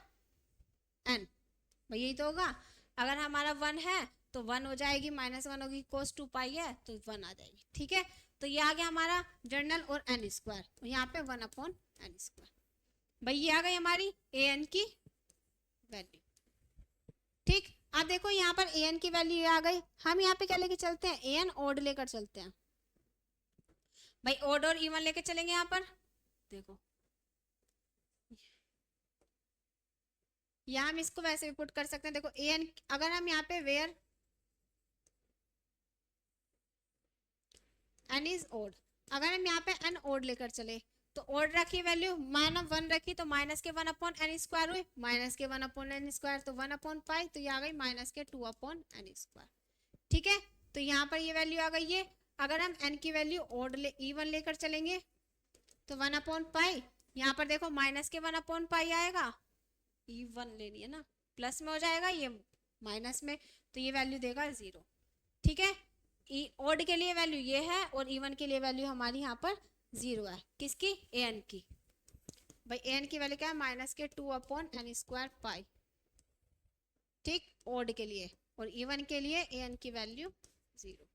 n, भाई यही तो होगा। अगर हमारा 1 है तो 1 हो जाएगी, -1 होगी, cos 2 पाई है तो 1 आ जाएगी, ठीक है। तो ये आ गया हमारा जर्नल और n², यहाँ पे 1/n², भाई ये आ गई हमारी an की वैल्यू, ठीक। अब देखो यहाँ पर an की वैल्यू आ गई, हम यहाँ पे क्या लेके चलते हैं an ऑड लेकर चलते हैं, भाई ऑड और इवन लेके चलेंगे यहाँ पर। देखो या हम इसको वैसे भी पुट कर सकते हैं, देखो an अगर हम यहाँ पे वेयर n इज ऑड, अगर हम यहाँ पे n ओड लेकर चले तो ओड रखी वैल्यू -1 रखी तो माइनस के 1/n² हुई, माइनस के 1/n² तो 1/पाई, तो ये आ गई माइनस के 2/n²। ठीक है, तो यहाँ पर ये वैल्यू आ गई है। अगर हम n की वैल्यू ओड इवन लेकर चलेंगे तो 1/पाई, यहाँ पर देखो माइनस के 1/पाई आएगा, इवन लेनी है ना, प्लस में हो जाएगा, ये माइनस में, तो ये वैल्यू देगा 0। ठीक है, ओड के लिए वैल्यू ये है और इवन के लिए वैल्यू हमारी यहाँ पर 0 है। किसकी? an की। भाई an की वैल्यू क्या है? माइनस के 2/n² पाई। ठीक, ओड के लिए, और इवन के लिए an की वैल्यू 0।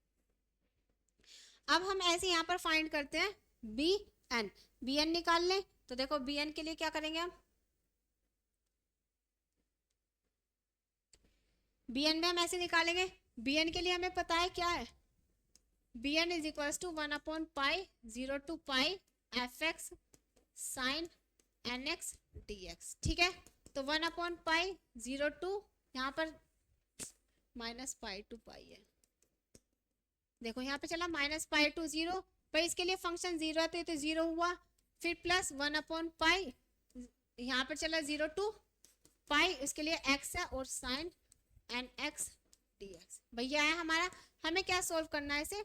अब हम ऐसे यहाँ पर फाइंड करते हैं bn। bn निकाल लें तो देखो bn के लिए क्या करेंगे हम, bn में हम ऐसे निकालेंगे। bn के लिए हमें पता है क्या है, bn इज इक्वल्स टू 1/पाई 0 to pi fx sin nx dx। ठीक है, तो 1/पाई 0 to, यहाँ पर -पाई टू पाई है, देखो यहाँ पे चला -पाई टू 0, पर इसके लिए फंक्शन 0 है तो ये तो 0 हुआ, फिर प्लस 1/पाई, यहाँ पर चला 0 to पाई, इसके लिए x है और sin nx dx। भैया है हमारा, हमें क्या सोल्व करना है इसे,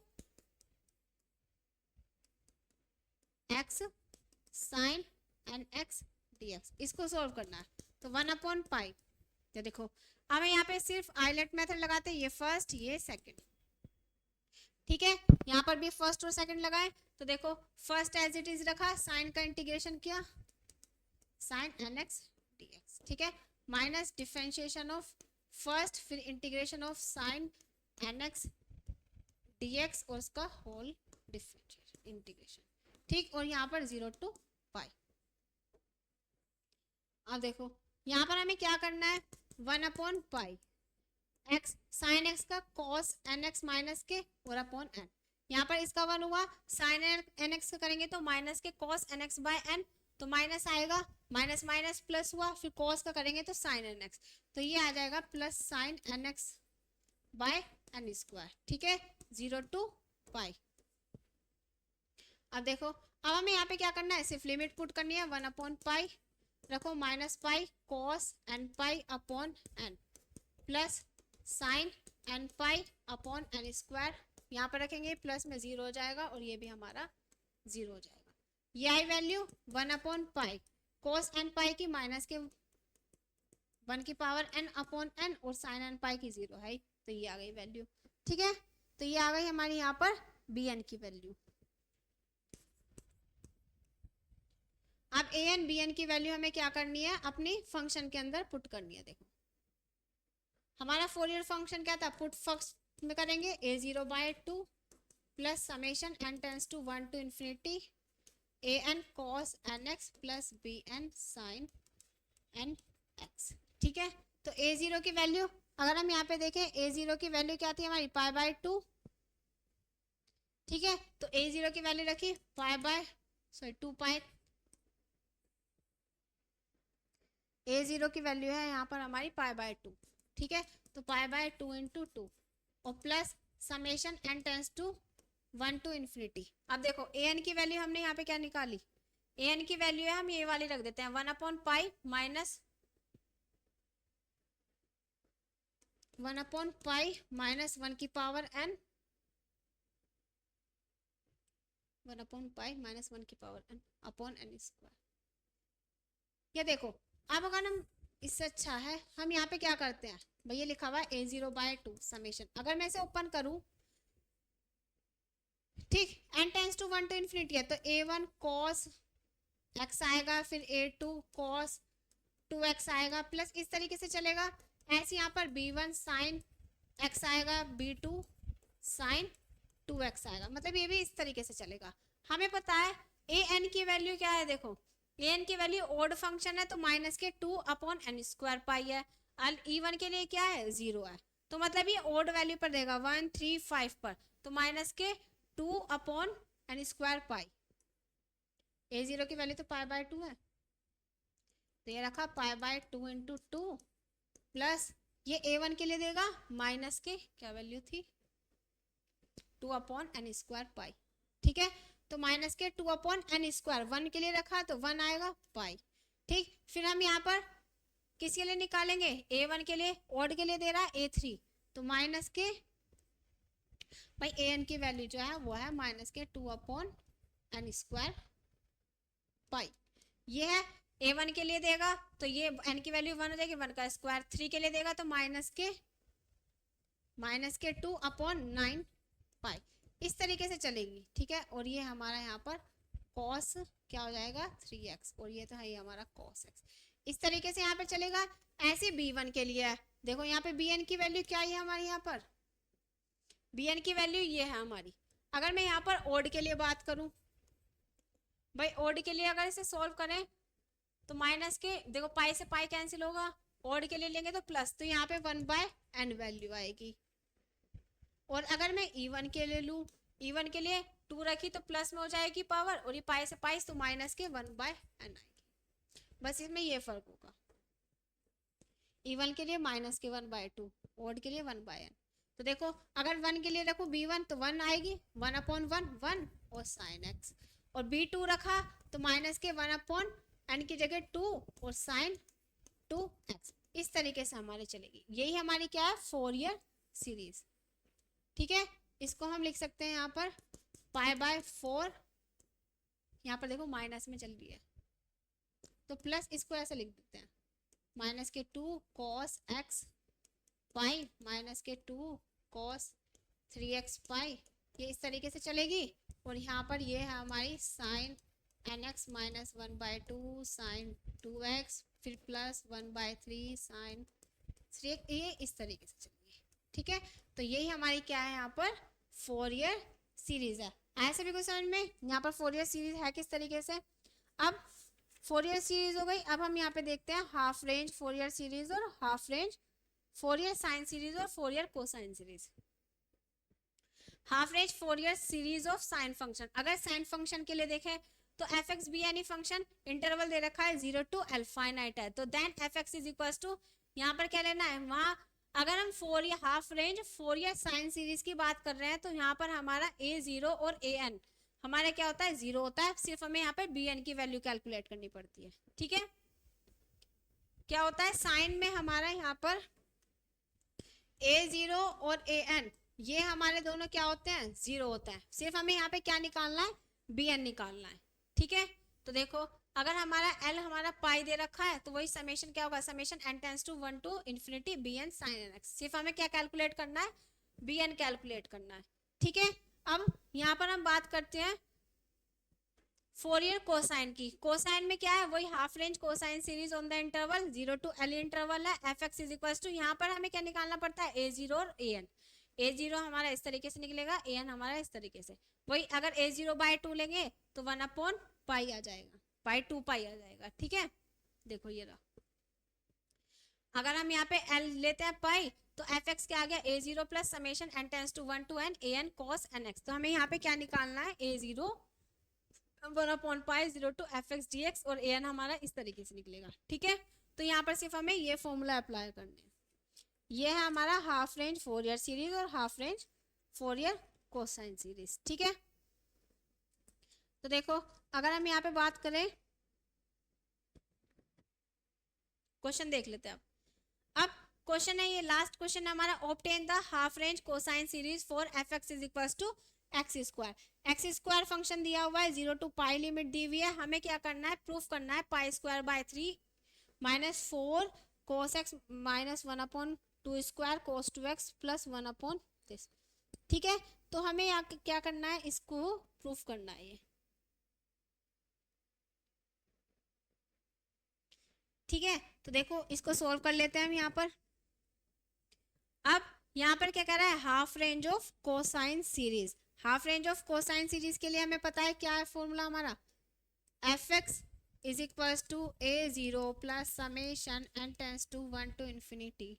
x sin nx dx, इसको सोल्व करना है। तो 1/पाई, तो देखो अब यहाँ पे सिर्फ आइलेट मेथड लगाते हैं, ये फर्स्ट ये सेकंड। ठीक है, यहाँ पर भी फर्स्ट और सेकंड लगाए, तो देखो फर्स्ट एज इट इज रखा, साइन का इंटीग्रेशन किया, साइन nx dx। ठीक है, माइनस डिफरेंशिएशन ऑफ फर्स्ट, फिर integration of sign nx dx और उसका होल डिफरेंशिएशन इंटीग्रेशन। ठीक, और यहाँ पर 0 to पाई। अब देखो यहाँ पर हमें क्या करना है, 1/पाई x साइन x का cos nx माइनस के और अपॉन n, यहाँ पर इसका 1 हुआ, साइन nx का करेंगे तो माइनस के cos nx बाय n, तो माइनस आएगा, माइनस माइनस प्लस हुआ, फिर cos का करेंगे तो साइन nx, तो ये आ जाएगा plus sign nx bye n²। ठीक है, 0 to पाई। अब देखो अब हमें यहाँ पे क्या करना है, सिर्फ लिमिट पुट करनी है, 1/पाई रखो -पाई cos n pi upon n plus sign n pi upon n², यहाँ पर रखेंगे प्लस में 0 हो जाएगा और ये भी हमारा 0 हो जाएगा। ये आई वैल्यू 1/पाई cos n पाई की माइनस के 1 की पावर n अपॉन n और साइन n पाई की 0 है, तो ये आ गई वैल्यू। ठीक है, तो ये आ गई हमारी यहाँ पर bn की वैल्यू। अब an bn की वैल्यू हमें क्या करनी है, अपनी फंक्शन के अंदर पुट करनी है। देखो हमारा फोरियर फंक्शन क्या था, पुट फर्स्ट में करेंगे a0/2 plus summation n tends to 1 to infinity an cos nx plus bn sin nx। ठीक है, तो a0 की वैल्यू अगर हम यहाँ पे देखें, a0 की वैल्यू क्या थी हमारी, π/2। ठीक है, तो a0 की वैल्यू रखी 2 पाई, a0 की वैल्यू है यहाँ पर हमारी π/2। ठीक है, तो π/2 इंटू 2 और plus summation n tends to 1 to infinity। अब देखो an की वैल्यू हमने यहाँ पे क्या निकाली, an की वैल्यू है, हम ये वाली रख देते हैं, 1/पाई माइनस 1/पाई माइनस 1 की पावर n, 1/पाई माइनस 1 की पावर n अपॉन n²। ये देखो अब अगर हम, इससे अच्छा है हम यहाँ पे क्या करते हैं, भैया लिखा हुआ है a0/2 समेशन, अगर मैं इसे ओपन करूं, ठीक, n tends to 1 to infinity है, तो a1 cos x आएगा, फिर a2 cos 2x आएगा, प्लस इस तरीके से चलेगा। ऐसे यहाँ पर b1 sin x आएगा, b2 sin 2x आएगा, मतलब ये भी इस तरीके से चलेगा। हमें पता है an की वैल्यू क्या है, देखो an की वैल्यू ओड फंक्शन है तो माइनस के 2/n² पाई है, और इवन के लिए क्या है 0 है, तो मतलब ये ओड वैल्यू पर देगा 1 3 5 पर, तो माइनस के 2/n² पाई। a0 की वैल्यू तो π/2 है, तो ये रखा π/2 इंटू 2 प्लस ये a1 के लिए देगा माइनस के क्या वैल्यू थी 2/n² पाई। ठीक है, तो माइनस के 2/n², 1 के लिए रखा तो 1 आएगा पाई। ठीक, फिर हम यहाँ पर किसके लिए निकालेंगे, a1 के लिए, ऑड के लिए दे रहा है a3, तो माइनस के भाई an की वैल्यू जो है वो है माइनस के 2/n² पाई। ये है a1 के लिए देगा तो ये n की वैल्यू 1 हो जाएगी, 1 का स्क्वायर। 3 के लिए देगा तो माइनस के 2/9 पाई। इस तरीके से चलेगी, ठीक है। और ये हमारा यहाँ पर cos क्या हो जाएगा 3x, और ये तो है हमारा cos x। इस तरीके से यहाँ पे चलेगा। ऐसे b1 के लिए देखो यहाँ पे bn की वैल्यू क्या है हमारी, यहाँ पर bn की वैल्यू ये है हमारी। अगर मैं यहाँ पर ओड के लिए बात करूं, भाई ओड के लिए अगर इसे सॉल्व करें तो माइनस के देखो पाई से पाई कैंसिल होगा, ओड के लिए लेंगे तो प्लस, तो यहाँ पे 1/n वैल्यू आएगी। और अगर मैं E1 के लिए लूँ, E1 के लिए 2 रखी तो प्लस में हो जाएगी पावर, और ये पाई से पाई तो माइनस के 1/n आएगी। बस इसमें ये फर्क होगा, E1 के लिए माइनस के 1/2, ओड के लिए 1/n। तो देखो अगर 1 के लिए रखो B1 तो 1 आएगी, 1/1 1 और sin x। और B2 रखा तो माइनस के 1/n की जगह 2 और sin 2x। इस तरीके से हमारे चलेगी। यही हमारी क्या है, फोरियर सीरीज। ठीक है, इसको हम लिख सकते हैं यहाँ पर π/4। यहाँ पर देखो माइनस में चल रही है तो प्लस, इसको ऐसे लिख देते हैं माइनस के 2 cos x पाई माइनस के 2 cos 3x पाई। ये इस तरीके से चलेगी। और यहाँ पर ये है हमारी sin nx minus 1/2 sin 2x, फिर प्लस 1/3 sin 3x, ये इस तरीके से चलेगी। ठीक है, तो यही हमारी क्या है यहाँ पर फोरियर सीरीज है। ऐसे भी कुछ समझ में, यहाँ पर फोरियर सीरीज है किस तरीके से। अब फोरियर सीरीज हो गई। अब हम यहाँ पे देखते हैं हाफ रेंज फोरियर सीरीज और half range Fourier sine series और Fourier cosine series. Half range Fourier series of sine function, अगर साइन फंक्शन के लिए देखें तो F X be any function, interval दे रखा है 0 to L, फाइनाइट है, तो then F x is equal to, यहाँ पर क्या लेना है, वहाँ अगर हम Fourier half range Fourier sine series की बात कर रहे हैं तो यहाँ पर हमारा a0 और an हमारा क्या होता है 0 होता है, सिर्फ हमें यहाँ पर bn की वैल्यू कैलकुलेट करनी पड़ती है। ठीक है, क्या होता है साइन में हमारा यहाँ पर a0 और an ये हमारे दोनों क्या होते हैं 0 होता है, सिर्फ हमें यहाँ पे क्या निकालना है bn निकालना है। ठीक है, तो देखो अगर हमारा l हमारा पाई दे रखा है तो वही समेशन क्या होगा, summation n tends to 1 to infinity bn sin nx, सिर्फ हमें क्या कैलकुलेट करना है bn कैलकुलेट करना है। ठीक है, अब यहाँ पर हम बात करते हैं फोरियर कोसाइन की। कोसाइन में क्या है, वही half range cosine series on the interval 0 to L interval है, F x is equal to, यहाँ पर हमें क्या निकालना पड़ता है a0 और an। a0 हमारा इस तरीके से निकलेगा, an हमारा इस तरीके से, वही अगर a0/2 लेंगे तो 1/पाई आ जाएगा, /2 पाई आ जाएगा। ठीक है, देखो ये रहा। अगर हम यहाँ पे L लेते हैं पाई तो एफ एक्स क्या आ गया a0 plus summation n tends to 1 to n an cos nx, तो हमें यहाँ पे क्या निकालना है a0 1/पाई 0 to fx dx, और an हमारा इस तरीके से निकलेगा। ठीक है, तो यहाँ पर सिर्फ हमें ये फॉर्मूला अप्लाई करने हैं। ये है हमारा हाफ रेंज फोरियर सीरीज और half range Fourier cosine series. ठीक है, तो देखो अगर हम यहाँ पे बात करें, क्वेश्चन देख लेते हैं। अब क्वेश्चन है ये लास्ट क्वेश्चन हमारा, obtain the half range cosine series for f x is equal to x square function दिया हुआ है, 0 to पाई लिमिट दी हुई है, हमें क्या करना है प्रूफ करना है π² 3 -4 cos x minus 1/2 square cos 2x plus 1/this। ठीक है, तो हमें यहाँ क्या करना है, इसको प्रूफ करना है ये। ठीक है, तो देखो इसको सोल्व कर लेते हैं हम यहाँ पर। अब यहाँ पर क्या कह रहा है, half range of cosine series. Half range of cosine series के लिए हमें पता है क्या है फॉर्मूला हमारा, f x is equal to a0 plus summation n tends to 1 to infinity,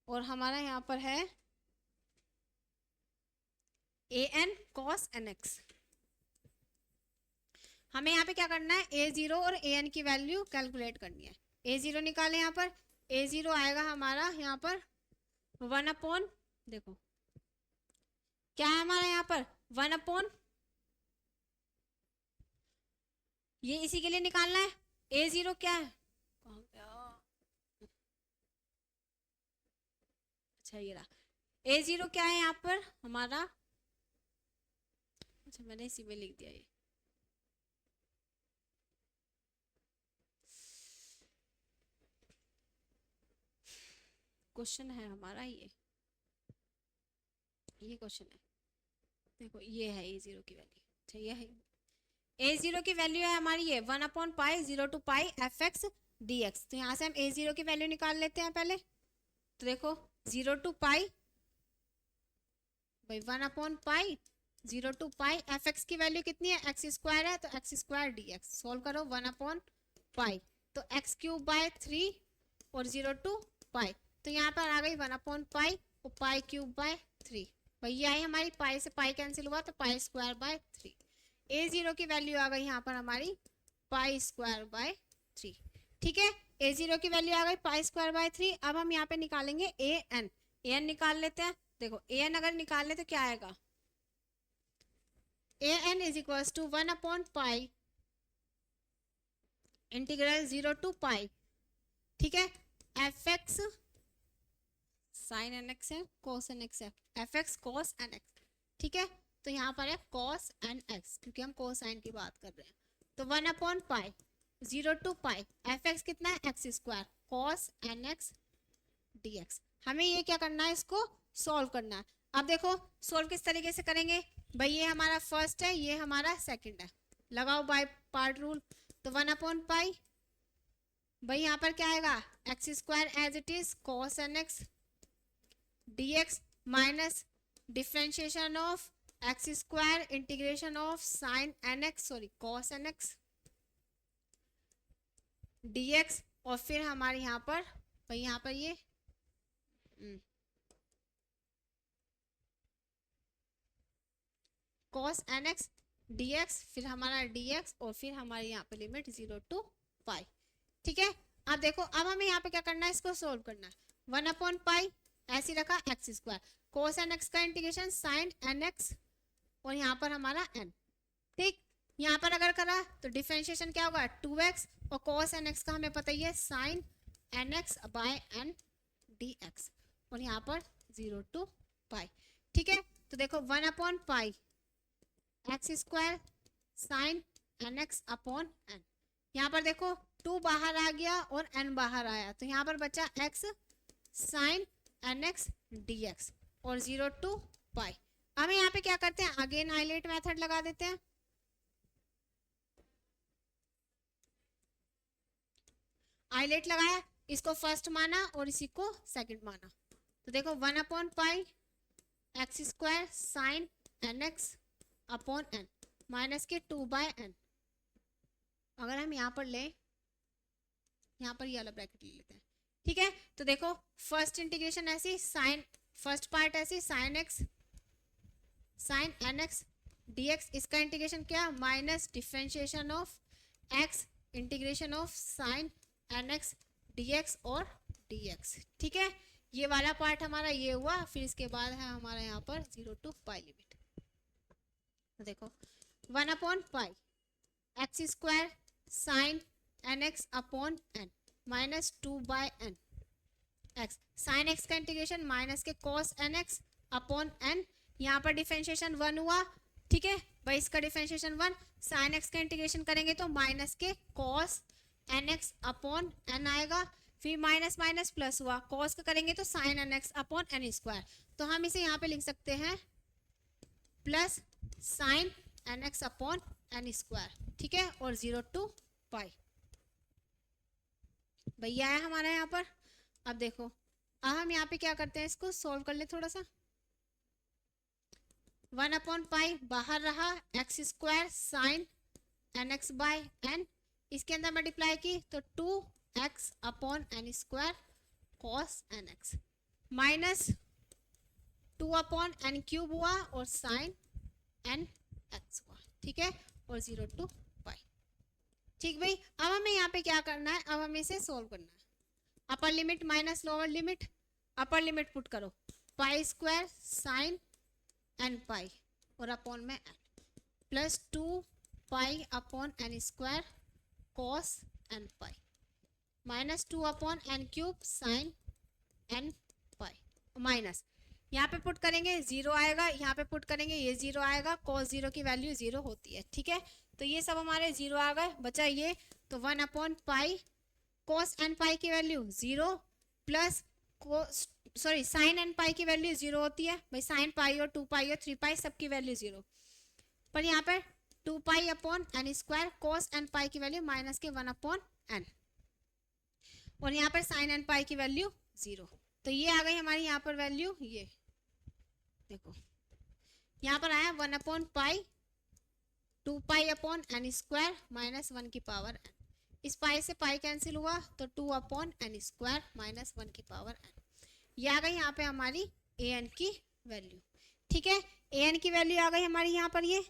और हमारा यहाँ पर है an cos nx। हमें यहाँ पे क्या करना है, a0 और an की वैल्यू कैलकुलेट करनी है। a0 निकालें, यहाँ पर a0 आएगा हमारा यहाँ पर 1/, देखो क्या है हमारा यहाँ पर 1/, ये इसी के लिए निकालना है। A0 क्या है, कहाँ गया, अच्छा ये रहा। A0 क्या है यहाँ पर हमारा, अच्छा मैंने इसी में लिख दिया ये, क्वेश्चन है हमारा ये क्वेश्चन है, देखो ये है A0 की वैल्यू, अच्छा ये है A0 की वैल्यू है हमारी ये 1/पाई 0 to पाई fx dx। तो यहाँ से हम A0 की वैल्यू निकाल लेते हैं पहले। तो देखो 0 to पाई भाई 1/पाई 0 to पाई fx की वैल्यू कितनी है, x स्क्वायर है, तो x स्क्वायर dx सोल्व करो 1/पाई, तो x क्यूब बाय 3 और 0 to पाई, तो यहाँ पर आ गई 1/पाई और पाई क्यूब बाय 3। भैया आई हमारी पाई से पाई कैंसिल हुआ तो पाई स्क्वायर बाय 3। A0 की वैल्यू आ गई यहाँ पर हमारी पाई स्क्वायर बाय 3। ठीक है, A0 की वैल्यू आ गई पाई स्क्वायर बाय 3। अब हम यहाँ पे निकालेंगे an निकाल लेते हैं। देखो an अगर निकाल ले तो क्या आएगा, an इज इक्वल टू 1/पाई इंटीग्रल 0 to पाई, ठीक है, fx साइन एन एक्स है, कॉस एन एक्स है, fx कॉस एन एक्स, ठीक है, तो यहाँ पर है कॉस एन एक्स क्योंकि हम कोसाइन की बात कर रहे हैं। तो 1/पाई 0 to पाई fx कितना है, x square cos N x dx। हमें ये क्या करना है, इसको सॉल्व करना है। अब देखो सॉल्व किस तरीके से करेंगे, भाई ये हमारा फर्स्ट है, ये हमारा सेकंड है, लगाओ बाय पार्ट रूल। तो 1/पाई भाई यहाँ पर क्या आएगा, x square as it is cos N x dx minus differentiation of x square integration of sine N x sorry cos N x dx, और फिर हमारे यहाँ पर भाई यहाँ पर ये कॉस एन एक्स dx, फिर हमारा dx और फिर हमारे यहाँ पे लिमिट 0 to पाई। ठीक है, अब देखो अब हमें यहाँ पे क्या करना है, इसको सोल्व करना है। 1/पाई ऐसे रखा एक्स स्क्वायर, कोस एन एक्स का इंटीग्रेशन साइन एन एक्स और यहाँ पर हमारा n। ठीक, यहाँ पर अगर करा तो डिफरेंशिएशन क्या होगा 2x और कोस एन एक्स का हमें पता ही है sine N x by n dx और यहाँ पर 0 to पाई। ठीक है, तो देखो 1/पाई X square sine N x upon N, यहाँ पर देखो 2 बाहर आ गया और n बाहर आया, तो यहाँ पर बचा x sine N x dx और 0 to पाई। अब यहाँ पे क्या करते हैं, अगेन हाईलाइट मेथड लगा देते हैं। हाईलाइट लगाया, इसको फर्स्ट माना और इसी को सेकंड माना, तो देखो 1/पाई X square sine N x upon N minus के 2/n। अगर हम यहाँ पर लें, यहाँ पर ये वाला ब्रैकेट ले लेते हैं। ठीक है, तो देखो फर्स्ट इंटीग्रेशन ऐसी साइन, फर्स्ट पार्ट ऐसी sine x sine N x dx, इसका इंटीग्रेशन क्या minus differentiation of x integration of sine N x dx और dx। ठीक है, ये वाला पार्ट हमारा ये हुआ, फिर इसके बाद है हमारा यहाँ पर 0 to पाई लिमिट। तो देखो 1/पाई X square sine N x upon N minus 2/n X, sine x का इंटीग्रेशन माइनस के cos N x upon N, यहाँ पर डिफरेंशिएशन 1 हुआ। ठीक है भाई, इसका डिफरेंशिएशन 1, साइन एक्स का इंटीग्रेशन करेंगे तो माइनस के cos N x upon N आएगा, फिर माइनस माइनस प्लस हुआ, कॉस का करेंगे तो sine N x upon N square, तो हम इसे यहाँ पे लिख सकते हैं plus sine N x upon N square. ठीक है, और 0 to पाई भैया है हमारा यहाँ पर। अब देखो अब हम यहाँ पे क्या करते हैं, इसको सॉल्व कर ले थोड़ा सा। 1/पाई बाहर रहा x square sine N x by n, इसके अंदर मल्टीप्लाई की तो 2x upon N square cos N x minus 2/n cube हुआ और साइन एन एक्स हुआ। ठीक है, और 0 to पाई। ठीक भाई, अब हमें यहाँ पे क्या करना है, अब हमें इसे सोल्व करना है। Upper limit minus lower limit, upper limit put करो pi square sine n pi और अपॉन में n plus 2 pi upon N square cos n pi minus 2 upon n cube sine n pi minus यहाँ पे put करेंगे 0 आएगा, यहाँ पे put करेंगे ये 0 आएगा, cos 0 की वैल्यू 0 होती है, ठीक है। तो ये सब हमारे 0 आ गए, बचा ये, तो 1 अपॉन पाई cos एन पाई की value 0 plus sine n pi की वैल्यू 0 होती है भाई, साइन पाई और 2 पाई और 3 पाई सबकी वैल्यू 0, पर यहाँ पे 2 pi upon N square cos N pi की वैल्यू माइनस के 1 अपॉन एन, और यहाँ पर साइन एन पाई की वैल्यू 0। तो ये आ गई हमारी यहाँ पर वैल्यू, ये देखो यहाँ पर आया 1 upon pi 2 pi upon N square minus 1 की पावर एन, इस पाई से पाई कैंसिल हुआ तो 2 अपॉन एन स्क्वायर माइनस 1 की पावर एन, ये आ गई यहाँ पे हमारी ए एन की वैल्यू, ठीक है। ए एन की वैल्यू आ गई हमारी यहाँ पर, ये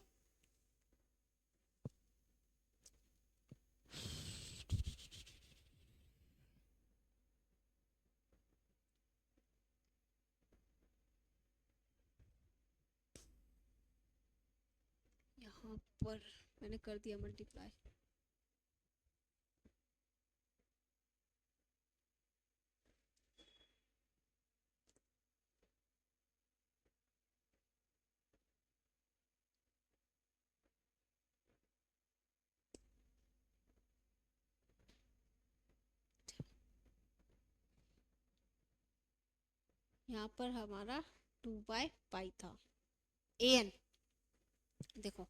यहाँ पर मैंने कर दिया मल्टीप्लाई, यहाँ पर हमारा 2 बाय पाई था ए एन। देखो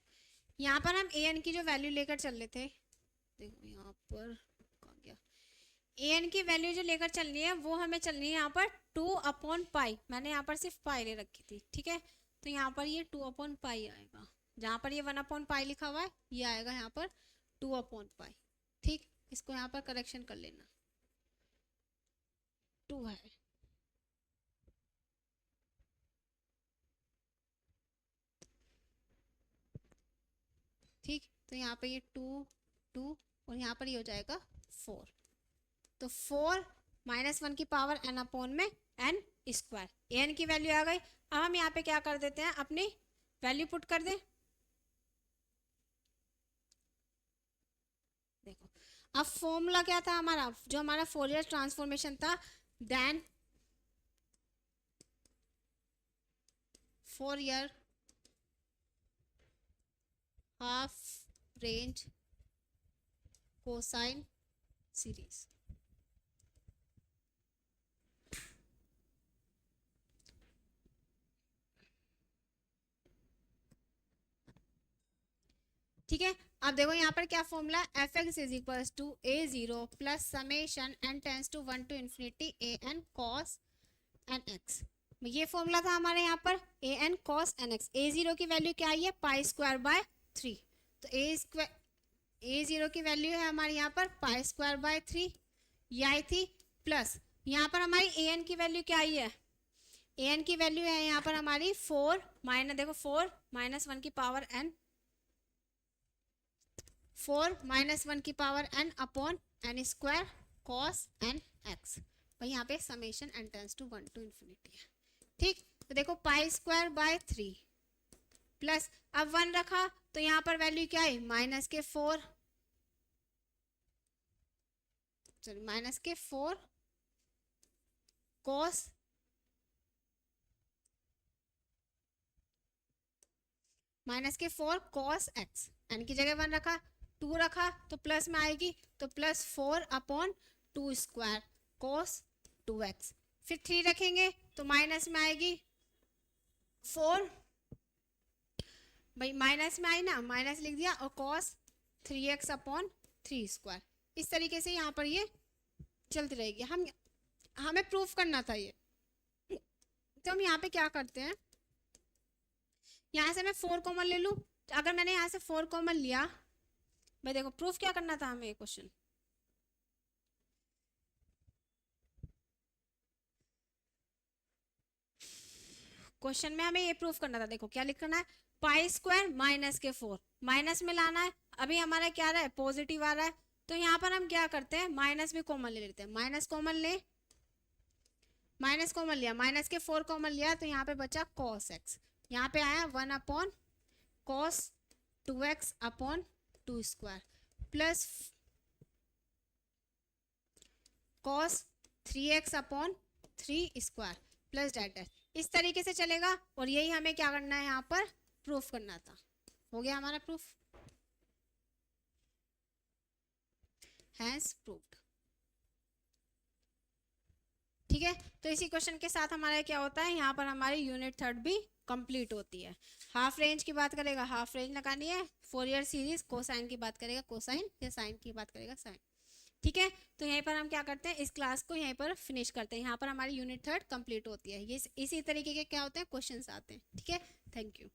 यहाँ पर हम ए एन की जो वैल्यू लेकर चल रहे थे, देखो यहाँ पर कहाँ गया, ए एन की वैल्यू जो लेकर चलनी है वो हमें चलनी है यहाँ पर 2 अपॉन पाई, मैंने यहाँ पर सिर्फ पाई ले रखी थी, ठीक है। तो यहाँ पर ये 2 अपॉन पाई आएगा, जहाँ पर ये 1 अपॉन पाई लिखा हुआ है ये आएगा यहाँ पर 2 अपॉन पाई, ठीक। इसको यहाँ पर करेक्शन कर लेना, 2 है, ठीक। तो यहाँ पे ये 2 2 और यहाँ पर ये हो जाएगा 4, तो 4 माइनस 1 की पावर एन अपॉन में एन स्क्वायर, ए एन की वैल्यू आ गई। अब हम यहाँ पे क्या कर देते हैं, अपनी वैल्यू पुट कर दें, देखो अब फॉर्मूला क्या था हमारा, जो हमारा फोरियर ट्रांसफॉर्मेशन था, then Fourier half range cosine series, ठीक है। अब देखो यहाँ पर क्या formula, f x is equals to a zero plus summation n tends to 1 to infinity a N cos N x, ये फॉर्मूला था हमारे यहाँ पर a N cos N x. A zero की वैल्यू क्या आई है, पाई स्क्वायर बाय 3, तो ए जीरो की वैल्यू है हमारी यहाँ पर पाई स्क्वायर बाय 3, ये आई थी, प्लस यहाँ पर हमारी ए एन की वैल्यू क्या आई है, ए एन की वैल्यू है यहाँ पर हमारी 4 माइनस, देखो 4 माइनस 1 की पावर एन, 4 माइनस 1 की power n upon N square cos N x, भाई यहाँ पे summation n tends to 1 to infinity है, ठीक। तो देखो पाई स्क्वायर बाय 3 प्लस, अब 1 रखा तो यहाँ पर वैल्यू क्या है, माइनस के 4 कॉस कॉस एक्स, एन की जगह 1 रखा, 2 रखा तो प्लस में आएगी, तो plus 4 upon 2 square cos 2x, फिर 3 रखेंगे तो माइनस में आएगी 4, भाई माइनस में आई ना, माइनस लिख दिया, और कॉस 3x अपॉन 3 स्क्वायर, इस तरीके से यहाँ पर ये चलती रहेगी। हमें प्रूफ करना था ये, तो हम यहाँ पे क्या करते हैं, यहाँ से मैं 4 कॉमन ले लूँ, अगर मैंने यहाँ से 4 कॉमन लिया, भाई देखो प्रूफ क्या करना था हमें, क्वेश्चन में हमें ये प्रूफ करना था, देखो क्या लिखना है, पाई स्क्वायर माइनस के 4 माइनस में लाना है, अभी हमारा क्या आ रहा है, पॉजिटिव आ रहा है, तो यहाँ पर हम क्या करते हैं, माइनस भी कॉमन ले लेते हैं, माइनस कॉमन लिया, माइनस के 4 कॉमन लिया, तो यहाँ पे बचा कॉस एक्स, यहाँ पे आया 1 upon cos 2x upon 2 square plus cos 3x upon 3 square plus that. इस तरीके से चलेगा और यही हमें क्या करना है यहाँ पर प्रूफ करना था। हो गया हमारा प्रूफ, हैज प्रूव्ड। ठीक है, तो इसी क्वेश्चन के साथ हमारा क्या होता है, यहाँ पर हमारी यूनिट थर्ड भी कंप्लीट होती है। हाफ रेंज की बात करेगा, हाफ रेंज लगानी है। फोरियर सीरीज कोसाइन की बात करेगा कोसाइन, या साइन की बात करेगा साइन। ठीक है, तो यहीं पर हम क्या करते हैं, इस क्लास को यहीं पर फिनिश करते हैं। यहाँ पर हमारी यूनिट थर्ड कंप्लीट होती है। ये इसी तरीके के क्या होते हैं क्वेश्चंस आते हैं। ठीक है, थैंक यू।